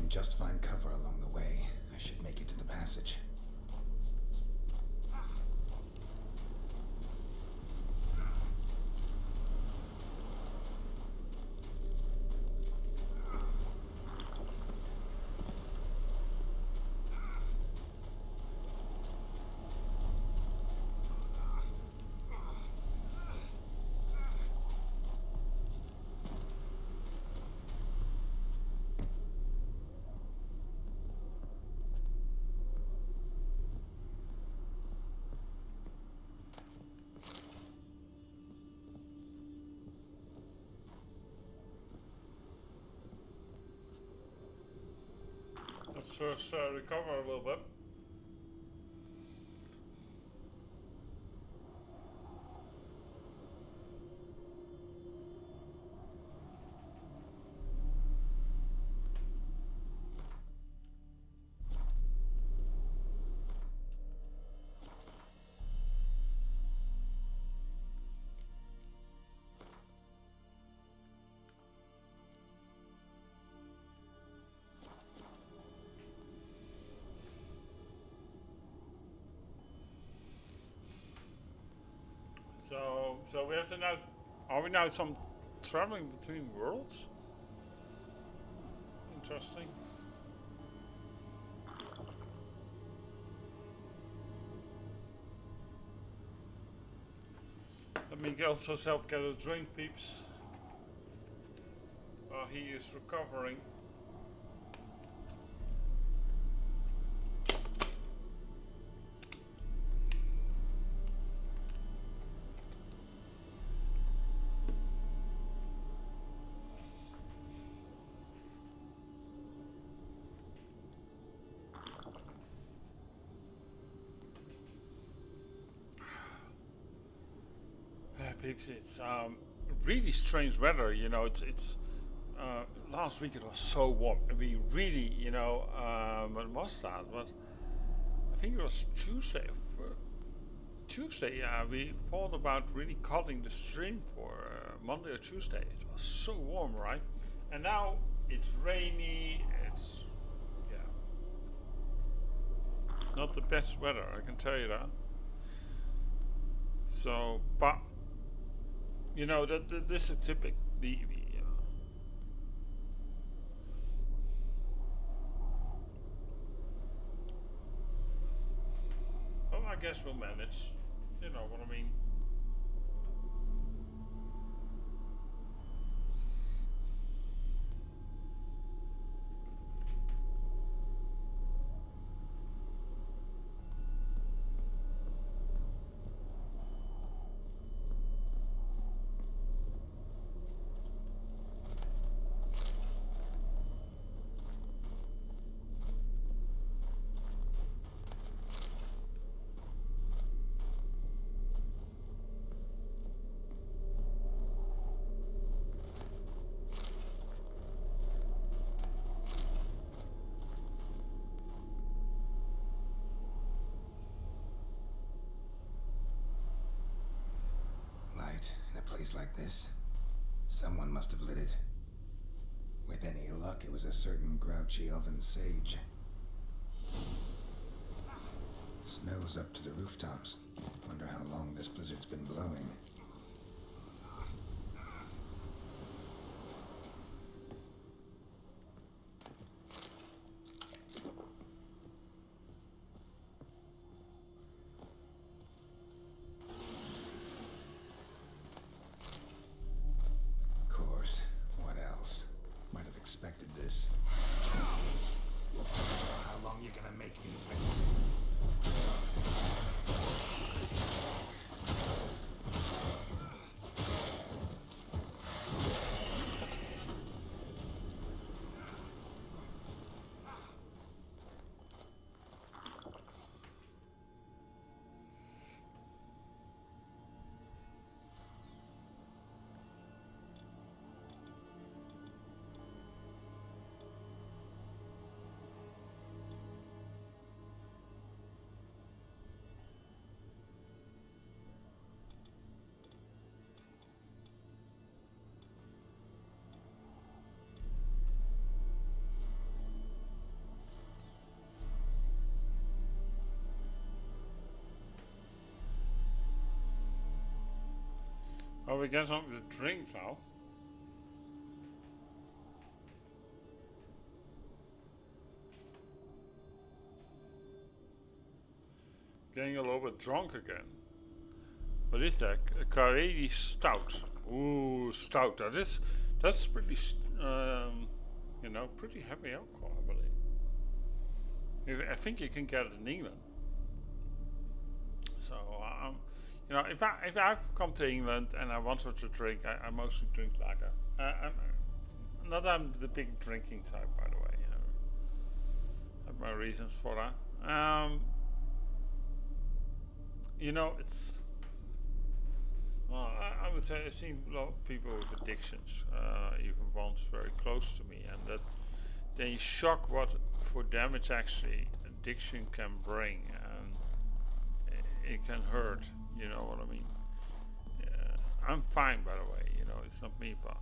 can just find cover along the way, I should make it to the passage. Let's first recover a little bit. So we have to now. Are we now some traveling between worlds? Interesting. Let me also get a drink, peeps. While he is recovering. Peeps, it's really strange weather. You know, it's last week it was so warm. And we really, you know, when was that? But I think it was Tuesday. Tuesday, yeah, we thought about really cutting the stream for Monday or Tuesday. It was so warm, right? And now it's rainy. It's not the best weather, I can tell you that. So, but you know that this is typical. Well, I guess we'll manage. You know what I mean. In a place like this, someone must have lit it. With any luck, it was a certain grouchy oven sage. Snow's up to the rooftops. Wonder how long this blizzard's been blowing. Oh, we get something to drink now. Getting a little bit drunk again. What is that? A Kareli stout. Ooh, stout. That's pretty, you know, pretty heavy alcohol, I believe. I think you can get it in England. So, you know, if I come to England and I want something to drink, I mostly drink lager. I'm the big drinking type, by the way. You know, I have my reasons for that. You know, it's. Well, I would say I've seen a lot of people with addictions, even ones very close to me, and that they shock what for damage actually addiction can bring, and it can hurt. You know what I mean? I'm fine, by the way. You know, it's not me, but.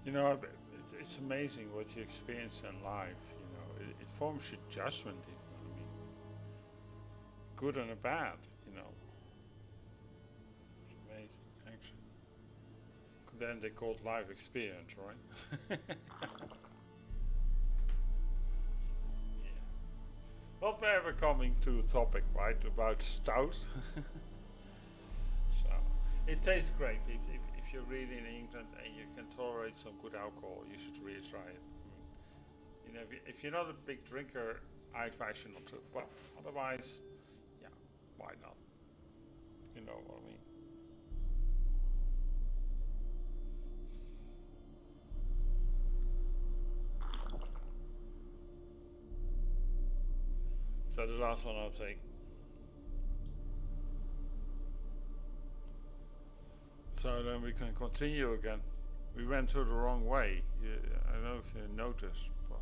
You know, it's amazing what you experience in life. You know, it forms your judgment. I mean, good and a bad. You know, it's amazing actually. Then they call it life experience, right? Yeah. Not ever coming to a topic, right, about stout. So it tastes great. If you're really in England and you can tolerate some good alcohol, you should really try it. I mean, you know, if you're not a big drinker, I advise you not to. But otherwise, yeah, why not? You know what I mean? So the last one I'll take. So then we can continue again. We went to the wrong way. I don't know if you noticed, but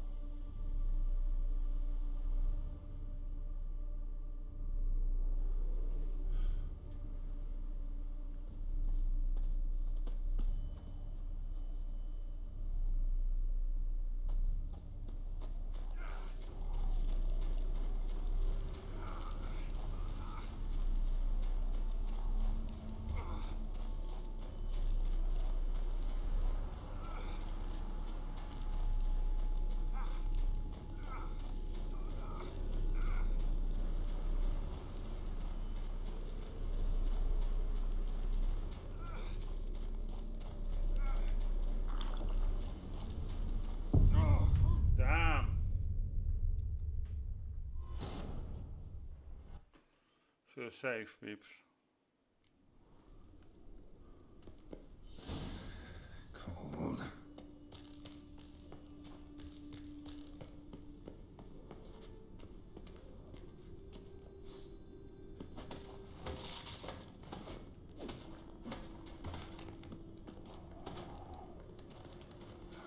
damn. So safe, peeps. Cold.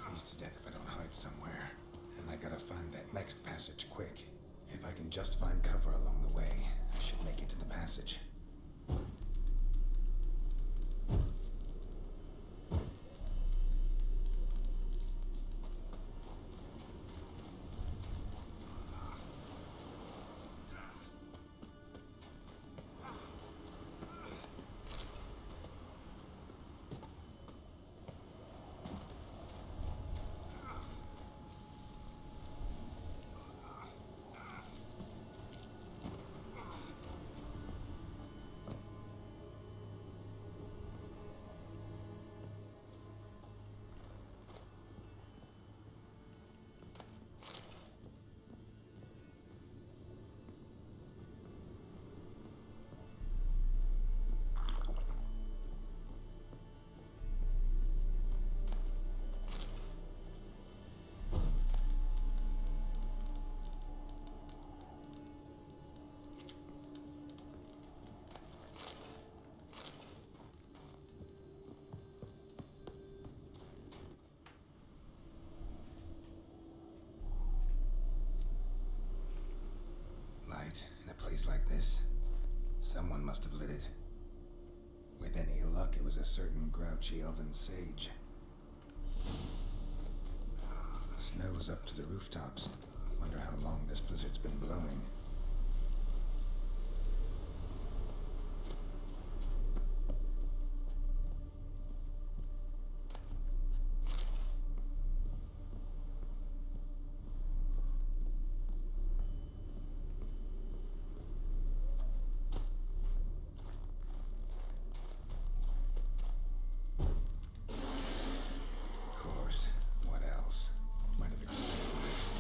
Freeze to death if that next passage quick. If I can just find cover along the way, I should make it to the passage. In a place like this, someone must have lit it. With any luck, it was a certain grouchy elven sage. Snow's up to the rooftops. Wonder how long this blizzard's been blowing. What else? Might have expected this.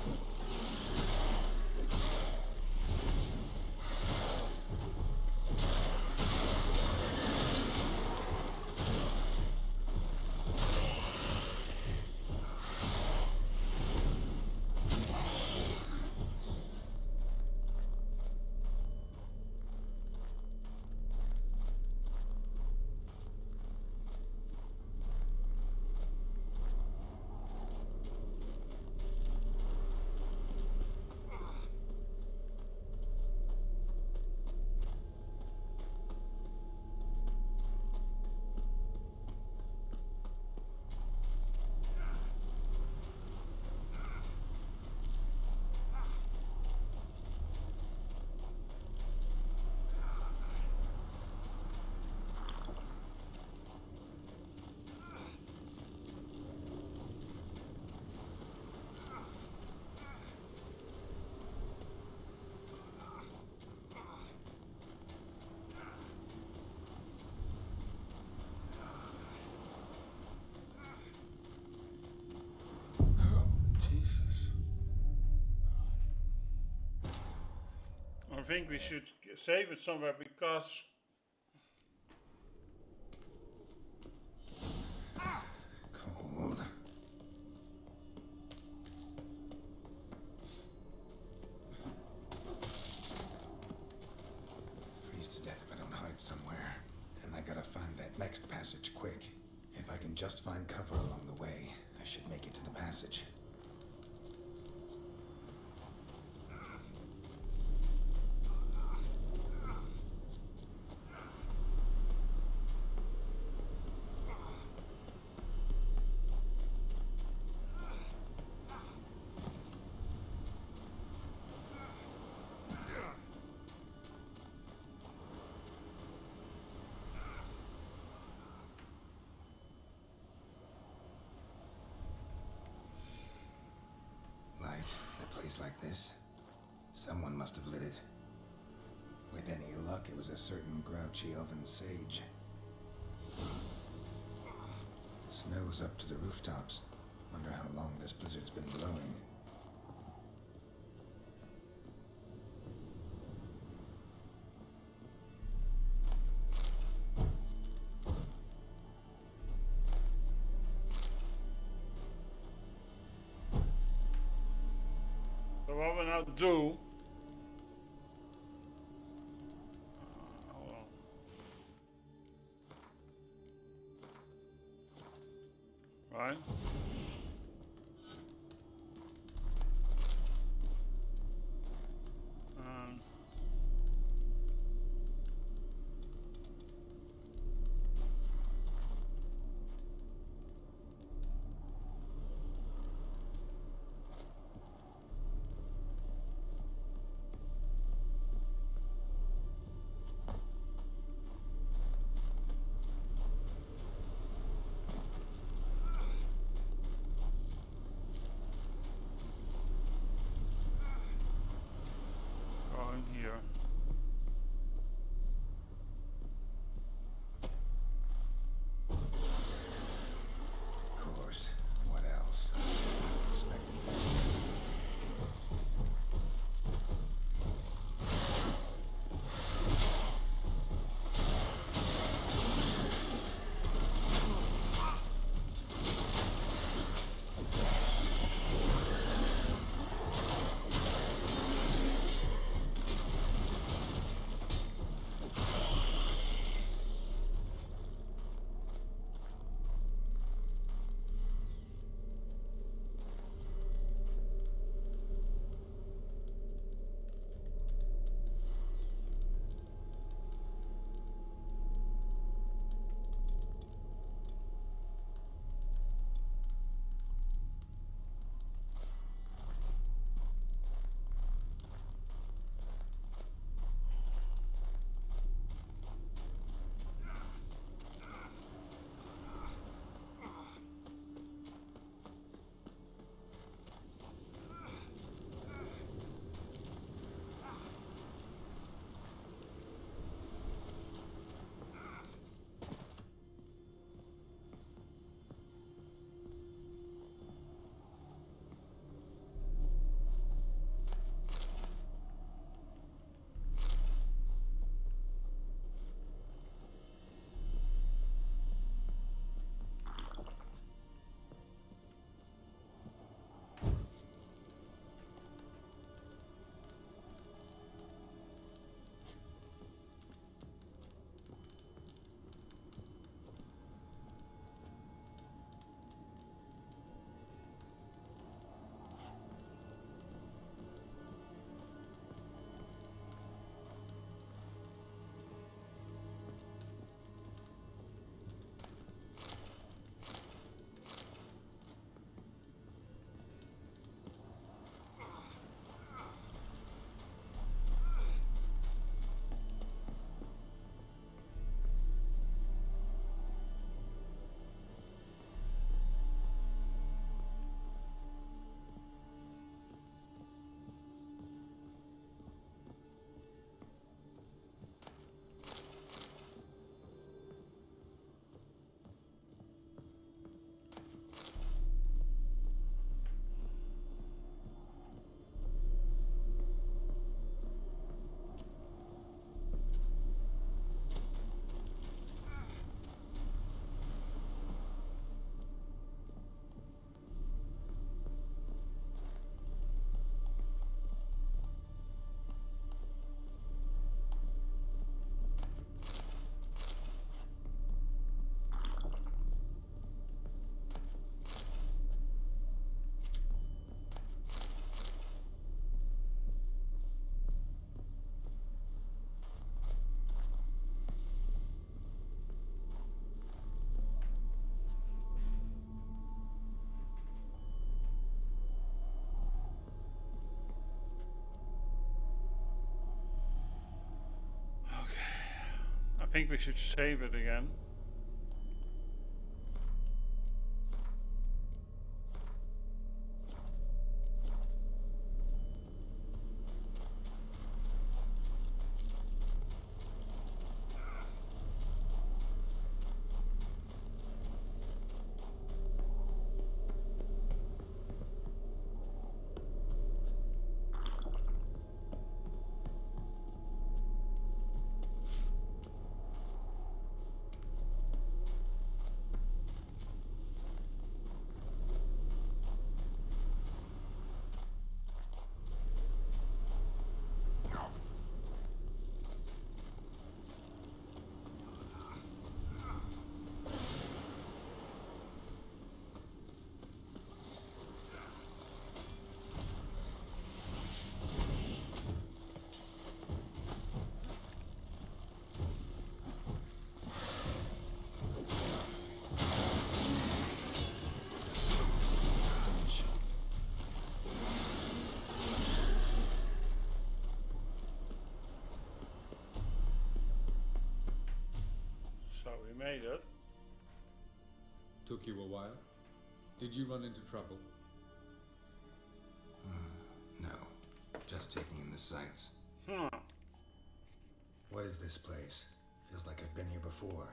I think we should save it somewhere because cold. Freeze to death if I don't hide somewhere. And I gotta find that next passage quick. If I can just find cover along the way, I should make it to the passage. In a place like this, someone must have lit it. With any luck, it was a certain grouchy elven sage. Snow's up to the rooftops. Wonder how long this blizzard's been blowing. So what we now do, right? think we should save it again. So we made it. Took you a while? Did you run into trouble? No, just taking in the sights. What is this place? Feels like I've been here before.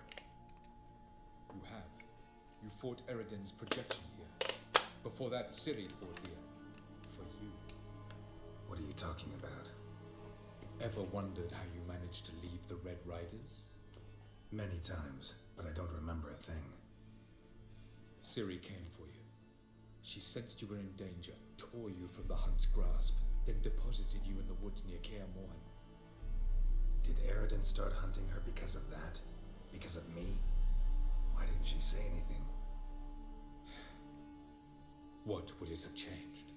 You have. You fought Eredin's projection here. Before that, Ciri fought here. For you. What are you talking about? Ever wondered how you managed to leave the Red Riders? Many times, but I don't remember a thing. Ciri came for you. She sensed you were in danger, tore you from the Hunt's grasp, then deposited you in the woods near Kaer Morhen. Did Eredin start hunting her because of that? Because of me? Why didn't she say anything? What would it have changed?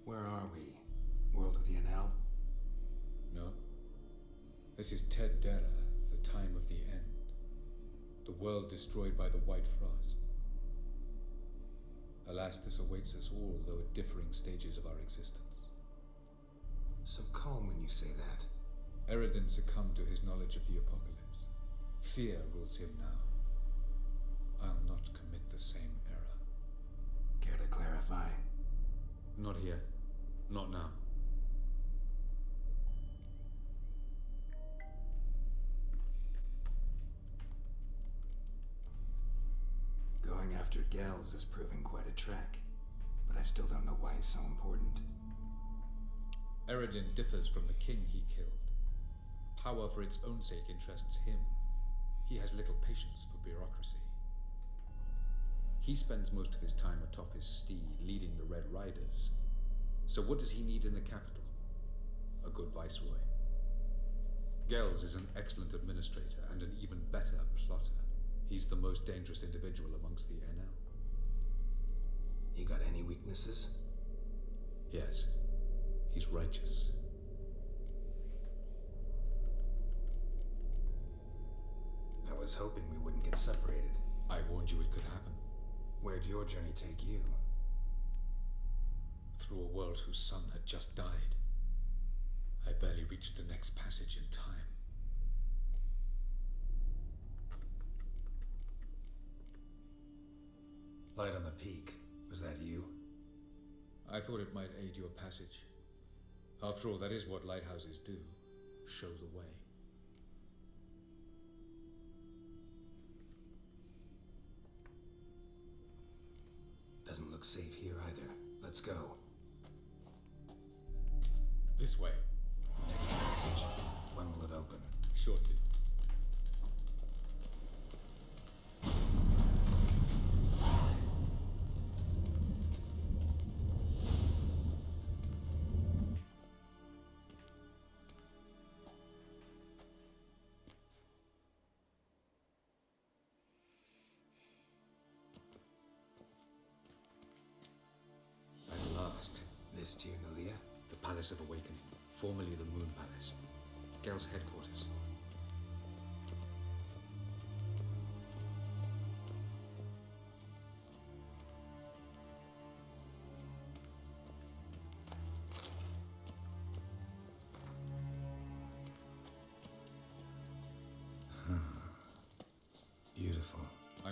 Where are we? World of the NL? No. This is Ted Dera, the time of the end. The world destroyed by the White Frost. Alas, this awaits us all, though at differing stages of our existence. So calm when you say that. Eredin succumbed to his knowledge of the apocalypse. Fear rules him now. I'll not commit the same error. Care to clarify? Not here. Not now. Going after Gels is proving quite a trek, but I still don't know why he's so important. Eredin differs from the king he killed. Power for its own sake interests him. He has little patience for bureaucracy. He spends most of his time atop his steed, leading the Red Riders. So what does he need in the capital? A good viceroy. Gels is an excellent administrator and an even better plotter. He's the most dangerous individual amongst the NL. He got any weaknesses? Yes. He's righteous. I was hoping we wouldn't get separated. I warned you it could happen. Where'd your journey take you? Through a world whose son had just died. I barely reached the next passage in time. Light on the peak. Was that you? I thought it might aid your passage. After all, that is what lighthouses do. Show the way. Doesn't look safe here either. Let's go. This way. Next passage. When will it open? Shortly. This to you, Nalia? The Palace of Awakening, formerly the Moon Palace. Gel's headquarters.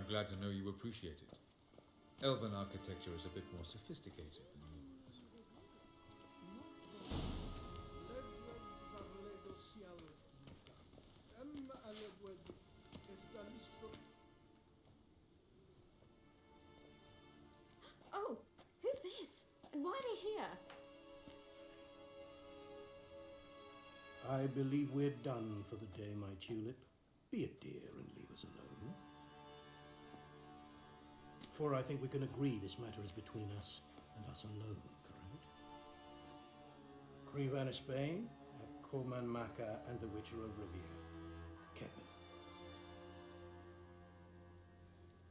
I'm glad to know you appreciate it. Elven architecture is a bit more sophisticated than yours. Oh, who's this? And why are they here? I believe we're done for the day, my tulip. Be a dear and leave us alone. For I think we can agree this matter is between us and us alone, correct? Crevan of Spain, Coman Maca, and the Witcher of Rivia. Kedman.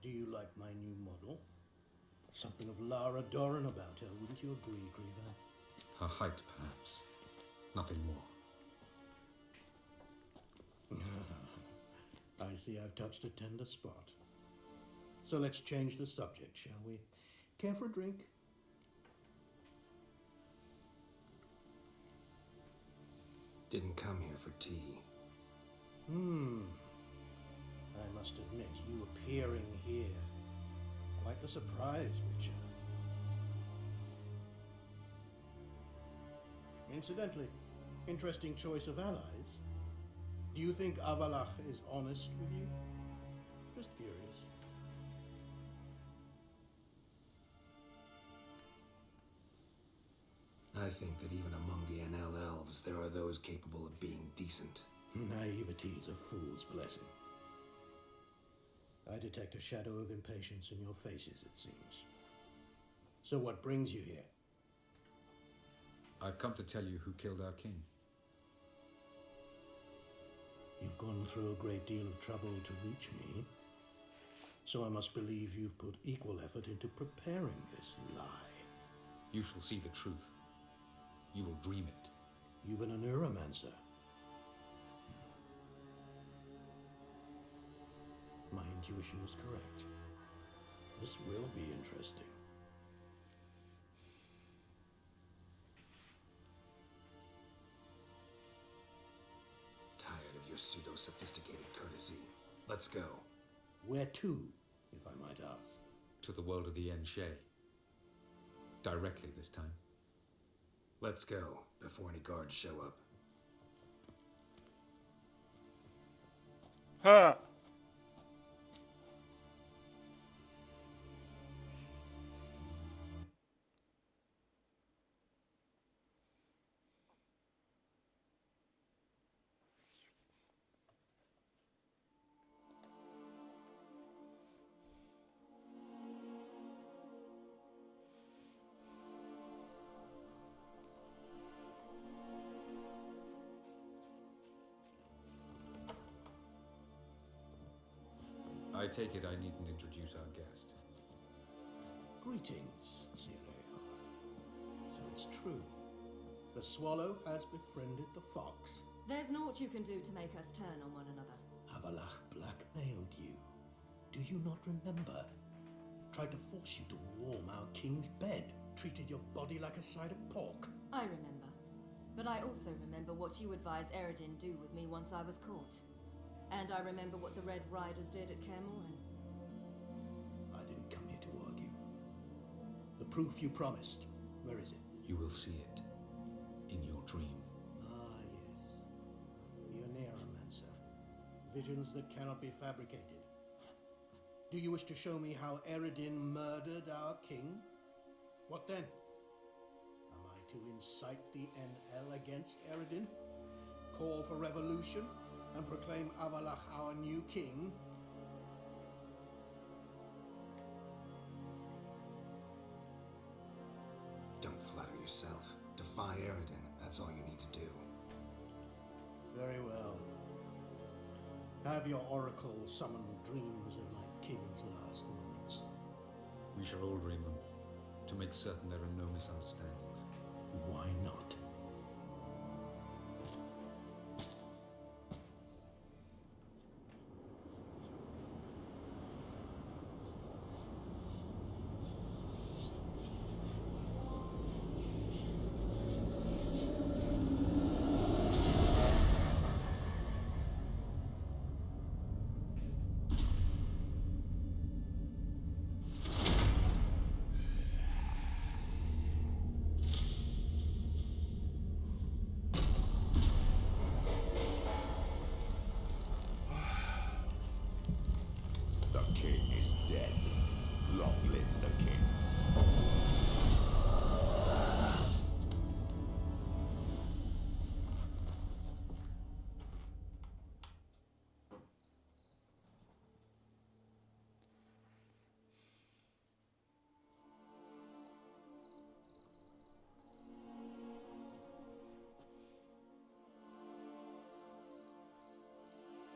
Do you like my new model? Something of Lara Doran about her, wouldn't you agree, Crevan? Her height, perhaps. Nothing more. I see I've touched a tender spot. So let's change the subject, shall we? Care for a drink? Didn't come here for tea. I must admit, you appearing here, quite the surprise, Witcher. Incidentally, interesting choice of allies. Do you think Avalach is honest with you? Just curious. I think that even among the NL elves, there are those capable of being decent. Naivety is a fool's blessing. I detect a shadow of impatience in your faces, it seems. So what brings you here? I've come to tell you who killed our king. You've gone through a great deal of trouble to reach me, so I must believe you've put equal effort into preparing this lie. You shall see the truth. You will dream it. You've been a neuromancer. My intuition was correct. This will be interesting. Tired of your pseudo-sophisticated courtesy. Let's go. Where to, if I might ask? To the world of the Enshe. Directly this time. Let's go, before any guards show up. Huh. I take it I needn't introduce our guest. Greetings, Cyril. So it's true. The swallow has befriended the fox. There's naught you can do to make us turn on one another. Avalach blackmailed you. Do you not remember? Tried to force you to warm our king's bed. Treated your body like a side of pork. I remember. But I also remember what you advised Eredin do with me once I was caught. And I remember what the Red Riders did at Kaer Morhen. I didn't come here to argue. The proof you promised, where is it? You will see it. In your dream. Ah, yes. The Oneiromancer. Visions that cannot be fabricated. Do you wish to show me how Eredin murdered our king? What then? Am I to incite the NL against Eredin? Call for revolution? And proclaim Avalach our new king? Don't flatter yourself. Defy Eredin. That's all you need to do. Very well. Have your oracle summon dreams of my king's last moments. We shall all dream them, to make certain there are no misunderstandings. Why not? king is dead. Long live the king.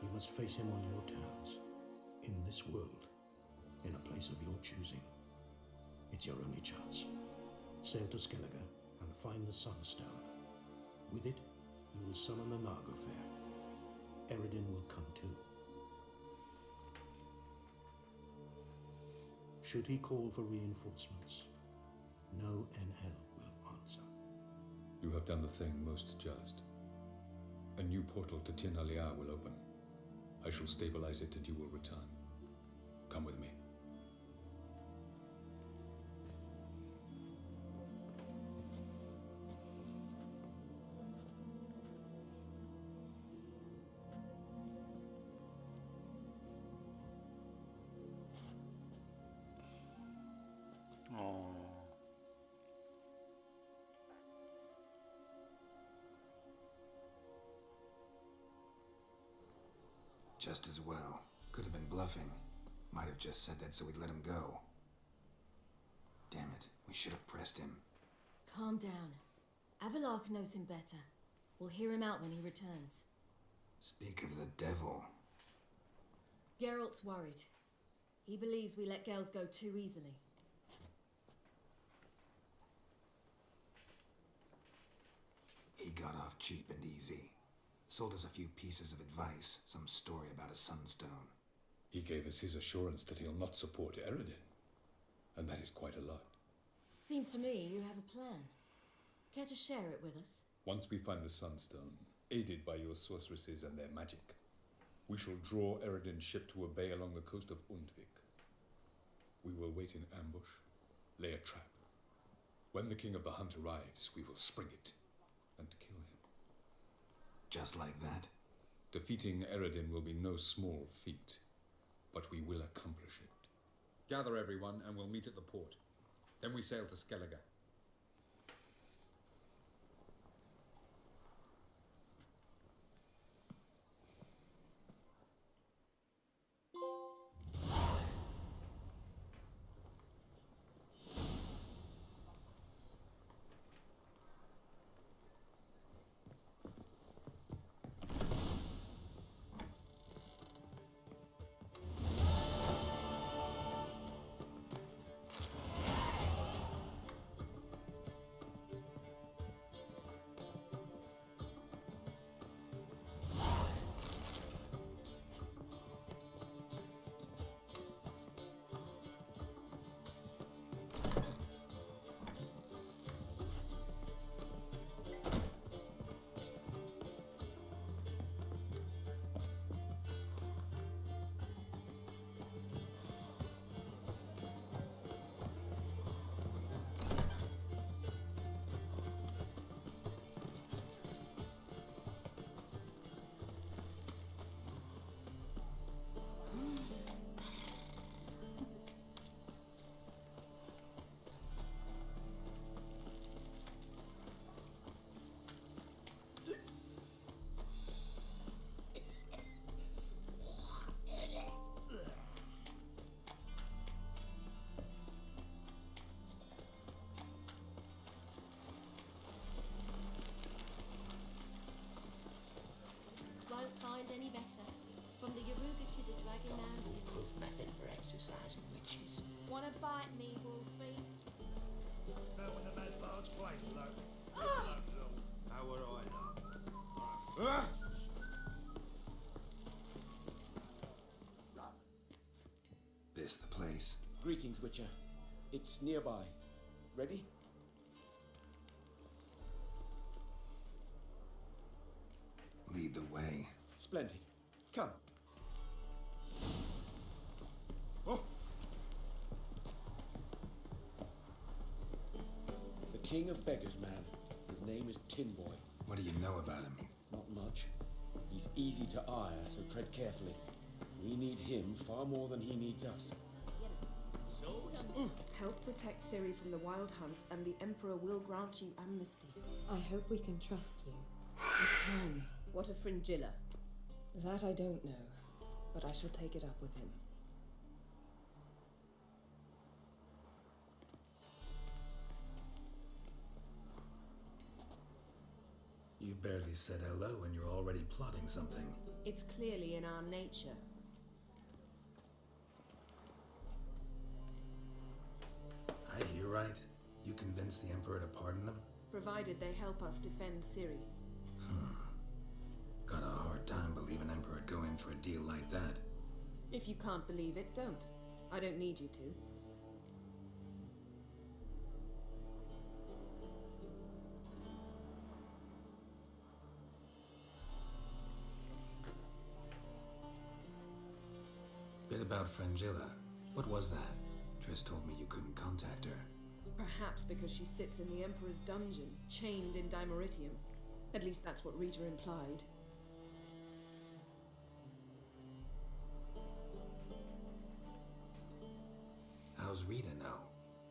You must face him on your terms. In this world. In a place of your choosing. It's your only chance. Sail to Skellige and find the Sunstone. With it, you will summon the Nagelfair. Eredin will come too. Should he call for reinforcements, no NL will answer. You have done the thing most just. A new portal to Tin Alia will open. I shall stabilize it and you will return. Come with me. Oh. Just as well. Could have been bluffing. Might have just said that so we'd let him go. Damn it, we should have pressed him. Calm down. Avalark knows him better. We'll hear him out when he returns. Speak of the devil. Geralt's worried. He believes we let girls go too easily. He got off cheap and easy. Sold us a few pieces of advice, some story about a sunstone. He gave us his assurance that he'll not support Eredin. And that is quite a lot. Seems to me you have a plan. Care to share it with us? Once we find the Sunstone, aided by your sorceresses and their magic, we shall draw Eredin's ship to a bay along the coast of Undvik. We will wait in ambush, lay a trap. When the King of the Hunt arrives, we will spring it and kill him. Just like that? Defeating Eredin will be no small feat, but we will accomplish it. Gather everyone and we'll meet at the port. Then we sail to Skellige. Won't find any better. From the Yaruga to the Dragon Mountains. Proof method for exercising witches. Wanna bite me, Wolfie? Know when the mad barge place, look. How would I know? This the place? Greetings, Witcher. It's nearby. Ready? Lead the way. Splendid. Come. Oh. The King of Beggars, man. His name is Tin Boy. What do you know about him? Not much. He's easy to ire, so tread carefully. We need him far more than he needs us. Help protect Ciri from the Wild Hunt, and the Emperor will grant you amnesty. I hope we can trust you. You can. What of Fringilla? That I don't know, but I shall take it up with him. You barely said hello and you're already plotting something. It's clearly in our nature. I hear right. You convinced the Emperor to pardon them? Provided they help us defend Ciri. Got a hard time believing Emperor'd go in for a deal like that. If you can't believe it, don't. I don't need you to. Bit about Fringilla. What was that? Triss told me you couldn't contact her. Perhaps because she sits in the Emperor's dungeon, chained in Dimeritium. At least that's what Rita implied. How's Rita now?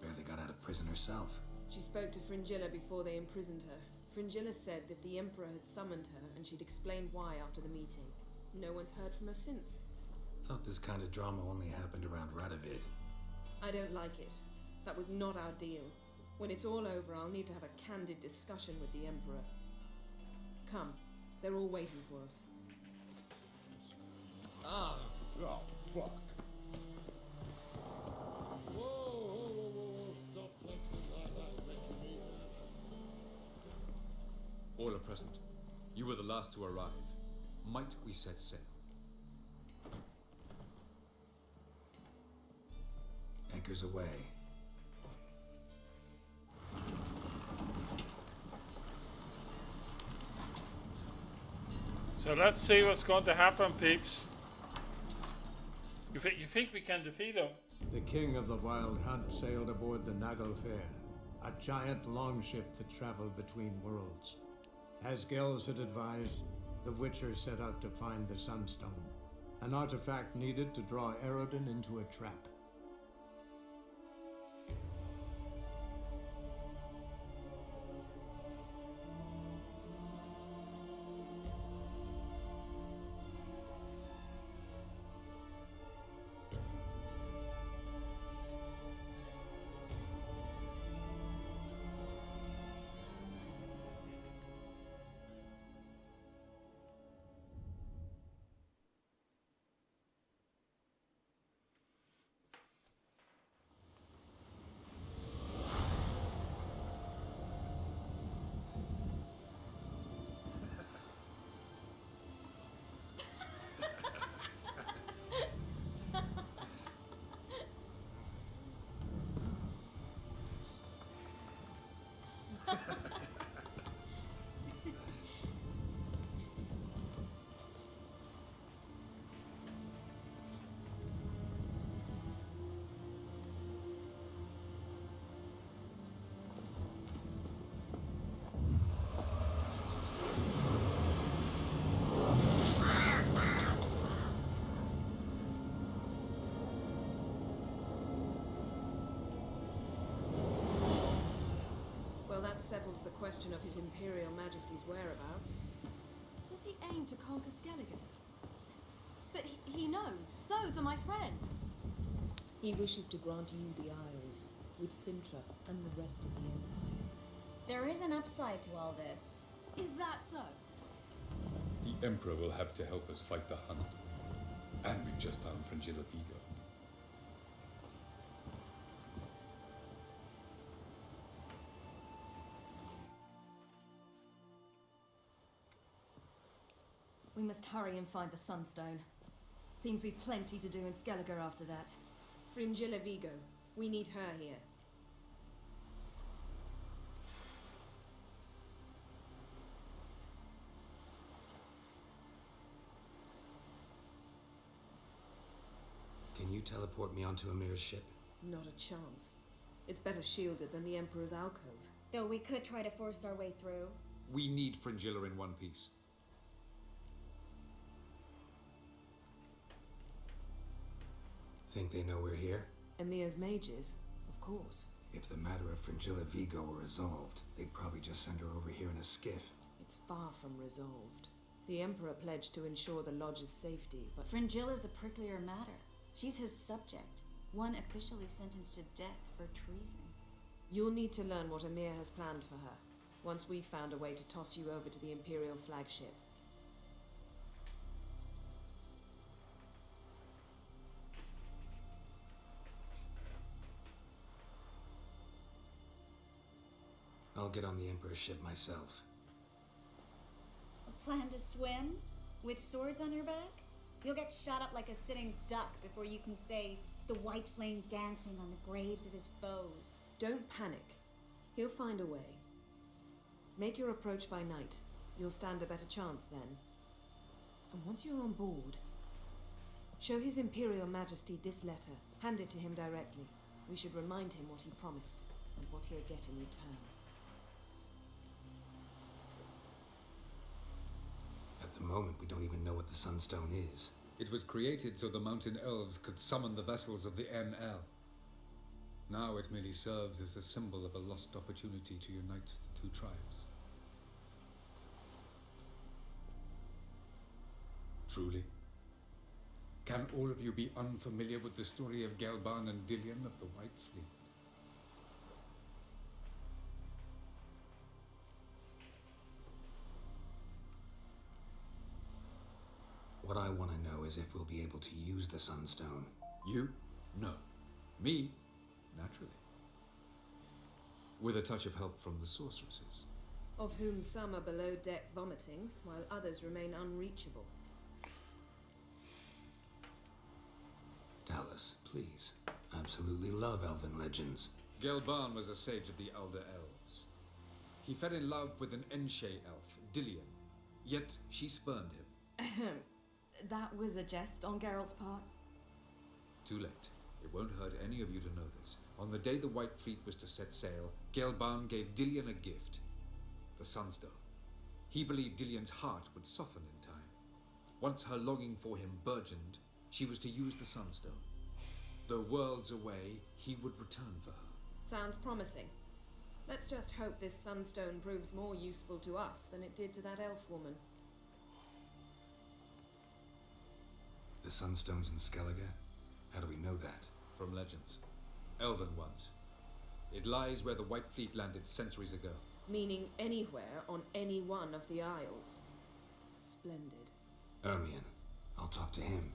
Barely got out of prison herself. She spoke to Fringilla before they imprisoned her. Fringilla said that the Emperor had summoned her, and she'd explained why after the meeting. No one's heard from her since. Thought this kind of drama only happened around Radovid. I don't like it. That was not our deal. When it's all over, I'll need to have a candid discussion with the Emperor. Come, they're all waiting for us. Oh, fuck. Whoa, stop flexing like that, making me nervous. All are present. You were the last to arrive. Might we set sail? Anchors away. So let's see what's going to happen, peeps. You think we can defeat him? The king of the Wild Hunt sailed aboard the Naglfar, a giant longship that traveled between worlds. As Gels had advised, the Witcher set out to find the Sunstone, an artifact needed to draw Eredin into a trap. That settles the question of His Imperial Majesty's whereabouts. Does he aim to conquer Skellige? But he knows. Those are my friends. He wishes to grant you the Isles, with Sintra and the rest of the Empire. There is an upside to all this. Is that so? The Emperor will have to help us fight the Hunt. And we've just found Fringilla Vigo. We must hurry and find the Sunstone. Seems we've plenty to do in Skellige after that. Fringilla Vigo. We need her here. Can you teleport me onto Amir's ship? Not a chance. It's better shielded than the Emperor's alcove. Though we could try to force our way through. We need Fringilla in one piece. Think they know we're here? Emir's mages, of course. If the matter of Fringilla Vigo were resolved, they'd probably just send her over here in a skiff. It's far from resolved. The Emperor pledged to ensure the Lodge's safety, but Fringilla's a pricklier matter. She's his subject, one officially sentenced to death for treason. you'll need to learn what Emir has planned for her, once we've found a way to toss you over to the Imperial flagship. I'll get on the Emperor's ship myself. A plan to swim? With swords on your back? You'll get shot up like a sitting duck before you can say the white flame dancing on the graves of his foes. Don't panic. He'll find a way. Make your approach by night. You'll stand a better chance then. And once you're on board, show His Imperial Majesty this letter. Hand it to him directly. We should remind him what he promised and what he'll get in return. At the moment, we don't even know what the Sunstone is. It was created so the mountain elves could summon the vessels of the NL. Now it merely serves as a symbol of a lost opportunity to unite the two tribes. Truly? Can all of you be unfamiliar with the story of Gelban and Dillion of the White Fleet? What I want to know is if we'll be able to use the Sunstone. You? No. Me? Naturally. With a touch of help from the sorceresses. Of whom some are below deck vomiting, while others remain unreachable. Tell us, please. Absolutely love elven legends. Gelban was a sage of the Elder Elves. He fell in love with an Enshe elf, Dillion, yet she spurned him. That was a jest on Geralt's part. Too late. It won't hurt any of you to know this. On the day the White Fleet was to set sail, Gelban gave Dillion a gift. The Sunstone. He believed Dillion's heart would soften in time. Once her longing for him burgeoned, she was to use the Sunstone. Though worlds away, he would return for her. Sounds promising. Let's just hope this Sunstone proves more useful to us than it did to that elf woman. The Sunstone's in Skellige? How do we know that? From legends. Elven ones. It lies where the White Fleet landed centuries ago. Meaning anywhere on any one of the Isles. Splendid. Ermion. I'll talk to him.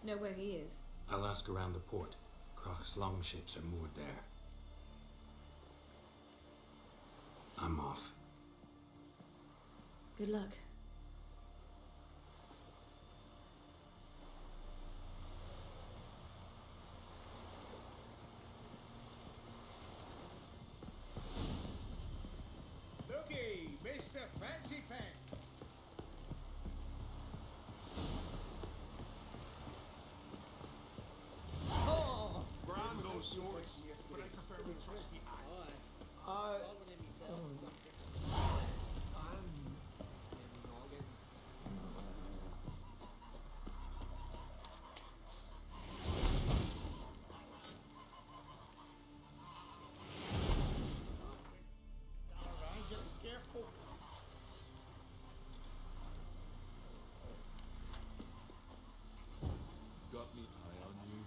Know where he is? I'll ask around the port. Croc's longships are moored there. I'm off. Good luck. Looky, Mr. Fancy Pants. Oh! Grand those swords, but I prefer the trusty axe. Just careful. Got me eye on you.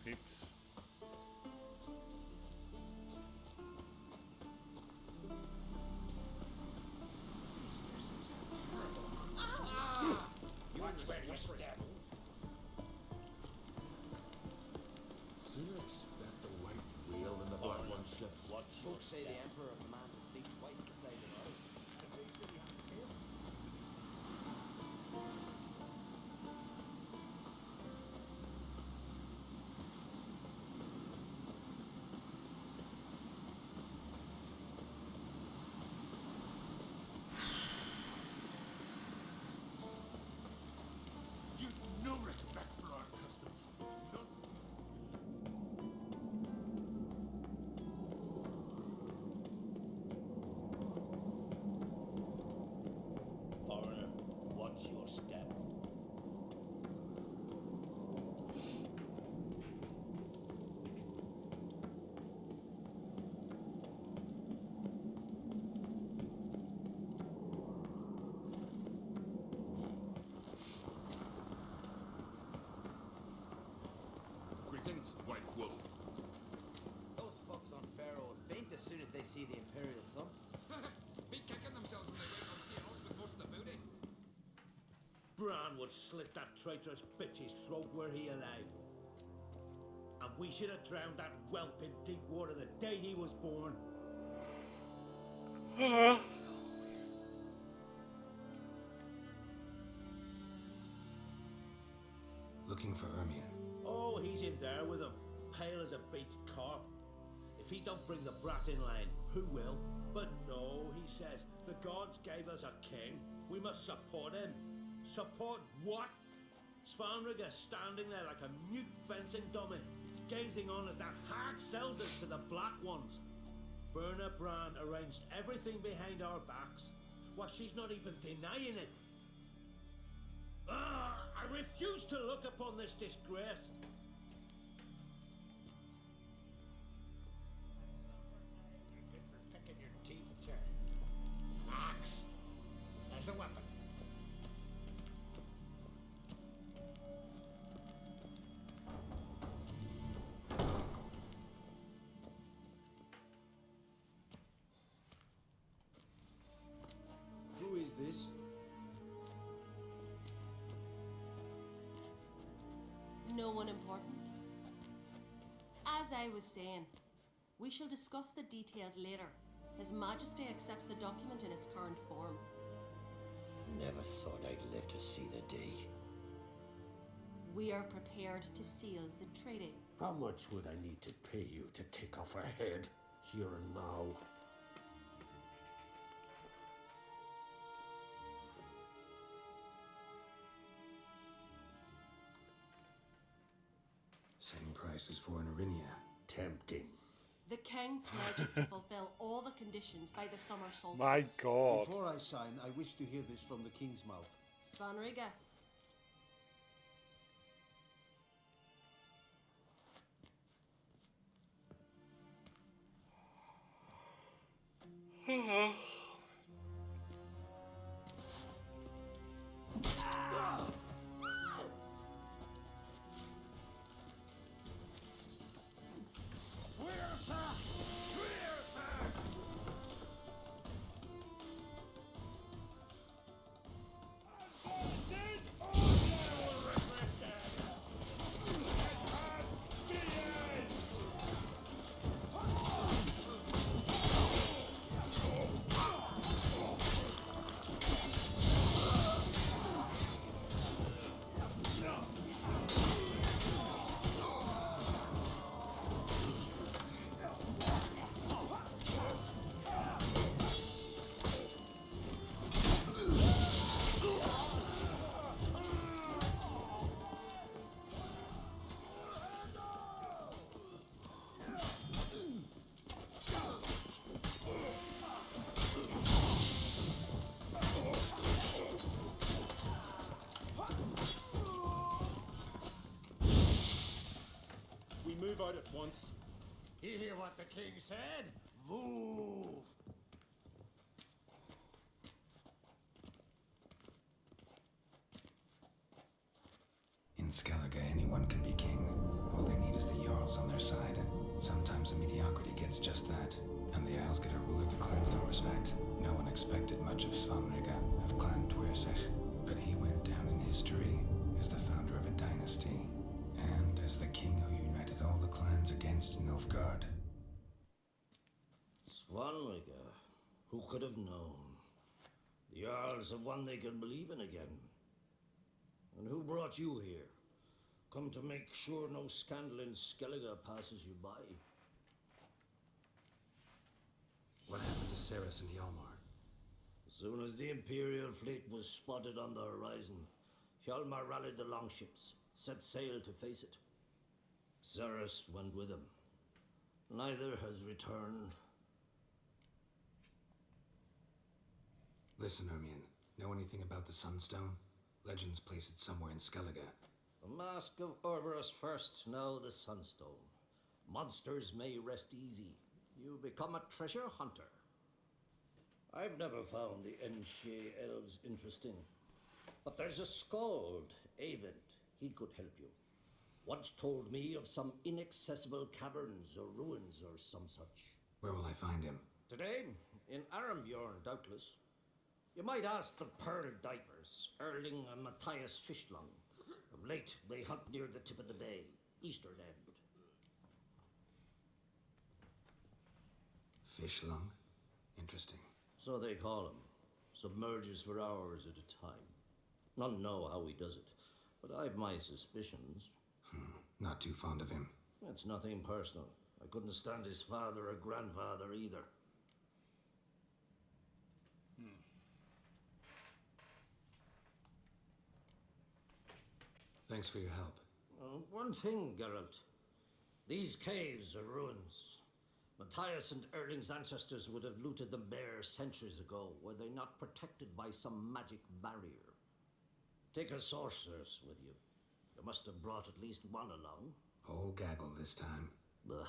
peeps. Watch where you step. Sooner expect the white whale than the black one ships. Folks say the Emperor commands a fleet twice the size of ours. And they say we have a tail. You've no respect for our customs. None. Foreigner, watch your step. Greetings, White Wolf. Those fucks on Pharaoh will faint as soon as they see the Imperial sun. Be kicking themselves when they wake up seeing us with most of the booty. Bran would slit that traitorous bitch's throat were he alive. And we should have drowned that whelp in deep water the day he was born. Looking for Ermion. Oh, he's in there with him, pale as a beached carp. If he don't bring the brat in line, who will? But no, he says, the gods gave us a king. We must support him. Support what? Svanriga standing there like a mute fencing dummy, gazing on as that hag sells us to the Black Ones. Berna Bran arranged everything behind our backs. Well, she's not even denying it. I refuse to look upon this disgrace. You're good for picking your teeth, sir. An axe. There's a weapon. Who is this? No one important. As I was saying, we shall discuss the details later. His Majesty accepts the document in its current form. Never thought I'd live to see the day. We are prepared to seal the treaty. How much would I need to pay you to take off her head, here and now? Same price as for an Arinia. Tempting. The king pledges to fulfill all the conditions by the summer solstice. My God. Before I sign, I wish to hear this from the king's mouth. Svanriga. Move out at once. You hear what the king said? Move! In Skellige, anyone can be king. All they need is the Owls on their side. Sometimes the mediocrity gets just that, and the Owls get a ruler the clans don't respect. No one expected much of Svanrige, of Clan Twirsech, but he went down in history as the founder of a dynasty, and as the king who united all the clans against Nilfgaard. Svanrige, who could have known? The Jarls have one they can believe in again. And who brought you here? Come to make sure no scandal in Skellige passes you by. What happened to Ceres and Hjalmar? As soon as the Imperial fleet was spotted on the horizon, Hjalmar rallied the longships, set sail to face it. Ceres went with him. Neither has returned. Listen, Ermion, know anything about the Sunstone? Legends place it somewhere in Skellige. The Mask of Orberus first, now the Sunstone. Monsters may rest easy. You become a treasure hunter. I've never found the Enshe elves interesting. But there's a skald, Avent. He could help you. Once told me of some inaccessible caverns or ruins or some such. Where will I find him? Today, in Arambjorn, doubtless. You might ask the Pearl Divers, Erling and Matthias Fishlung. Of late, they hunt near the tip of the bay, eastern end. Fishlung? Interesting. So they call him. Submerges for hours at a time. None know how he does it, but I've my suspicions. Not too fond of him. It's nothing personal. I couldn't stand his father or grandfather either. Thanks for your help. One thing, Geralt. These caves are ruins. Matthias and Erling's ancestors would have looted them bare centuries ago, were they not protected by some magic barrier. Take a sorceress with you. You must have brought at least one along. Whole gaggle this time. Ugh.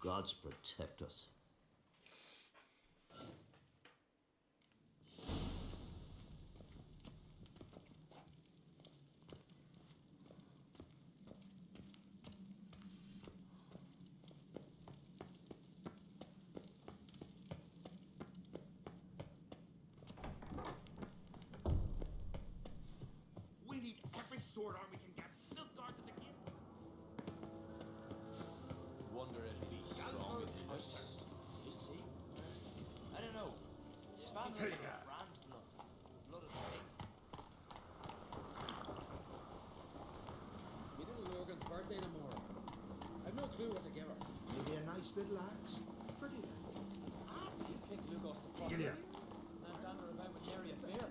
Gods protect us. We need every sword arm we can get. Nilfgaard's at the camp. Wonder if he's as strong as he looks. You'll see. I don't know. Svanrige is a Fran's blood. Blood of the king. Me little Logan's birthday tomorrow. I've no clue what to give her. Maybe a nice little axe. Pretty like. You kick Luke off the front. Get here. And dander about with nary a fear.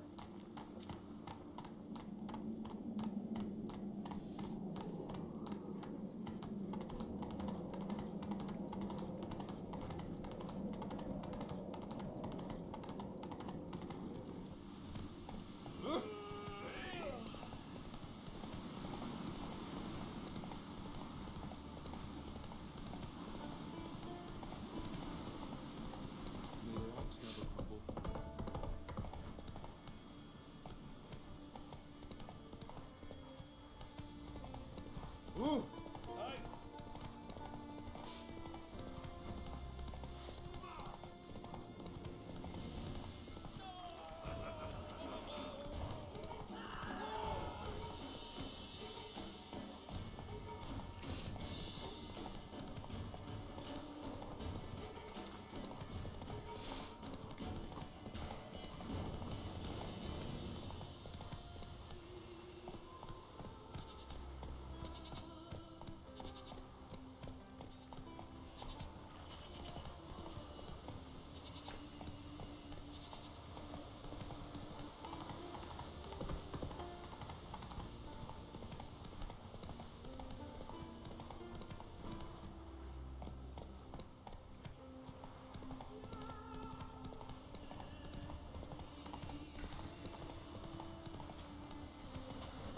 Ooh!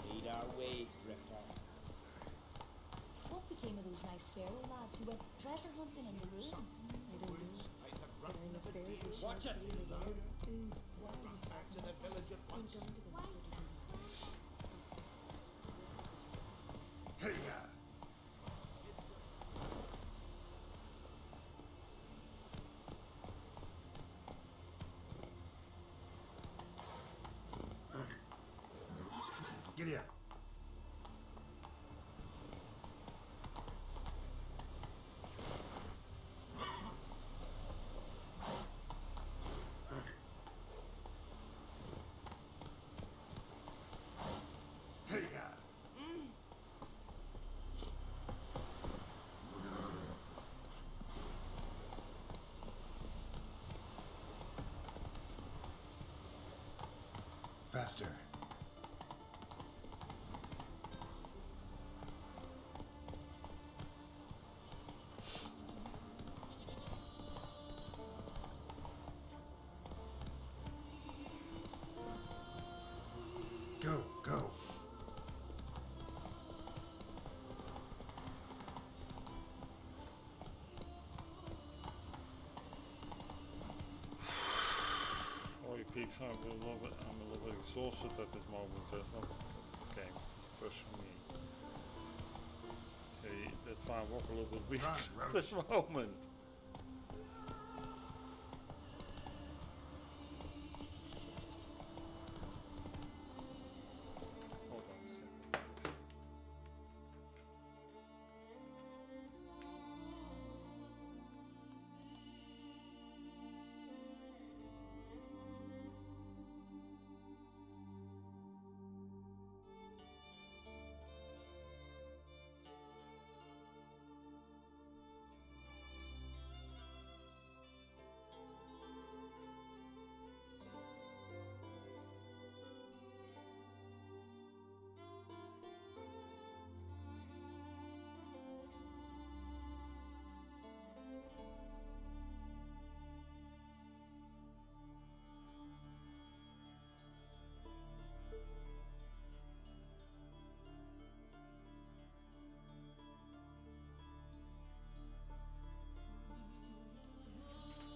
Lead our ways, Drifter. What became of those nice Barrow lads who went treasure hunting in the ruins? I don't know. But I'm afraid we shall Watch see it. them again. Back to the village at once. Hey-ya! Giddy up. Hey, faster. Go, go. Holy peeps, I'm a little bit exhausted at this moment. That's not the game. First for me. Okay, that's why I walk a little bit weak at this moment. Hold on a second.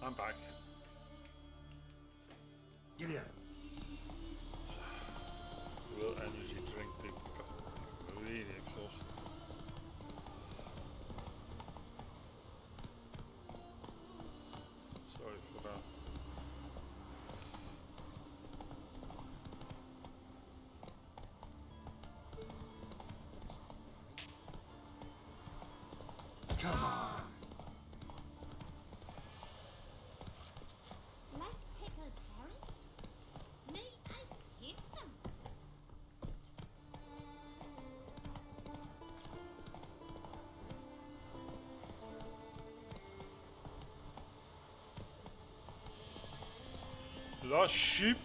I'm back. Giddy up. Real energy drink because I'm really exhausted. Sorry for that. Come on. Like pickled herring? Me, I hate them. Lost sheep?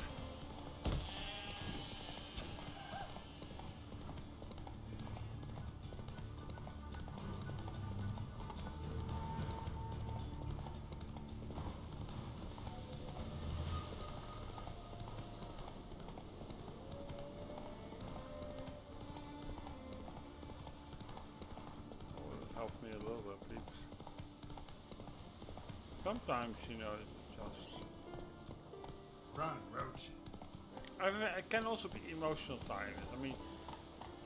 Help me a little bit, please. Sometimes, you know, it just... Run, Roach. I can also be emotional tired. I mean,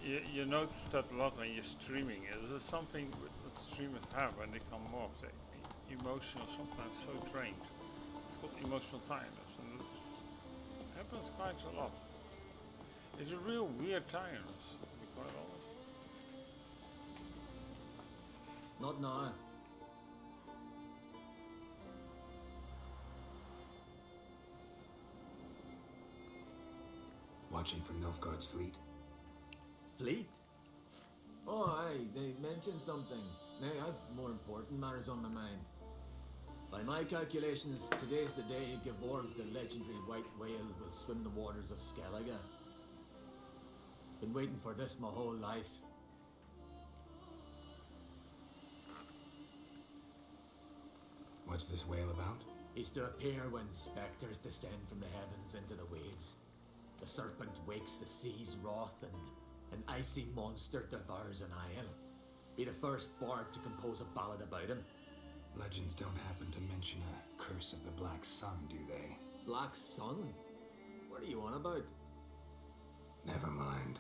you notice that a lot when you're streaming. There's something what streamers have when they come off. They emotional, sometimes so drained. It's called emotional tiredness, and it happens quite a lot. It's a real weird tiredness, to be quite honest. Not now. Watching for Nilfgaard's fleet. Fleet? Oh, aye, they mentioned something. Nay, I've more important matters on my mind. By my calculations, today's the day Gevorg, the legendary white whale, will swim the waters of Skellige. Been waiting for this my whole life. What's this whale about? He's to appear when spectres descend from the heavens into the waves. The serpent wakes the sea's wrath and an icy monster devours an isle. Be the first bard to compose a ballad about him. Legends don't happen to mention a curse of the Black Sun, do they? Black Sun? What are you on about? Never mind.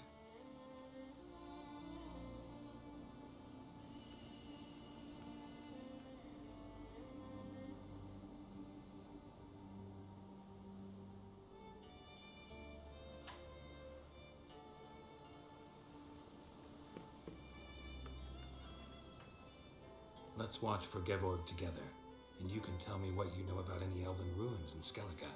Let's watch for Gevorg together, and you can tell me what you know about any elven ruins in Skellige.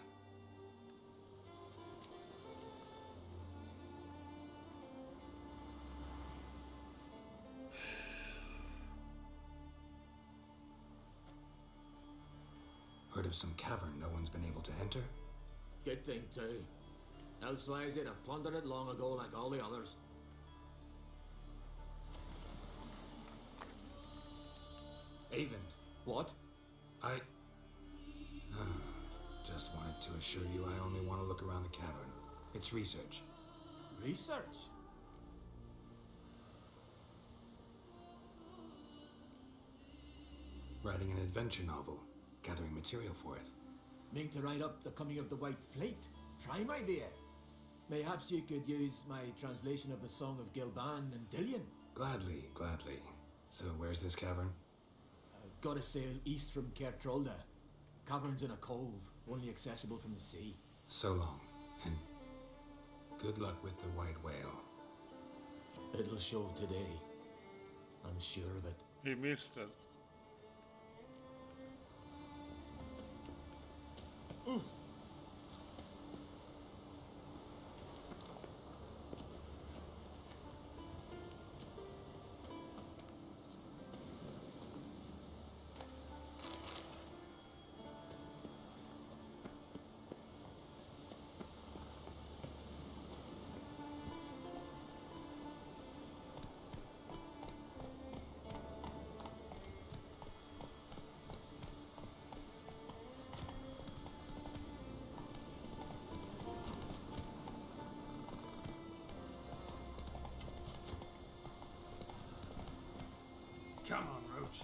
Heard of some cavern no one's been able to enter? Good thing, too. Elsewise, they'd have plundered it long ago like all the others. Avon. What? I... Just wanted to assure you I only want to look around the cavern. It's research. Research? Writing an adventure novel. Gathering material for it. Mean to write up the coming of the White Fleet? Prime idea. Mayhaps you could use my translation of the Song of Gilban and Dillion. Gladly, gladly. So where's this cavern? Gotta sail east from Kertrolda. Cavern's in a cove, only accessible from the sea. So long, and good luck with the white whale. It'll show today. I'm sure of it. He missed it. Come on, Roach.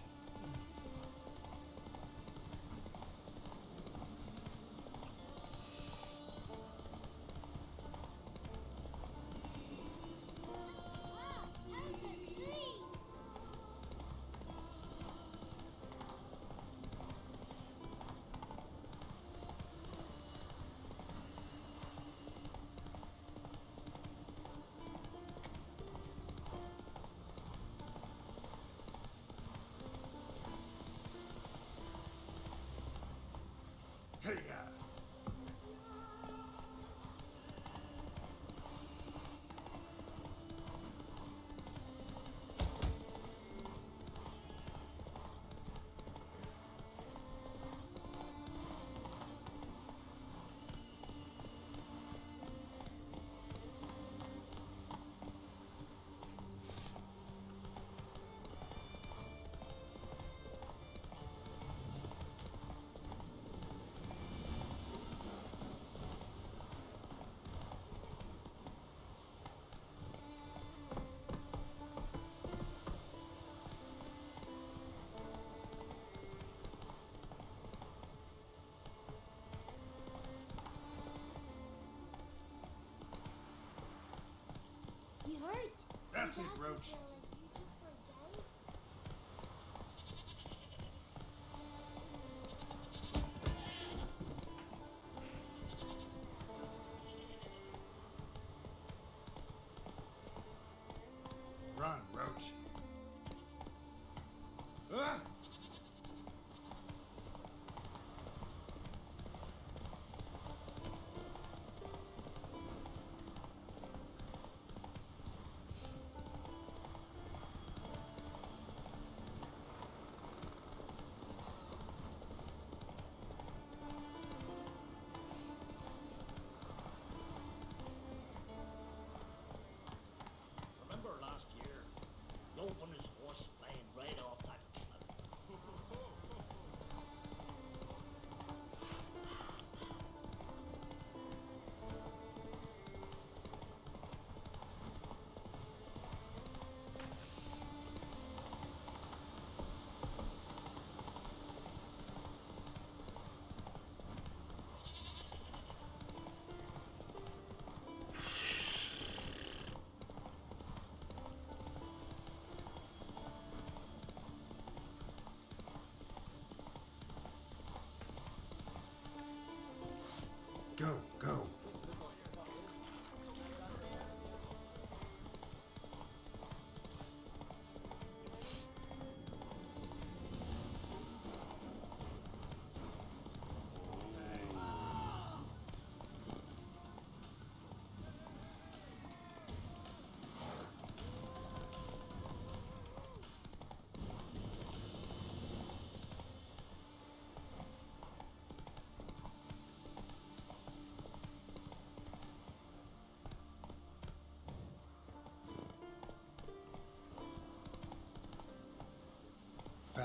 Hey, You hurt. That's it, Dad would Roach. feel like you just forgave. Run, Roach. Ah! Remember last year? Lope on his horse flying right off that cliff. Go, go.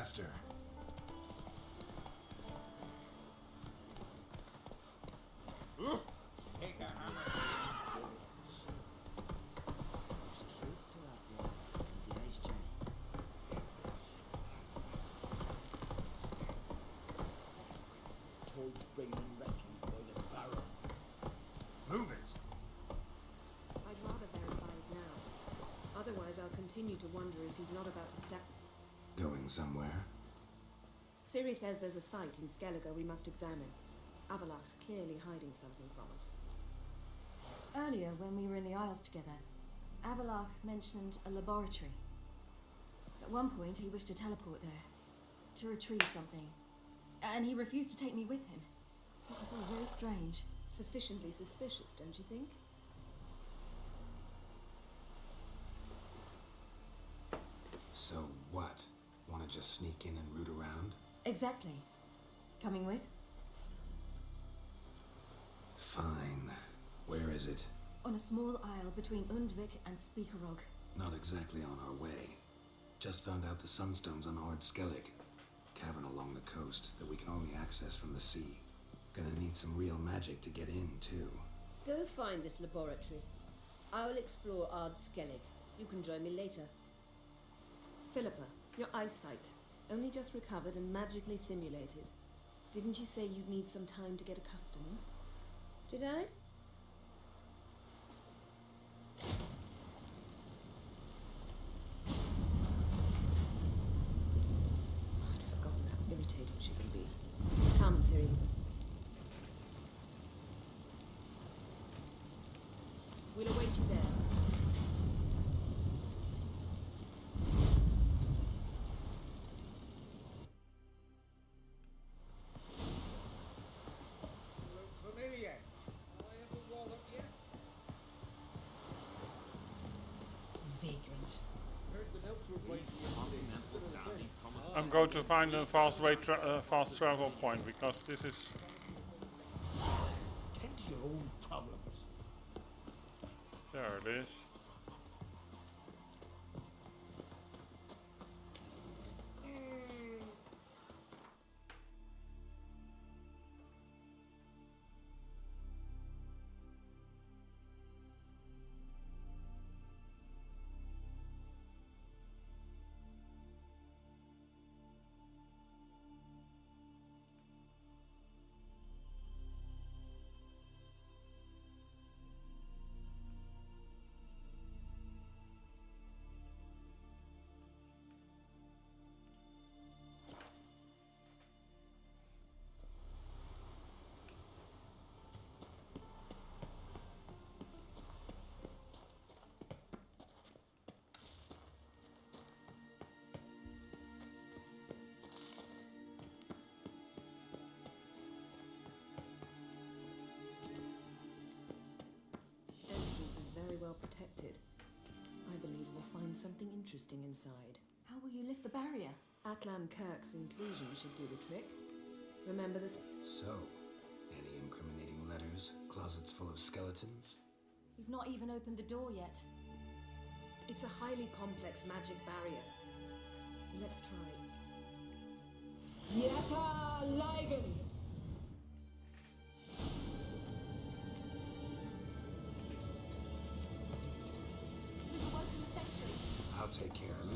faster. Take a hammer. There's truth to that one. Yes, Jay. Toad's bringing in refuse by the barrel. Move it! I'd rather verify it now. Otherwise, I'll continue to wonder if he's not about to step. Going somewhere? Ciri says there's a site in Skellige we must examine. Avalok's clearly hiding something from us. Earlier, when we were in the Isles together, Avalok mentioned a laboratory. At one point, he wished to teleport there, to retrieve something. And he refused to take me with him. It was all very strange. Sufficiently suspicious, don't you think? So what? Want to just sneak in and root around? Exactly. Coming with? Fine. Where is it? On a small isle between Undvik and Speakerog. Not exactly on our way. Just found out the sunstone's on Ord Skellig. Cavern along the coast that we can only access from the sea. Gonna need some real magic to get in, too. Go find this laboratory. I will explore Ard Skellig. You can join me later. Philippa, your eyesight. Only just recovered and magically simulated. Didn't you say you'd need some time to get accustomed? Did I? I'd forgotten how irritating she can be. Come, Ciri. We'll await you there. Look familiar. I ever wallop yet? Vagrant. Heard the elves were blazing I'm going to find a fast travel point because this is. Tend to your own problems. There it is. Very well protected. I believe we'll find something interesting inside. How will you lift the barrier? Atlan Kirk's inclusion should do the trick. Remember this? So, any incriminating letters? Closets full of skeletons? We've not even opened the door yet. It's a highly complex magic barrier. Let's try. Yaka Ligen! I'll take care of it.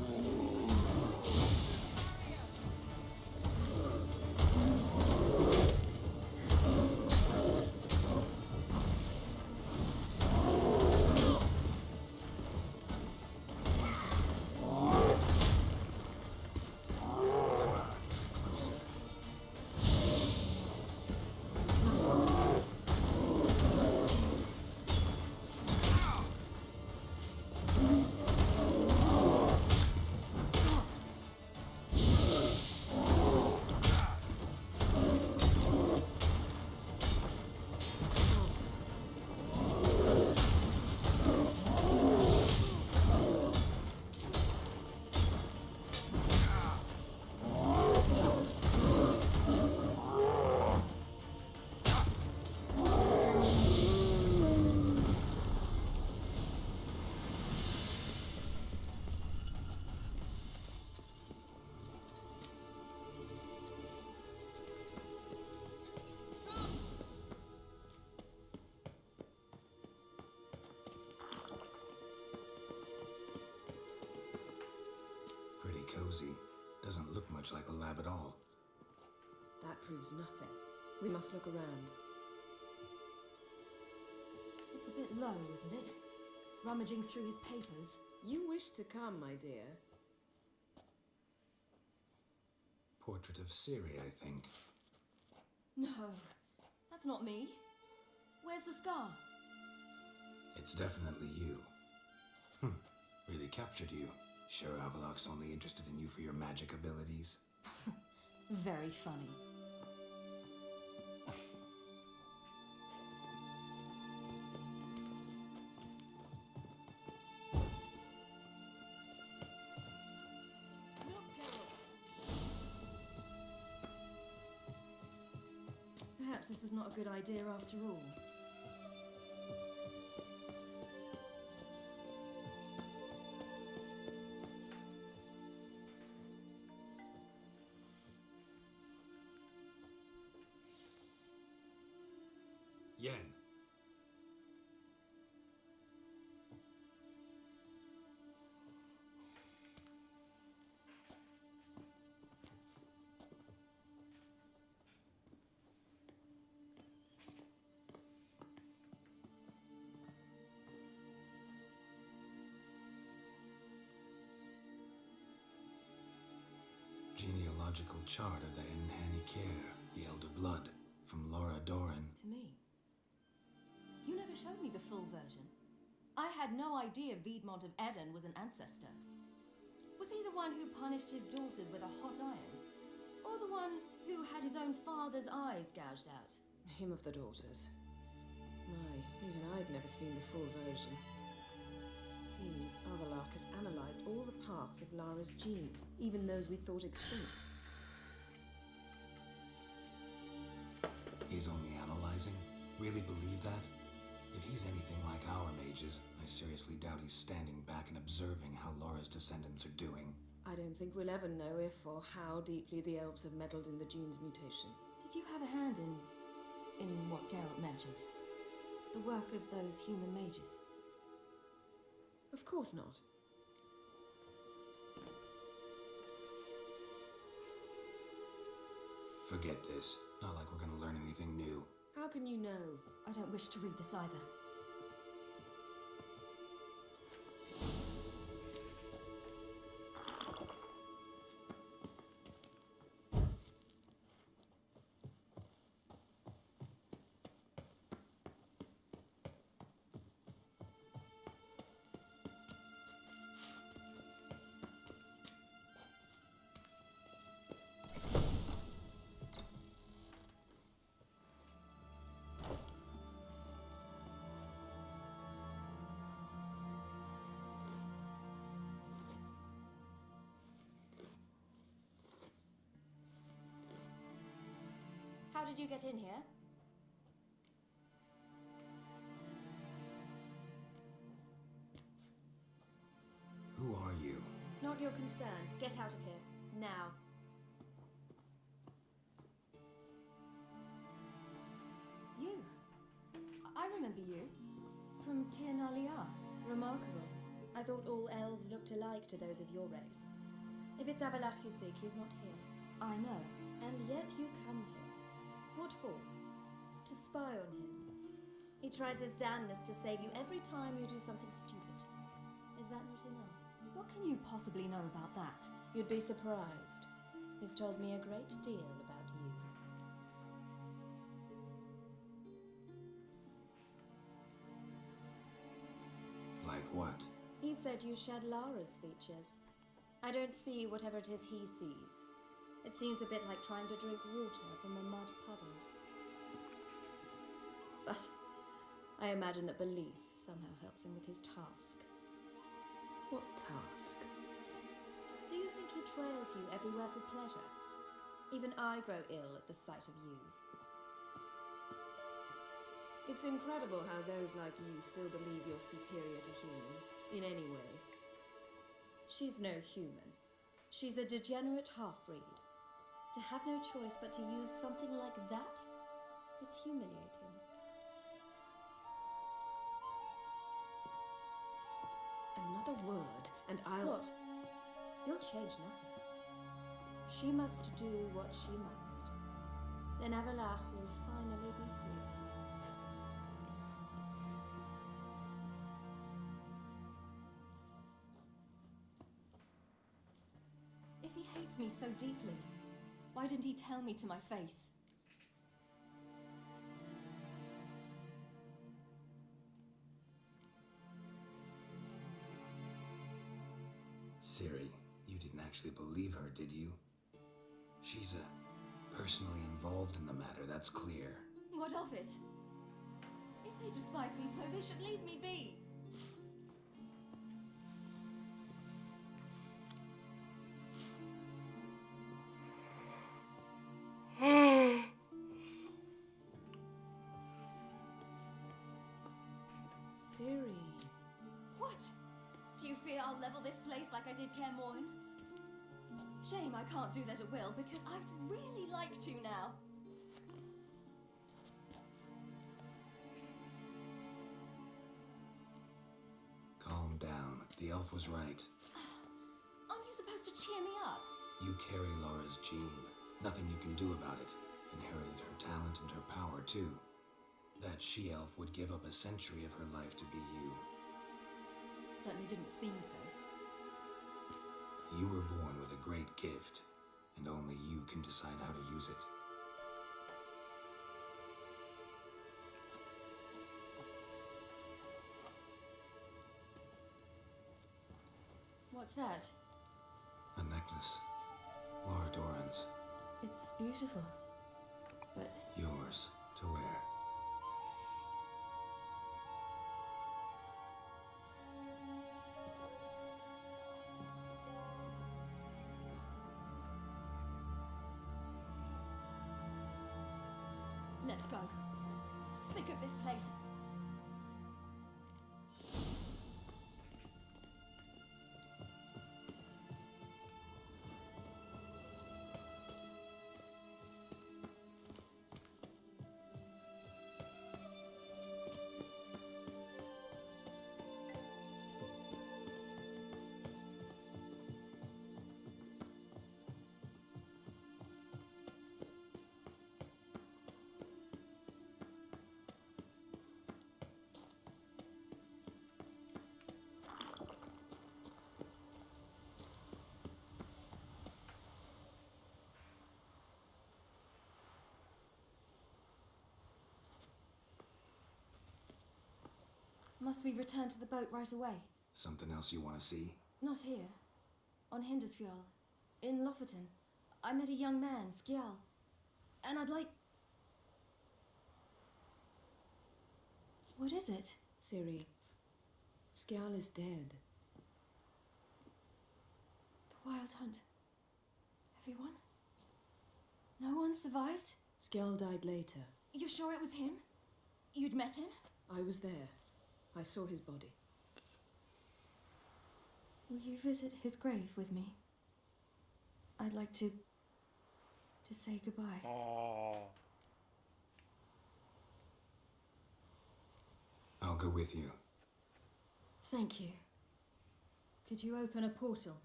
cozy. Doesn't look much like a lab at all. That proves nothing. We must look around. It's a bit low, isn't it? Rummaging through his papers. You wish to come, my dear. Portrait of Siri, I think. No, that's not me. Where's the scar? It's definitely you. Really captured you. Sure Avalok's only interested in you for your magic abilities? Very funny. Perhaps this was not a good idea after all. Yen. Genealogical chart of the Enhani Care, the Elder Blood, from Laura Doran. To me. You never showed me the full version. I had no idea Viedmont of Eden was an ancestor. Was he the one who punished his daughters with a hot iron? Or the one who had his own father's eyes gouged out? Him of the daughters. My, even I'd never seen the full version. Seems Avalok has analysed all the parts of Lara's gene, even those we thought extinct. He's only analyzing? Really believe that? If he's anything like our mages, I seriously doubt he's standing back and observing how Laura's descendants are doing. I don't think we'll ever know if or how deeply the elves have meddled in the gene's mutation. Did you have a hand in what Geralt mentioned? The work of those human mages? Of course not. Forget this. Not like we're gonna learn anything new. How can you know? I don't wish to read this either. How did you get in here? Who are you? Not your concern. Get out of here. Now. You. I remember you. From Tir na Liar. Remarkable. I thought all elves looked alike to those of your race. If it's Avalok you seek, he's not here. I know. And yet you come here. What for? To spy on him. He tries his damnedest to save you every time you do something stupid. Is that not enough? What can you possibly know about that? You'd be surprised. He's told me a great deal about you. Like what? He said you shared Lara's features. I don't see whatever it is he sees. It seems a bit like trying to drink water from a mud puddle. But I imagine that belief somehow helps him with his task. What task? Do you think he trails you everywhere for pleasure? Even I grow ill at the sight of you. It's incredible how those like you still believe you're superior to humans, in any way. She's no human. She's a degenerate half-breed. To have no choice but to use something like that, it's humiliating. Another word, and I'll... What? You'll change nothing. She must do what she must. Then Avalach will finally be free of her. If he hates me so deeply, why didn't he tell me to my face? Ciri, you didn't actually believe her, did you? She's personally involved in the matter, that's clear. What of it? If they despise me so, they should leave me be. Ciri. What? Do you fear I'll level this place like I did Kaer Morhen? Shame I can't do that at will, because I'd really like to now. Calm down. The elf was right. Aren't you supposed to cheer me up? You carry Laura's gene. Nothing you can do about it. Inherited her talent and her power, too. That she-elf would give up a century of her life to be you. Certainly didn't seem so. You were born with a great gift, and only you can decide how to use it. What's that? A necklace. Laura Doran's. It's beautiful, but... Yours to wear. Let's go. Sick of this place. Must we return to the boat right away? Something else you want to see? Not here. On Hindersfjall. In Lofoten. I met a young man, Skjal. And I'd like... What is it? Ciri, Skjal is dead. The Wild Hunt. Everyone? No one survived? Skjal died later. You're sure it was him? You'd met him? I was there. I saw his body. Will you visit his grave with me? I'd like to say goodbye. Oh. I'll go with you. Thank you. Could you open a portal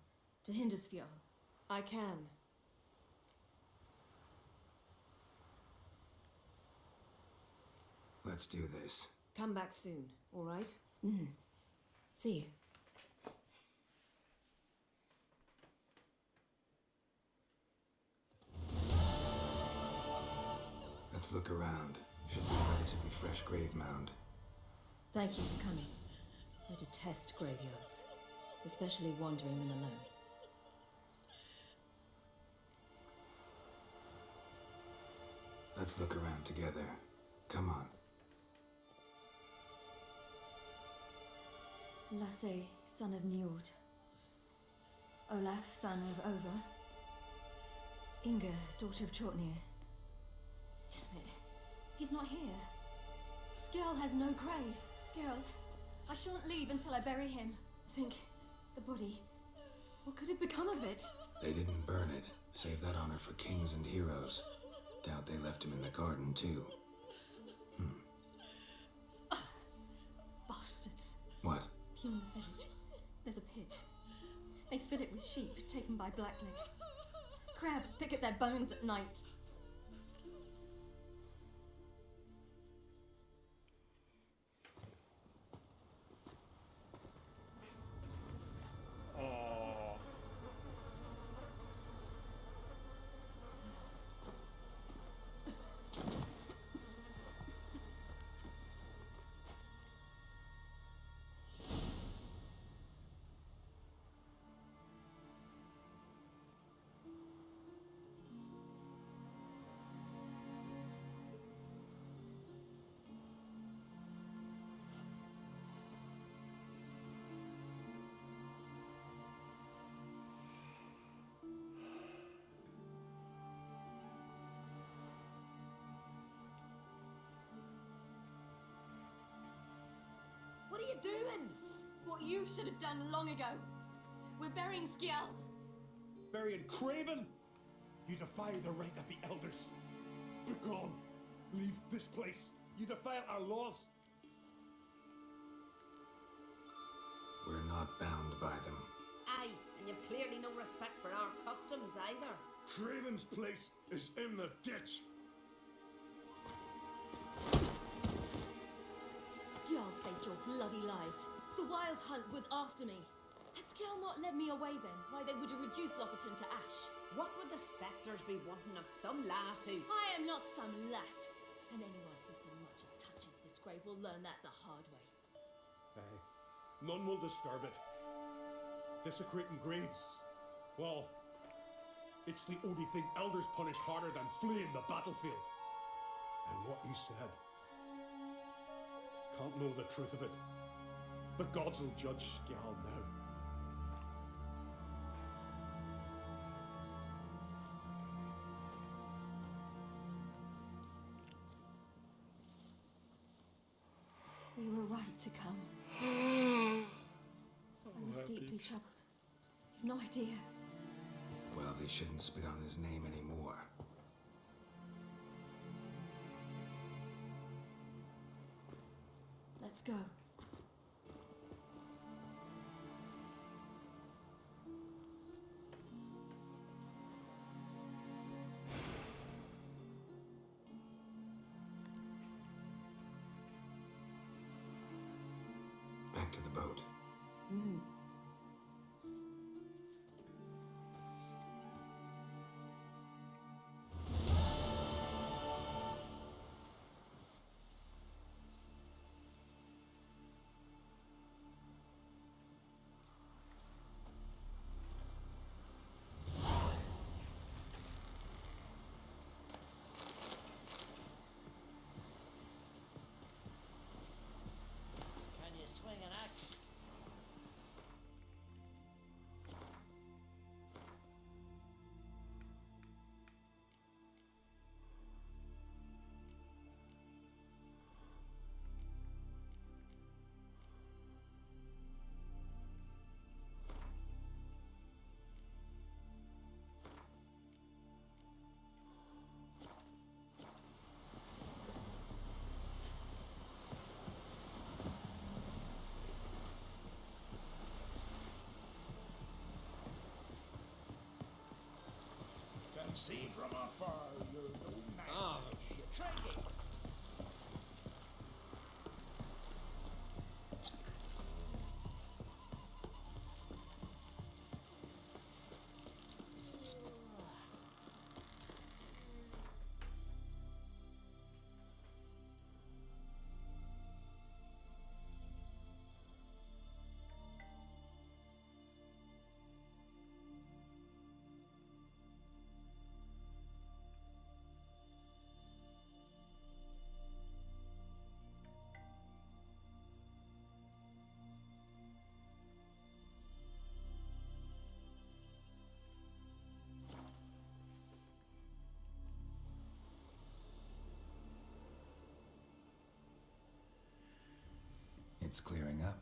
to Hindersfjall? I can. Let's do this. Come back soon, all right? Mm. See you. Let's look around. Should be a relatively fresh grave mound. Thank you for coming. I detest graveyards, especially wandering them alone. Let's look around together. Come on. Lasse, son of Njord. Olaf, son of Over. Inga, daughter of Trotnir. Damn it. He's not here. Skjal has no grave. Geralt, I shan't leave until I bury him. Think, the body. What could have become of it? They didn't burn it. Save that honor for kings and heroes. Doubt they left him in the garden, too. Bastards. What? Beyond the village, there's a pit. They fill it with sheep taken by Blackleg. Crabs pick at their bones at night. Oh. What are you doing? What you should have done long ago. We're burying Skjall. Burying Craven? You defy the right of the elders. Begone. Leave this place. You defile our laws. We're not bound by them. Aye, and you've clearly no respect for our customs either. Craven's place is in the ditch. Skjall saved your bloody lives. The Wild Hunt was after me. Had Skjall not led me away then, why they would have reduced Lofoten to ash. What would the spectres be wanting of some lass who... I am not some lass. And anyone who so much as touches this grave will learn that the hard way. Aye. None will disturb it. Desecrating graves. Well, it's the only thing elders punish harder than fleeing the battlefield. And what you said. Can't know the truth of it. The gods will judge Skjall now. We were right to come. I was deeply troubled. You've no idea. Well, they shouldn't spit on his name anymore. Let's go. Back to the boat. Mm. Can you swing an axe? Can see from afar you're no man. Ah, Craigie! It's clearing up.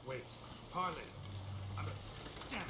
Wait, Harley. Damn it. Damn.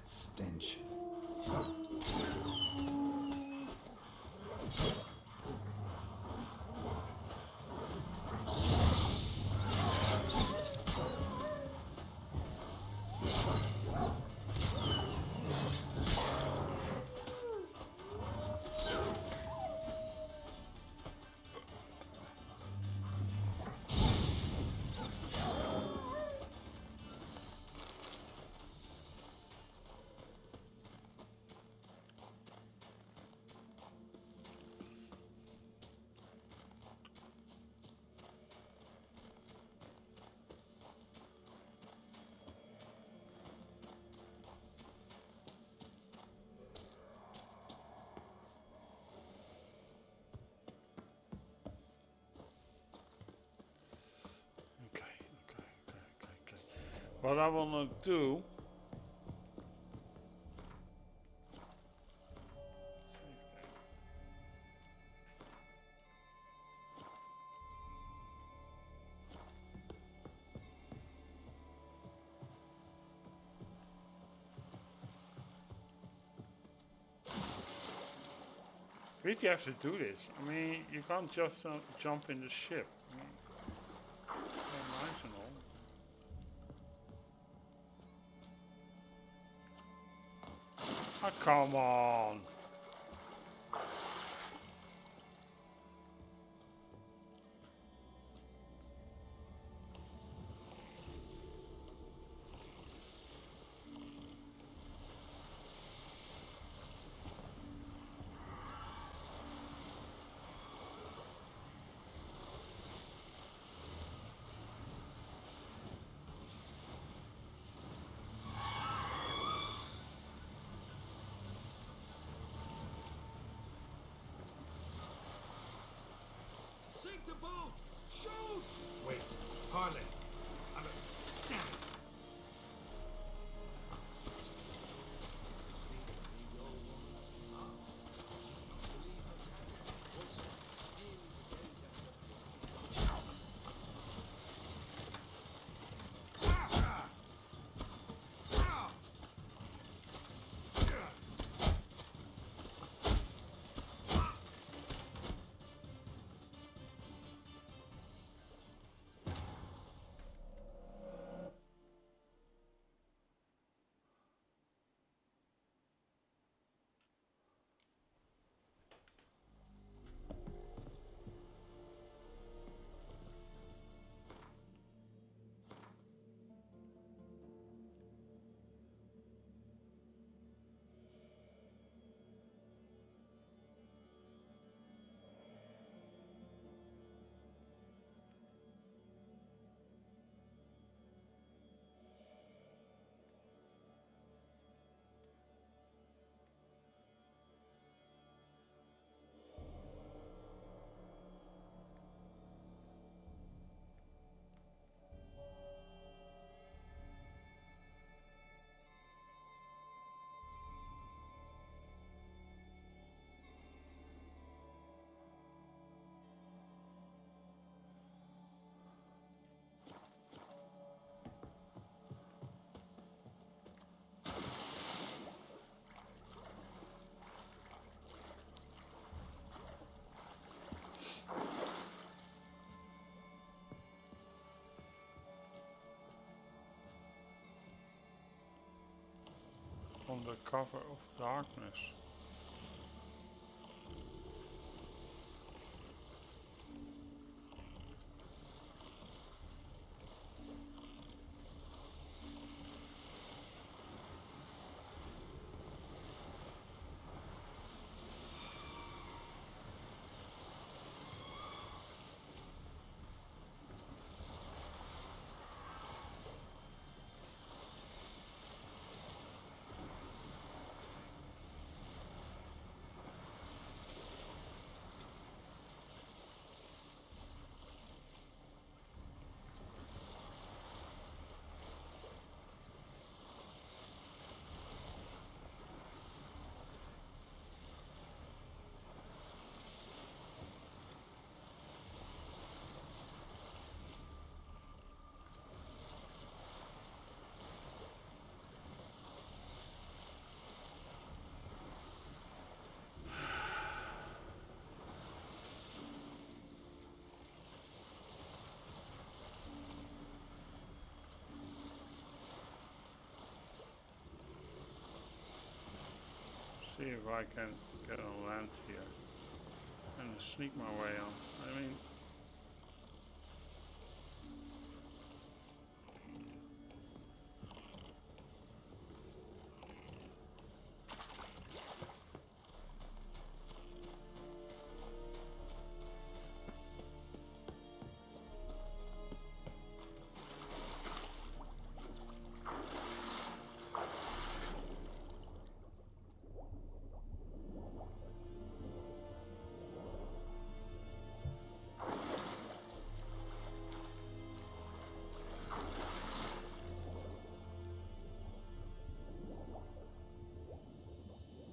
Stench. What I want to do. Really have to do this. I mean, you can't just jump in the ship. I mean, so nice and all. Oh, come on. the boat! Shoot! Wait, Harley. Damn it! On the cover of darkness. See if I can get on land here and sneak my way on. I mean,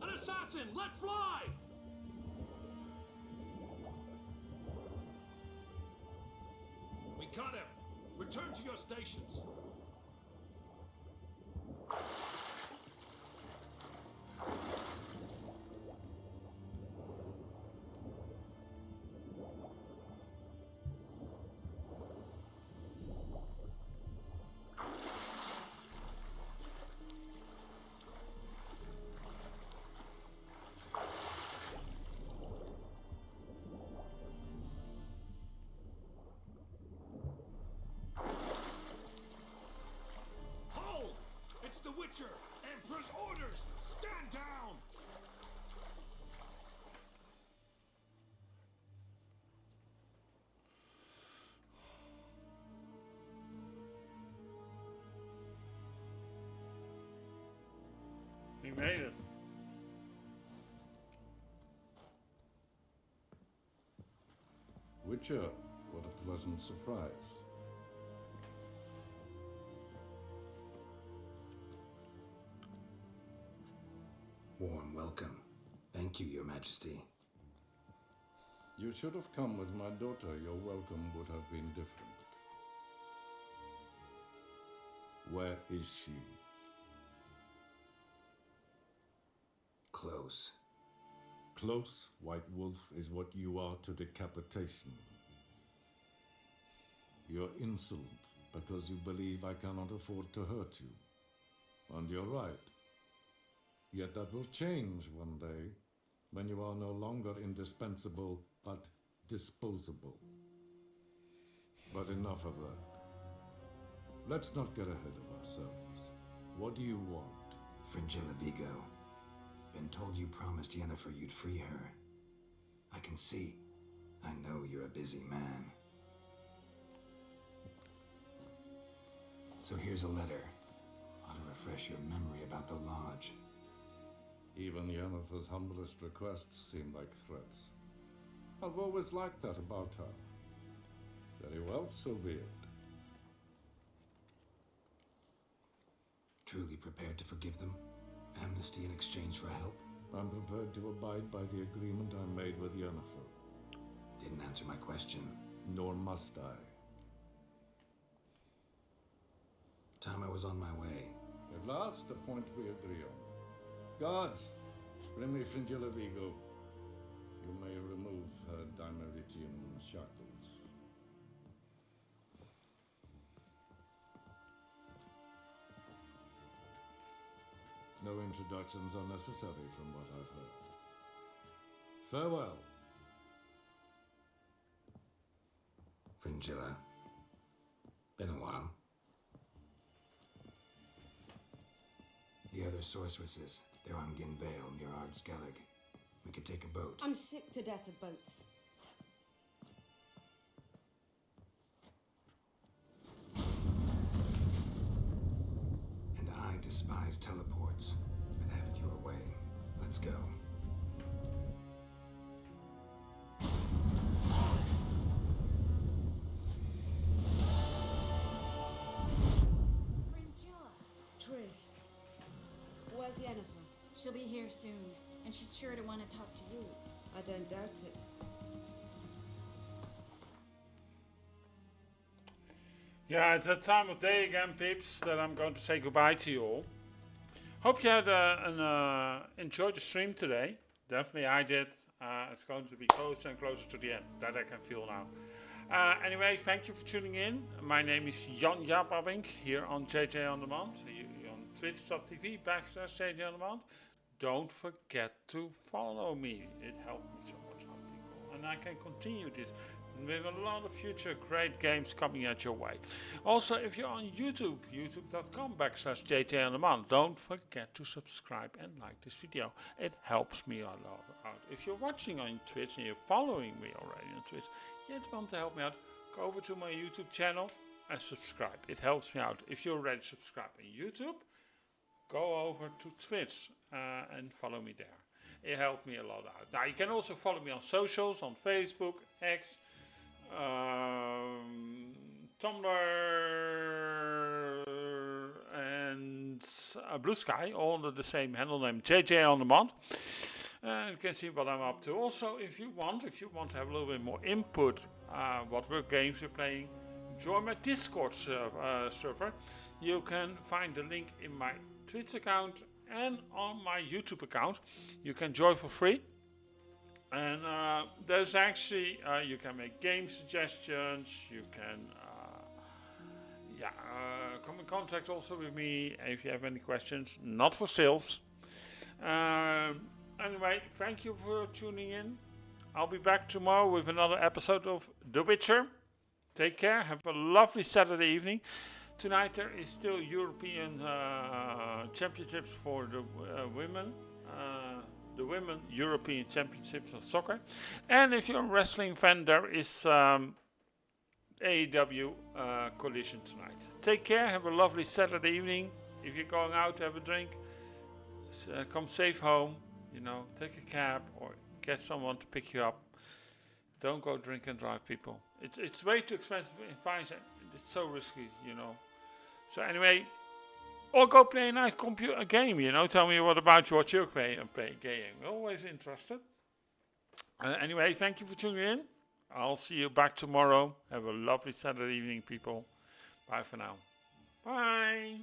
An assassin! Let fly! We got him! Return to your stations! The Witcher! Emperor's orders! Stand down! we made it. Witcher, What a pleasant surprise. Warm welcome. Thank you, Your Majesty. You should have come with my daughter. Your welcome would have been different. Where is she? Close. Close, White Wolf, is what you are to decapitation. You're insolent because you believe I cannot afford to hurt you. And you're right. Yet that will change one day, when you are no longer indispensable, but disposable. But enough of that. Let's not get ahead of ourselves. What do you want? Fringilla Vigo. Been told you promised Yennefer you'd free her. I can see. I know you're a busy man. So here's a letter. Ought to refresh your memory about the Lodge. Even Yennefer's humblest requests seem like threats. I've always liked that about her. Very well, so be it. Truly prepared to forgive them? Amnesty in exchange for help? I'm prepared to abide by the agreement I made with Yennefer. Didn't answer my question. Nor must I. Time I was on my way. At last, a point we agree on. Guards, bring me Fringilla Vigo. You may remove her Dimeritian shackles. No introductions are necessary from what I've heard. Farewell. Fringilla. Been a while. The other sorceresses, they're on Gin Vale near Ard Skellig. We could take a boat. I'm sick to death of boats. And I despise teleports, but have it your way. Let's go. Triss, where's Yennefer? She'll be here soon, and she's sure to want to talk to you. I don't doubt it. Yeah, it's that time of day again, peeps, that I'm going to say goodbye to you all. Hope you had enjoyed the stream today. Definitely I did. It's going to be closer and closer to the end. That I can feel now. Anyway, thank you for tuning in. My name is jan-jaap here on JJ On Demand. On twitch.tv/JJ On Demand. Don't forget to follow me. It helps me so much, people. And I can continue this with a lot of future great games coming at your way. Also, if you're on YouTube, youtube.com/JJ On Demand, don't forget to subscribe and like this video. It helps me a lot out. If you're watching on Twitch and you're following me already on Twitch, yet want to help me out, go over to my YouTube channel and subscribe. It helps me out. If you're already subscribed on YouTube, go over to Twitch and follow me there. It helped me a lot out. Now you can also follow me on socials, on Facebook, X, Tumblr, and Blue Sky, all under the same handle name, JJ On Demand. You can see what I'm up to. Also, if you want to have a little bit more input, what games we're playing, join my Discord server. You can find the link in my Twitch account and on my YouTube account. You can join for free. And there's actually, you can make game suggestions, you can come in contact also with me if you have any questions, not for sales. Anyway, thank you for tuning in. I'll be back tomorrow with another episode of The Witcher. Take care, have a lovely Saturday evening. Tonight there is still European Championships for the women. The Women European Championships of Soccer. And if you're a wrestling fan, there is AEW Collision tonight. Take care, have a lovely Saturday evening. If you're going out to have a drink, come safe home. Take a cab or get someone to pick you up. Don't go drink and drive, people. It's way too expensive in fines. It's so risky, you know. So anyway, or go play a nice computer game, you know. Tell me what you're playing. Always interested. Anyway, thank you for tuning in. I'll see you back tomorrow. Have a lovely Saturday evening, people. Bye for now. Bye.